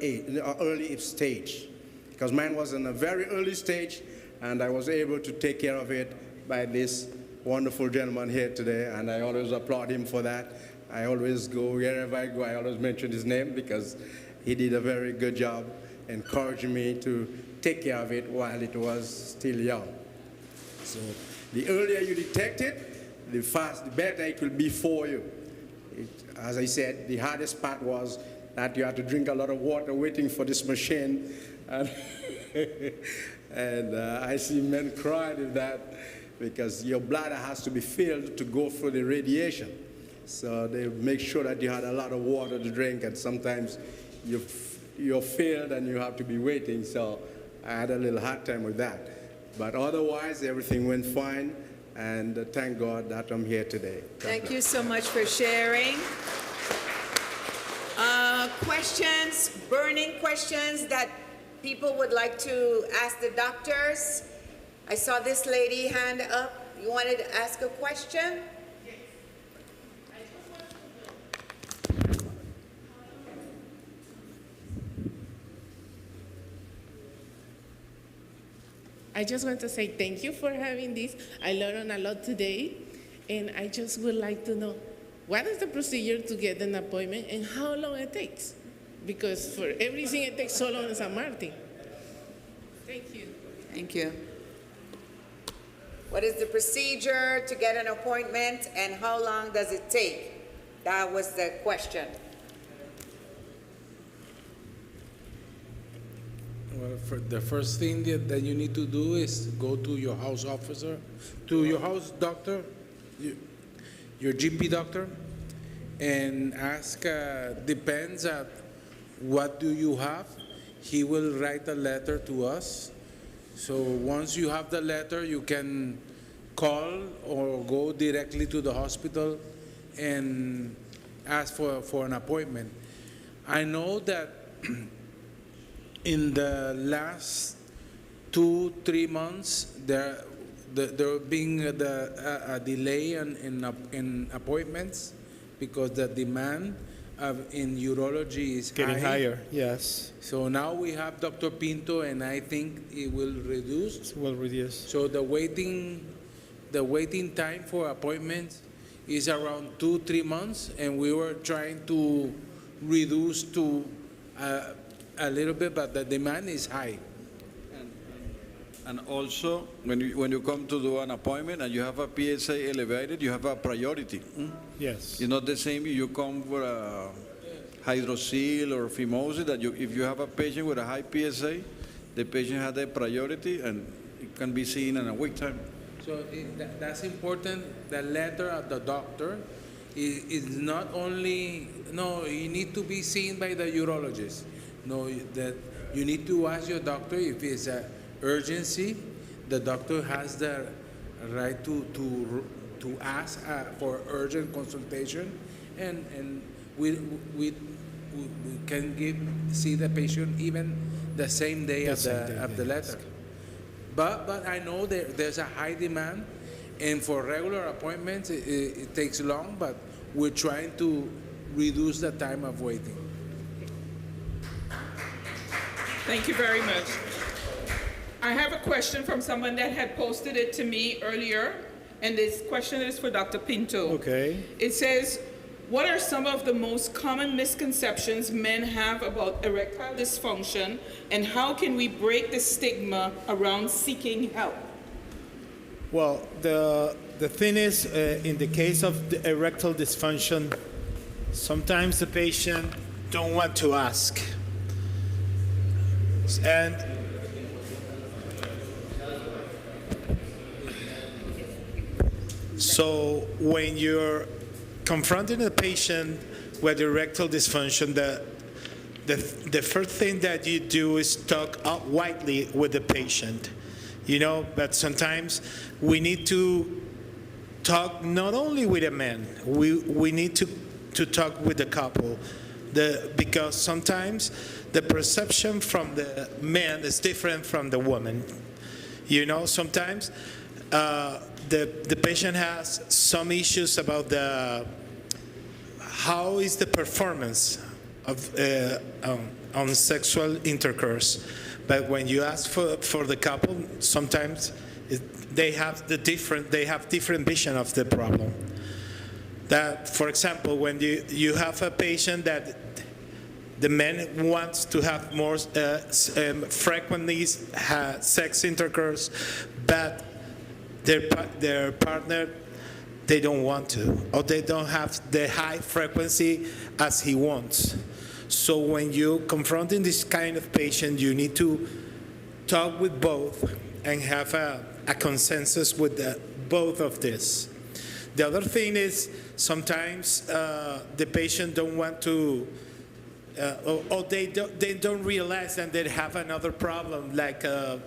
early stage. Because mine was in a very early stage, and I was able to take care of it by this wonderful gentleman here today, and I always applaud him for that. I always go, wherever I go, I always mention his name because he did a very good job encouraging me to take care of it while it was still young. So the earlier you detect it, the better it will be for you. As I said, the hardest part was that you had to drink a lot of water waiting for this machine. And, and I see men crying with that because your bladder has to be filled to go through the radiation. So they make sure that you had a lot of water to drink, and sometimes you're filled and you have to be waiting. So I had a little hard time with that. But otherwise, everything went fine, and thank God that I'm here today. Thank you so much for sharing. questions, burning questions that people would like to ask the doctors? I saw this lady hand up. You wanted to ask a question? I just want to say thank you for having this. I learned a lot today, and I just would like to know what is the procedure to get an appointment and how long it takes? Because for everything it takes so long in San Martin. Thank you. Thank you. What is the procedure to get an appointment and how long does it take? That was the question. Well, for the first thing that you need to do is go to your house officer, to your house doctor, your GP doctor, and ask, depends on what do you have. He will write a letter to us. So once you have the letter, you can call or go directly to the hospital and ask for an appointment. I know that in the last 2-3 months, there being a delay in appointments because the demand in urology is getting higher. Yes. So now we have Dr. Pinto, and I think it will reduce. It will reduce. So the waiting time for appointments is around 2-3 months, and we were trying to reduce to a little bit, but the demand is high. And also, when you come to do an appointment and you have a PSA elevated, you have a priority. Yes. It's not the same if you come for a hydrocele or phimosis, that if you have a patient with a high PSA, the patient has a priority and it can be seen in a week time. So that's important. The letter of the doctor is not only, no, you need to be seen by the urologist. No, that you need to ask your doctor if it's an urgency. The doctor has the right to ask for urgent consultation, and we can see the patient even the same day of the letter. But I know there's a high demand, and for regular appointments it takes long, but we're trying to reduce the time of waiting. Thank you very much. I have a question from someone that had posted it to me earlier, and this question is for Dr. Pinto. Okay. It says, what are some of the most common misconceptions men have about erectile dysfunction, and how can we break the stigma around seeking help? Well, the thing is, in the case of the erectile dysfunction, sometimes the patient don't want to ask. And so when you're confronting a patient with erectile dysfunction, the first thing that you do is talk out widely with the patient, but sometimes we need to talk not only with a man, we need to talk with the couple, because sometimes the perception from the man is different from the woman. Sometimes the patient has some issues about how is the performance of on sexual intercourse. But when you ask for the couple, sometimes they have different vision of the problem. That, for example, when you have a patient that the man wants to have more frequently sex intercourse, but their partner, they don't want to, or they don't have the high frequency as he wants. So when you're confronting this kind of patient, you need to talk with both and have a consensus with both of this. The other thing is sometimes the patient don't want to, or they don't realize that they have another problem, like a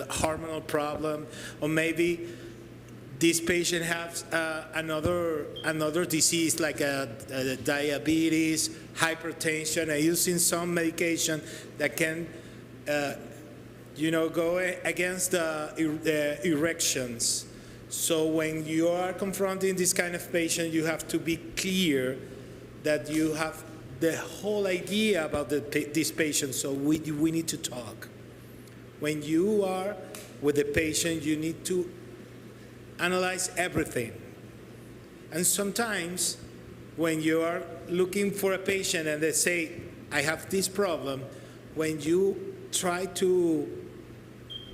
hormonal problem, or maybe this patient has another disease like diabetes, hypertension, and using some medication that can, go against the erections. So when you are confronting this kind of patient, you have to be clear that you have the whole idea about this patient. So we need to talk. When you are with the patient, you need to analyze everything. And sometimes when you are looking for a patient and they say, I have this problem, when you try to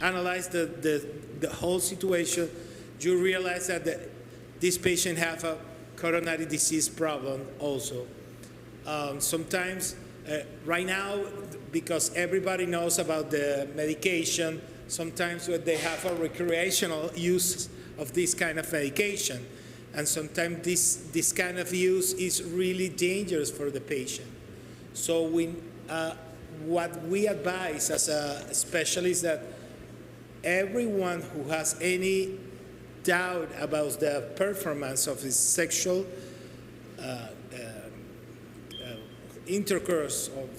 analyze the whole situation, you realize that this patient have a coronary disease problem also. Sometimes, right now, because everybody knows about the medication, sometimes they have a recreational use of this kind of medication. And sometimes this kind of use is really dangerous for the patient. So what we advise as a specialist that everyone who has any doubt about the performance of his sexual intercourse, of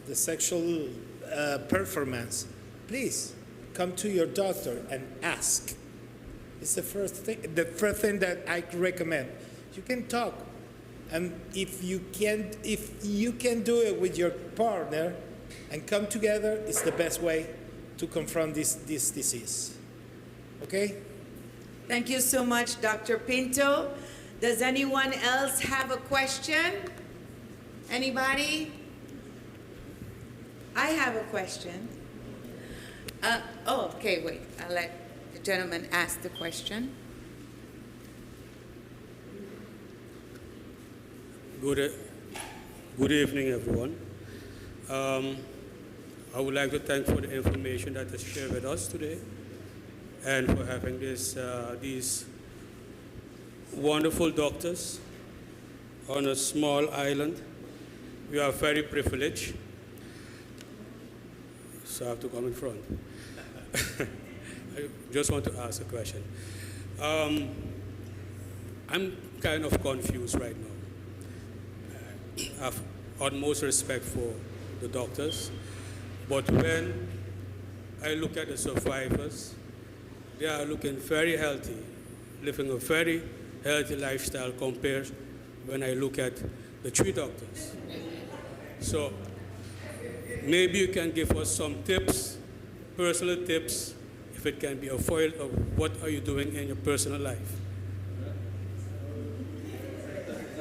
the sexual performance, please come to your doctor and ask. It's the first thing that I recommend. You can talk, and if you can do it with your partner and come together, it's the best way to confront this disease. Okay? Thank you so much, Dr. Pinto. Does anyone else have a question? Anybody? I have a question. Okay, wait. I'll let the gentleman ask the question. Good evening, everyone. I would like to thank for the information that is shared with us today, and for having these wonderful doctors on a small island. We are very privileged, so I have to come in front. I just want to ask a question. I'm kind of confused right now. I have utmost respect for the doctors, but when I look at the survivors, they are looking very healthy, living a very healthy lifestyle compared when I look at the 3 doctors. So maybe you can give us some tips, personal tips, if it can be a foil of what are you doing in your personal life.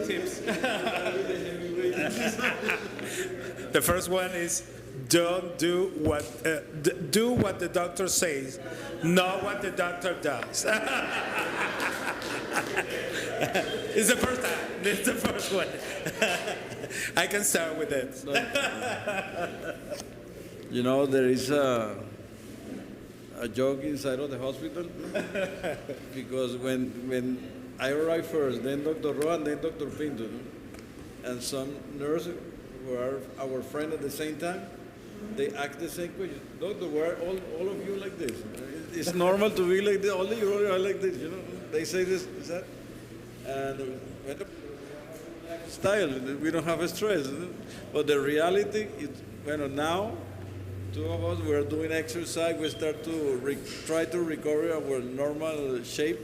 Tips. The first one is don't do what the doctor says, not what the doctor does. It's the first time. It's the first one. I can start with it. You know, there is a joke inside of the hospital because when I arrived first, then Dr. Rojas, and then Dr. Pinto, and some nurses who are our friend at the same time, they ask the same question. Doctor, why are all of you like this? It's normal to be like this, only you are like this, you know. They say this, that, and style, we don't have a stress. But the reality is, now, 2 of us, we're doing exercise, we start to try to recover our normal shape.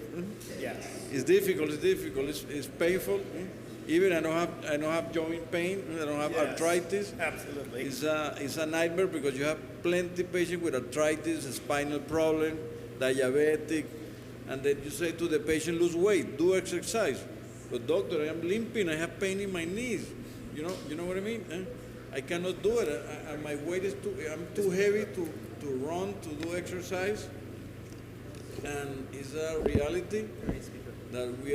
Yes. It's difficult, it's painful. Even I don't have joint pain, I don't have arthritis. Absolutely. It's a nightmare because you have plenty of patients with arthritis, a spinal problem, diabetic, and then you say to the patient, lose weight, do exercise. But doctor, I am limping, I have pain in my knees. You know what I mean? I cannot do it. My weight is I'm too heavy to run, to do exercise. And it's a reality that we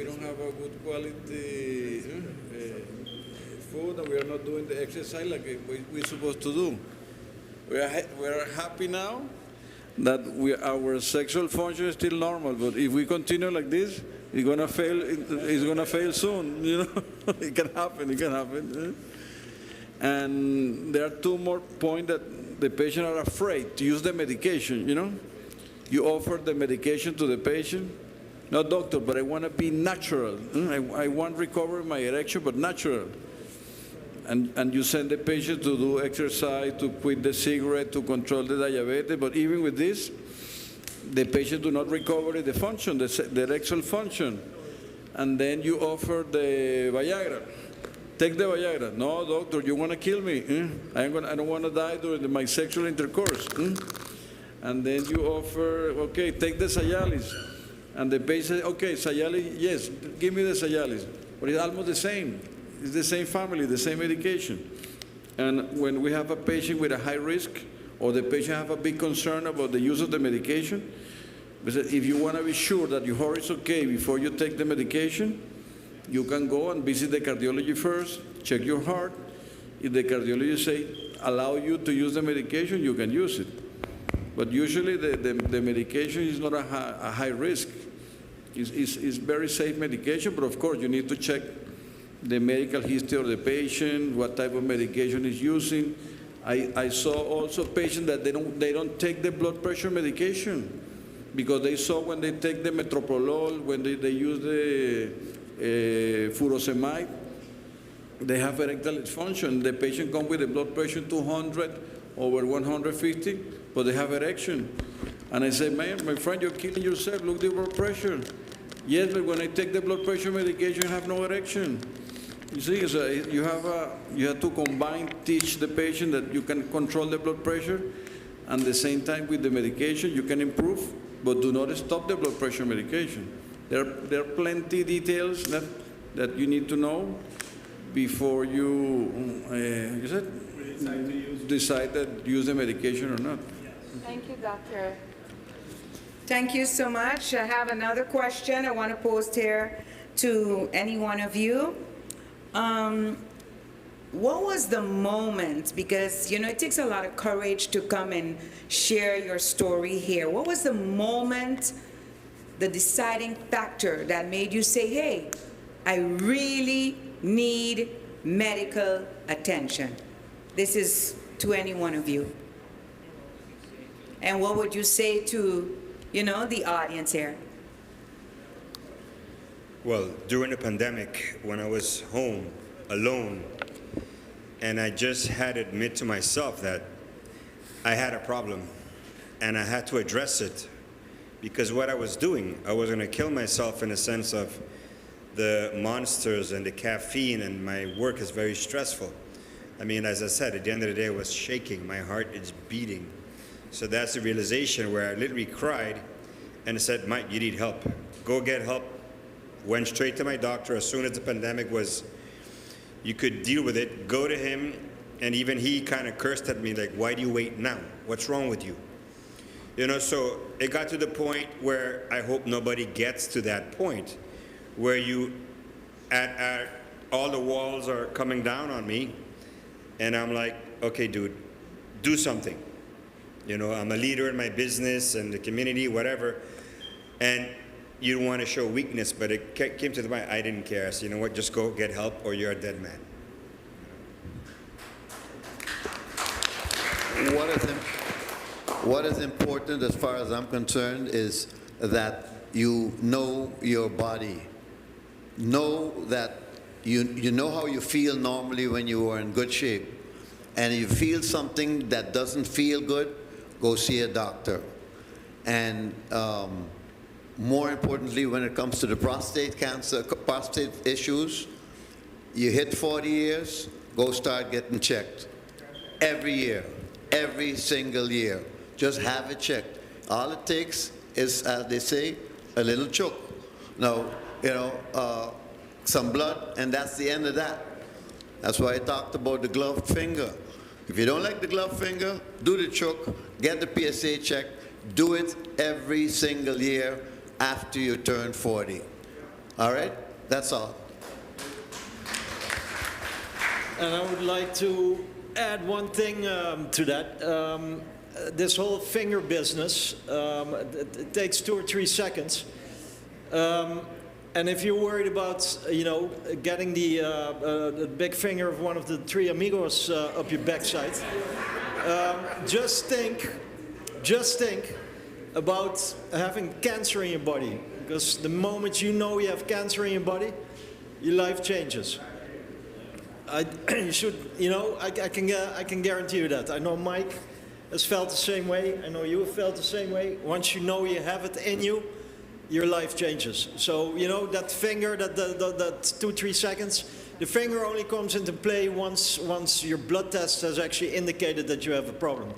don't have a good quality food, and we are not doing the exercise like we're supposed to do. We are happy now that our sexual function is still normal, but if we continue like this, it's gonna fail. It's gonna fail soon. You know, it can happen. And there are 2 more points that the patient are afraid to use the medication. You know, you offer the medication to the patient. No, doctor, but I want to be natural. I want recover my erection, but natural. And you send the patient to do exercise, to quit the cigarette, to control the diabetes. But even with this, the patient do not recover the function, the erectile function. And then you offer the Viagra. Take the Viagra. No, doctor, you want to kill me. I don't want to die during my sexual intercourse. And then you offer, okay, take the Cialis. And the patient, okay, Cialis, yes, give me the Cialis. But it's almost the same. It's the same family, the same medication. And when we have a patient with a high risk, or the patient have a big concern about the use of the medication, if you want to be sure that your heart is okay before you take the medication, you can go and visit the cardiologist first, check your heart. If the cardiologist say, allow you to use the medication, you can use it. But usually the medication is not a high risk. It's very safe medication, but of course you need to check the medical history of the patient, what type of medication is using. I saw also patients that they don't take the blood pressure medication because they saw when they take the metoprolol, when they use the furosemide, they have erectile dysfunction. The patient comes with a blood pressure 200 over 150, but they have erection. And I say, man, my friend, you're killing yourself. Look at the blood pressure. Yes, but when I take the blood pressure medication, I have no erection. You see, so you have to teach the patient that you can control the blood pressure, and at the same time with the medication you can improve, but do not stop the blood pressure medication. There are plenty details that you need to know before you decide that use the medication or not. Thank you, doctor. Thank you so much. I have another question I want to pose here to any one of you. What was the moment, because it takes a lot of courage to come and share your story here. What was the moment, the deciding factor that made you say, hey, I really need medical attention? This is to any one of you. And what would you say to, the audience here? Well, during the pandemic, when I was home alone, and I just had to admit to myself that I had a problem and I had to address it, because what I was doing, I was going to kill myself in a sense of the monsters and the caffeine, and my work is very stressful. I mean, as I said, at the end of the day, I was shaking. My heart is beating. So that's the realization where I literally cried and I said, Mike, you need help. Go get help. Went straight to my doctor as soon as the pandemic was, you could deal with it. Go to him, and even he kind of cursed at me, like, why do you wait now? What's wrong with you? So it got to the point where I hope nobody gets to that point where all the walls are coming down on me, and I'm like, okay, dude, do something. I'm a leader in my business and the community, whatever, and you don't want to show weakness, but it came to the point, I didn't care. So you know what, just go get help or you're a dead man. What is important as far as I'm concerned is that you know your body. Know that you know how you feel normally when you are in good shape. And if you feel something that doesn't feel good, go see a doctor. And more importantly, when it comes to the prostate issues, you hit 40 years, go start getting checked. Every year, every single year. Just have it checked. All it takes is, as they say, a little choke. Now, some blood, and that's the end of that. That's why I talked about the gloved finger. If you don't like the gloved finger, do the choke, get the PSA check, do it every single year after you turn 40. All right? That's all. And I would like to add one thing to that. This whole finger business, it takes 2 or 3 seconds. And if you're worried about, getting the big finger of one of the 3 amigos up your backside, just think about having cancer in your body, because the moment you know you have cancer in your body, your life changes. You should, I can guarantee you that. I know Mike has felt the same way. I know you have felt the same way. Once you know you have it in you, your life changes. So, that finger, that 2-3 seconds, the finger only comes into play once your blood test has actually indicated that you have a problem.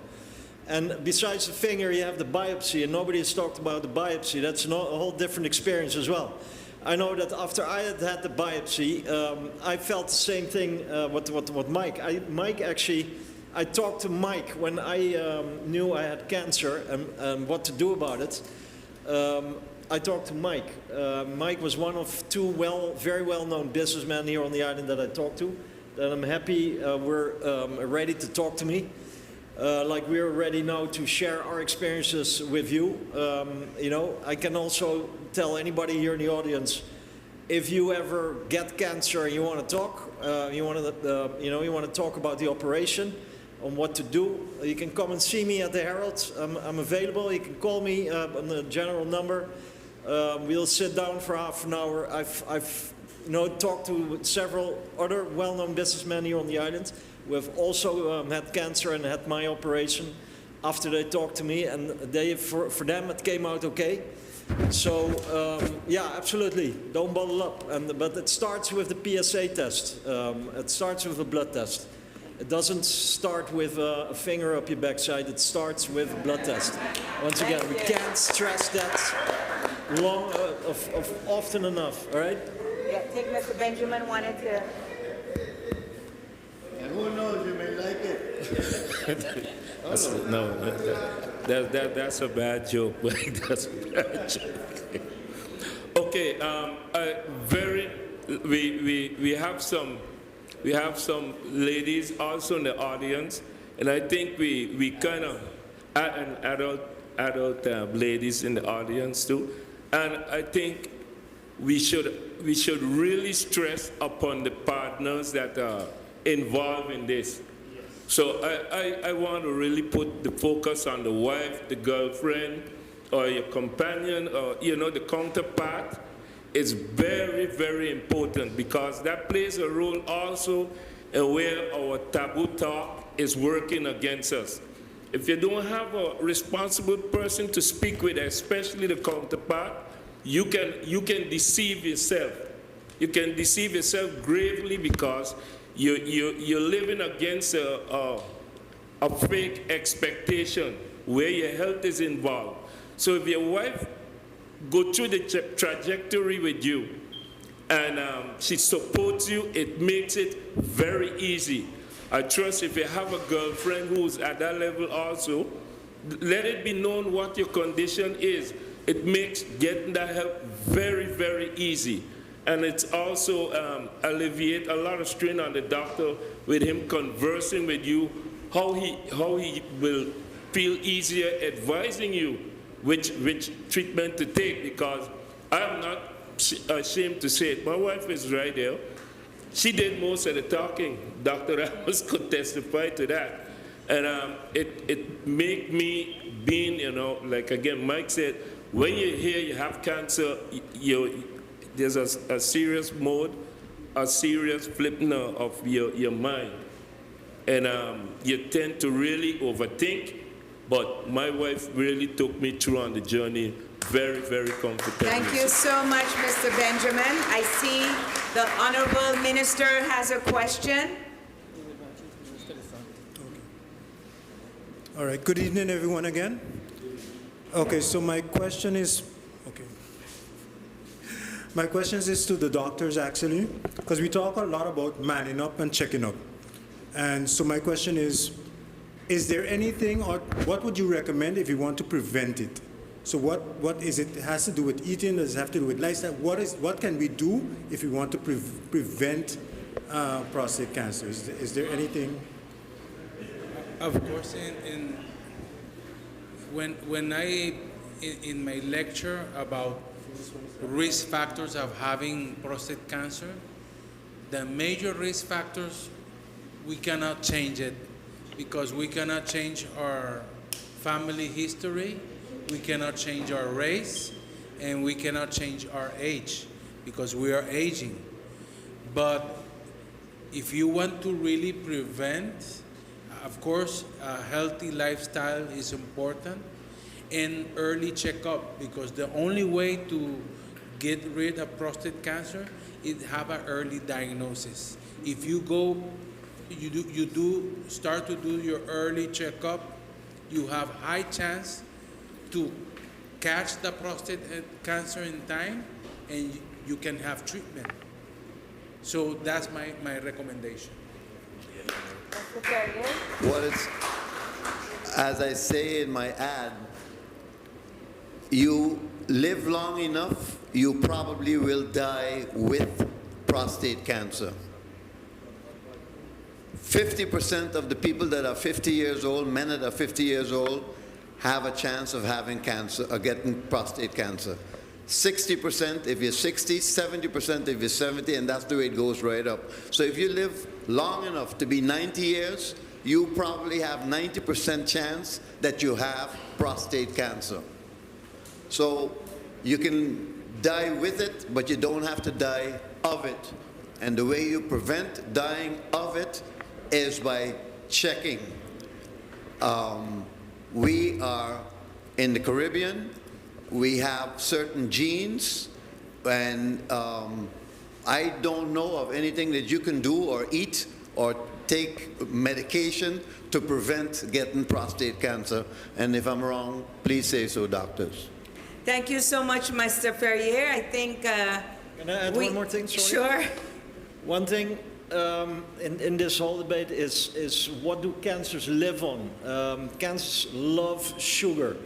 And besides the finger, you have the biopsy, and nobody has talked about the biopsy. That's a whole different experience as well. I know that after I had the biopsy, I felt the same thing what Mike. I talked to Mike when I knew I had cancer and what to do about it. I talked to Mike. Mike was one of two very well-known businessmen here on the island that I talked to. That I'm happy were ready to talk to me. Like we're ready now to share our experiences with you. I can also tell anybody here in the audience, if you ever get cancer and you want to talk, you want to talk about the operation, on what to do, you can come and see me at the Herald. I'm available. You can call me on the general number. We'll sit down for half an hour. I've talked to several other well-known businessmen here on the island who have also had cancer and had my operation after they talked to me, and for them it came out okay. So yeah, absolutely, don't bottle up. But it starts with the PSA test. It starts with a blood test. It doesn't start with a finger up your backside. It starts with a blood test. Once again, we can't stress that often enough. All right. Yeah, I think Mr. Benjamin wanted to. And who knows, you may like it. That's a bad joke. That's a bad joke. Okay, we have some ladies also in the audience, and I think we kind of an adult ladies in the audience too, and I think we should really stress upon the partners that are involved in this. So I want to really put the focus on the wife, the girlfriend, or your companion, or the counterpart. Is very, very important, because that plays a role also in where our taboo talk is working against us. If you don't have a responsible person to speak with, especially the counterpart, you can deceive yourself. You can deceive yourself gravely, because you're living against a fake expectation where your health is involved. So if your wife go through the trajectory with you, and she supports you, it makes it very easy. I trust if you have a girlfriend who's at that level also, let it be known what your condition is. It makes getting that help very, very easy. And it's also alleviate a lot of strain on the doctor with him conversing with you, how he will feel easier advising you which treatment to take, because I'm not ashamed to say it. My wife is right there. She did most of the talking. Dr. Ramos could testify to that. And it made me being, like again, Mike said, when you hear you have cancer, there's a serious mode, a serious flipping of your mind. And you tend to really overthink. But my wife really took me through on the journey very, very comfortably. Thank you so much, Mr. Benjamin. I see the Honorable Minister has a question. All right, good evening, everyone, again. Okay, so my question is to the doctors, actually, because we talk a lot about manning up and checking up. And so my question is there anything, or what would you recommend if you want to prevent it? So what is it? It has to do with eating, does it have to do with lifestyle? What can we do if we want to prevent prostate cancer? Is there anything? Of course, when I in my lecture about risk factors of having prostate cancer, the major risk factors, we cannot change it, because we cannot change our family history, we cannot change our race, and we cannot change our age because we are aging. But if you want to really prevent, of course, a healthy lifestyle is important, and early checkup, because the only way to get rid of prostate cancer is have an early diagnosis. If you go, you start to do your early checkup, you have high chance to catch the prostate cancer in time, and you can have treatment. So that's my recommendation. Well, it's, as I say in my ad, you live long enough, you probably will die with prostate cancer. 50% of the people that are 50 years old, men that are 50 years old, have a chance of having cancer, or getting prostate cancer. 60% if you're 60, 70% if you're 70, and that's the way it goes right up. So if you live long enough to be 90 years, you probably have 90% chance that you have prostate cancer. So you can die with it, but you don't have to die of it. And the way you prevent dying of it is by checking. We are in the Caribbean. We have certain genes, and I don't know of anything that you can do or eat or take medication to prevent getting prostate cancer. And if I'm wrong, please say so, doctors. Thank you so much, Mr. Ferrier. I think Can I add one more thing? Sorry. Sure. One thing in this whole debate is what do cancers live on? Cancers love sugar.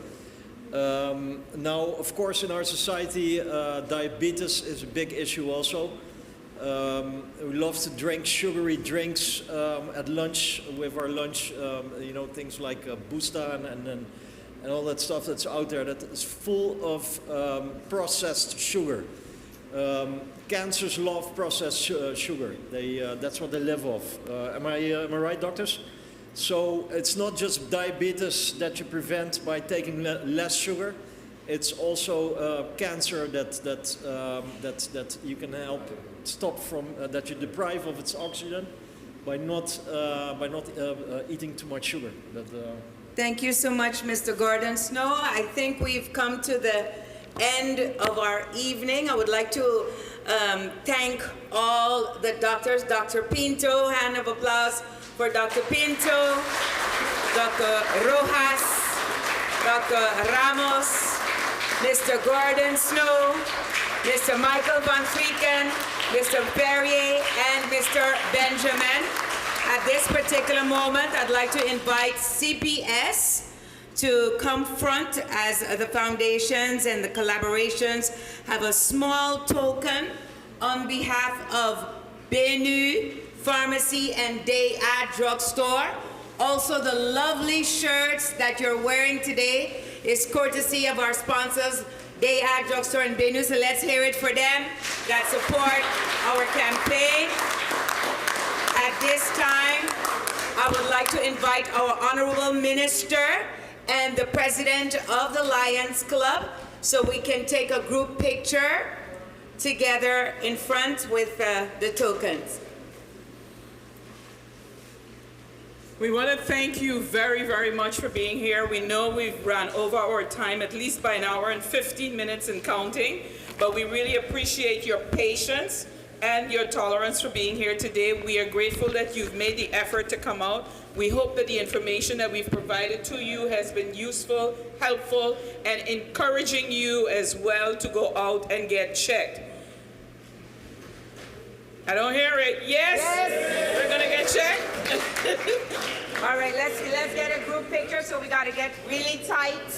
Now, of course, in our society, diabetes is a big issue also. We love to drink sugary drinks at lunch, with our lunch, you know, things like Boosta and all that stuff that's out there that is full of processed sugar. Cancers love processed sugar. That's what they live off. Am I right, doctors? So it's not just diabetes that you prevent by taking less sugar. It's also cancer that you can help stop from, that you deprive of its oxygen by not eating too much sugar. Thank you so much, Mr. Gordon Snow. I think we've come to the end of our evening. I would like to thank all the doctors. Dr. Pinto, hand of applause for Dr. Pinto, Dr. Rojas, Dr. Ramos, Mr. Gordon Snow, Mr. Michael Van Frieken, Mr. Perrier, and Mr. Benjamin. At this particular moment, I'd like to invite CPS to come front as the foundations and the collaborations have a small token on behalf of Benu Pharmacy and Day Ad Drugstore. Also, the lovely shirts that you're wearing today is courtesy of our sponsors, Day Ad Drugstore and Benu. So let's hear it for them that support our campaign. At this time, I would like to invite our Honorable Minister and the President of the Lions Club so we can take a group picture together in front with the tokens. We want to thank you very, very much for being here. We know we've run over our time, at least by an hour and 15 minutes and counting, but we really appreciate your patience and your tolerance for being here today. We are grateful that you've made the effort to come out. We hope that the information that we've provided to you has been useful, helpful, and encouraging you as well to go out and get checked. I don't hear it. Yes? Yes. We're gonna get checked. All right, let's get a group picture. So we gotta get really tight.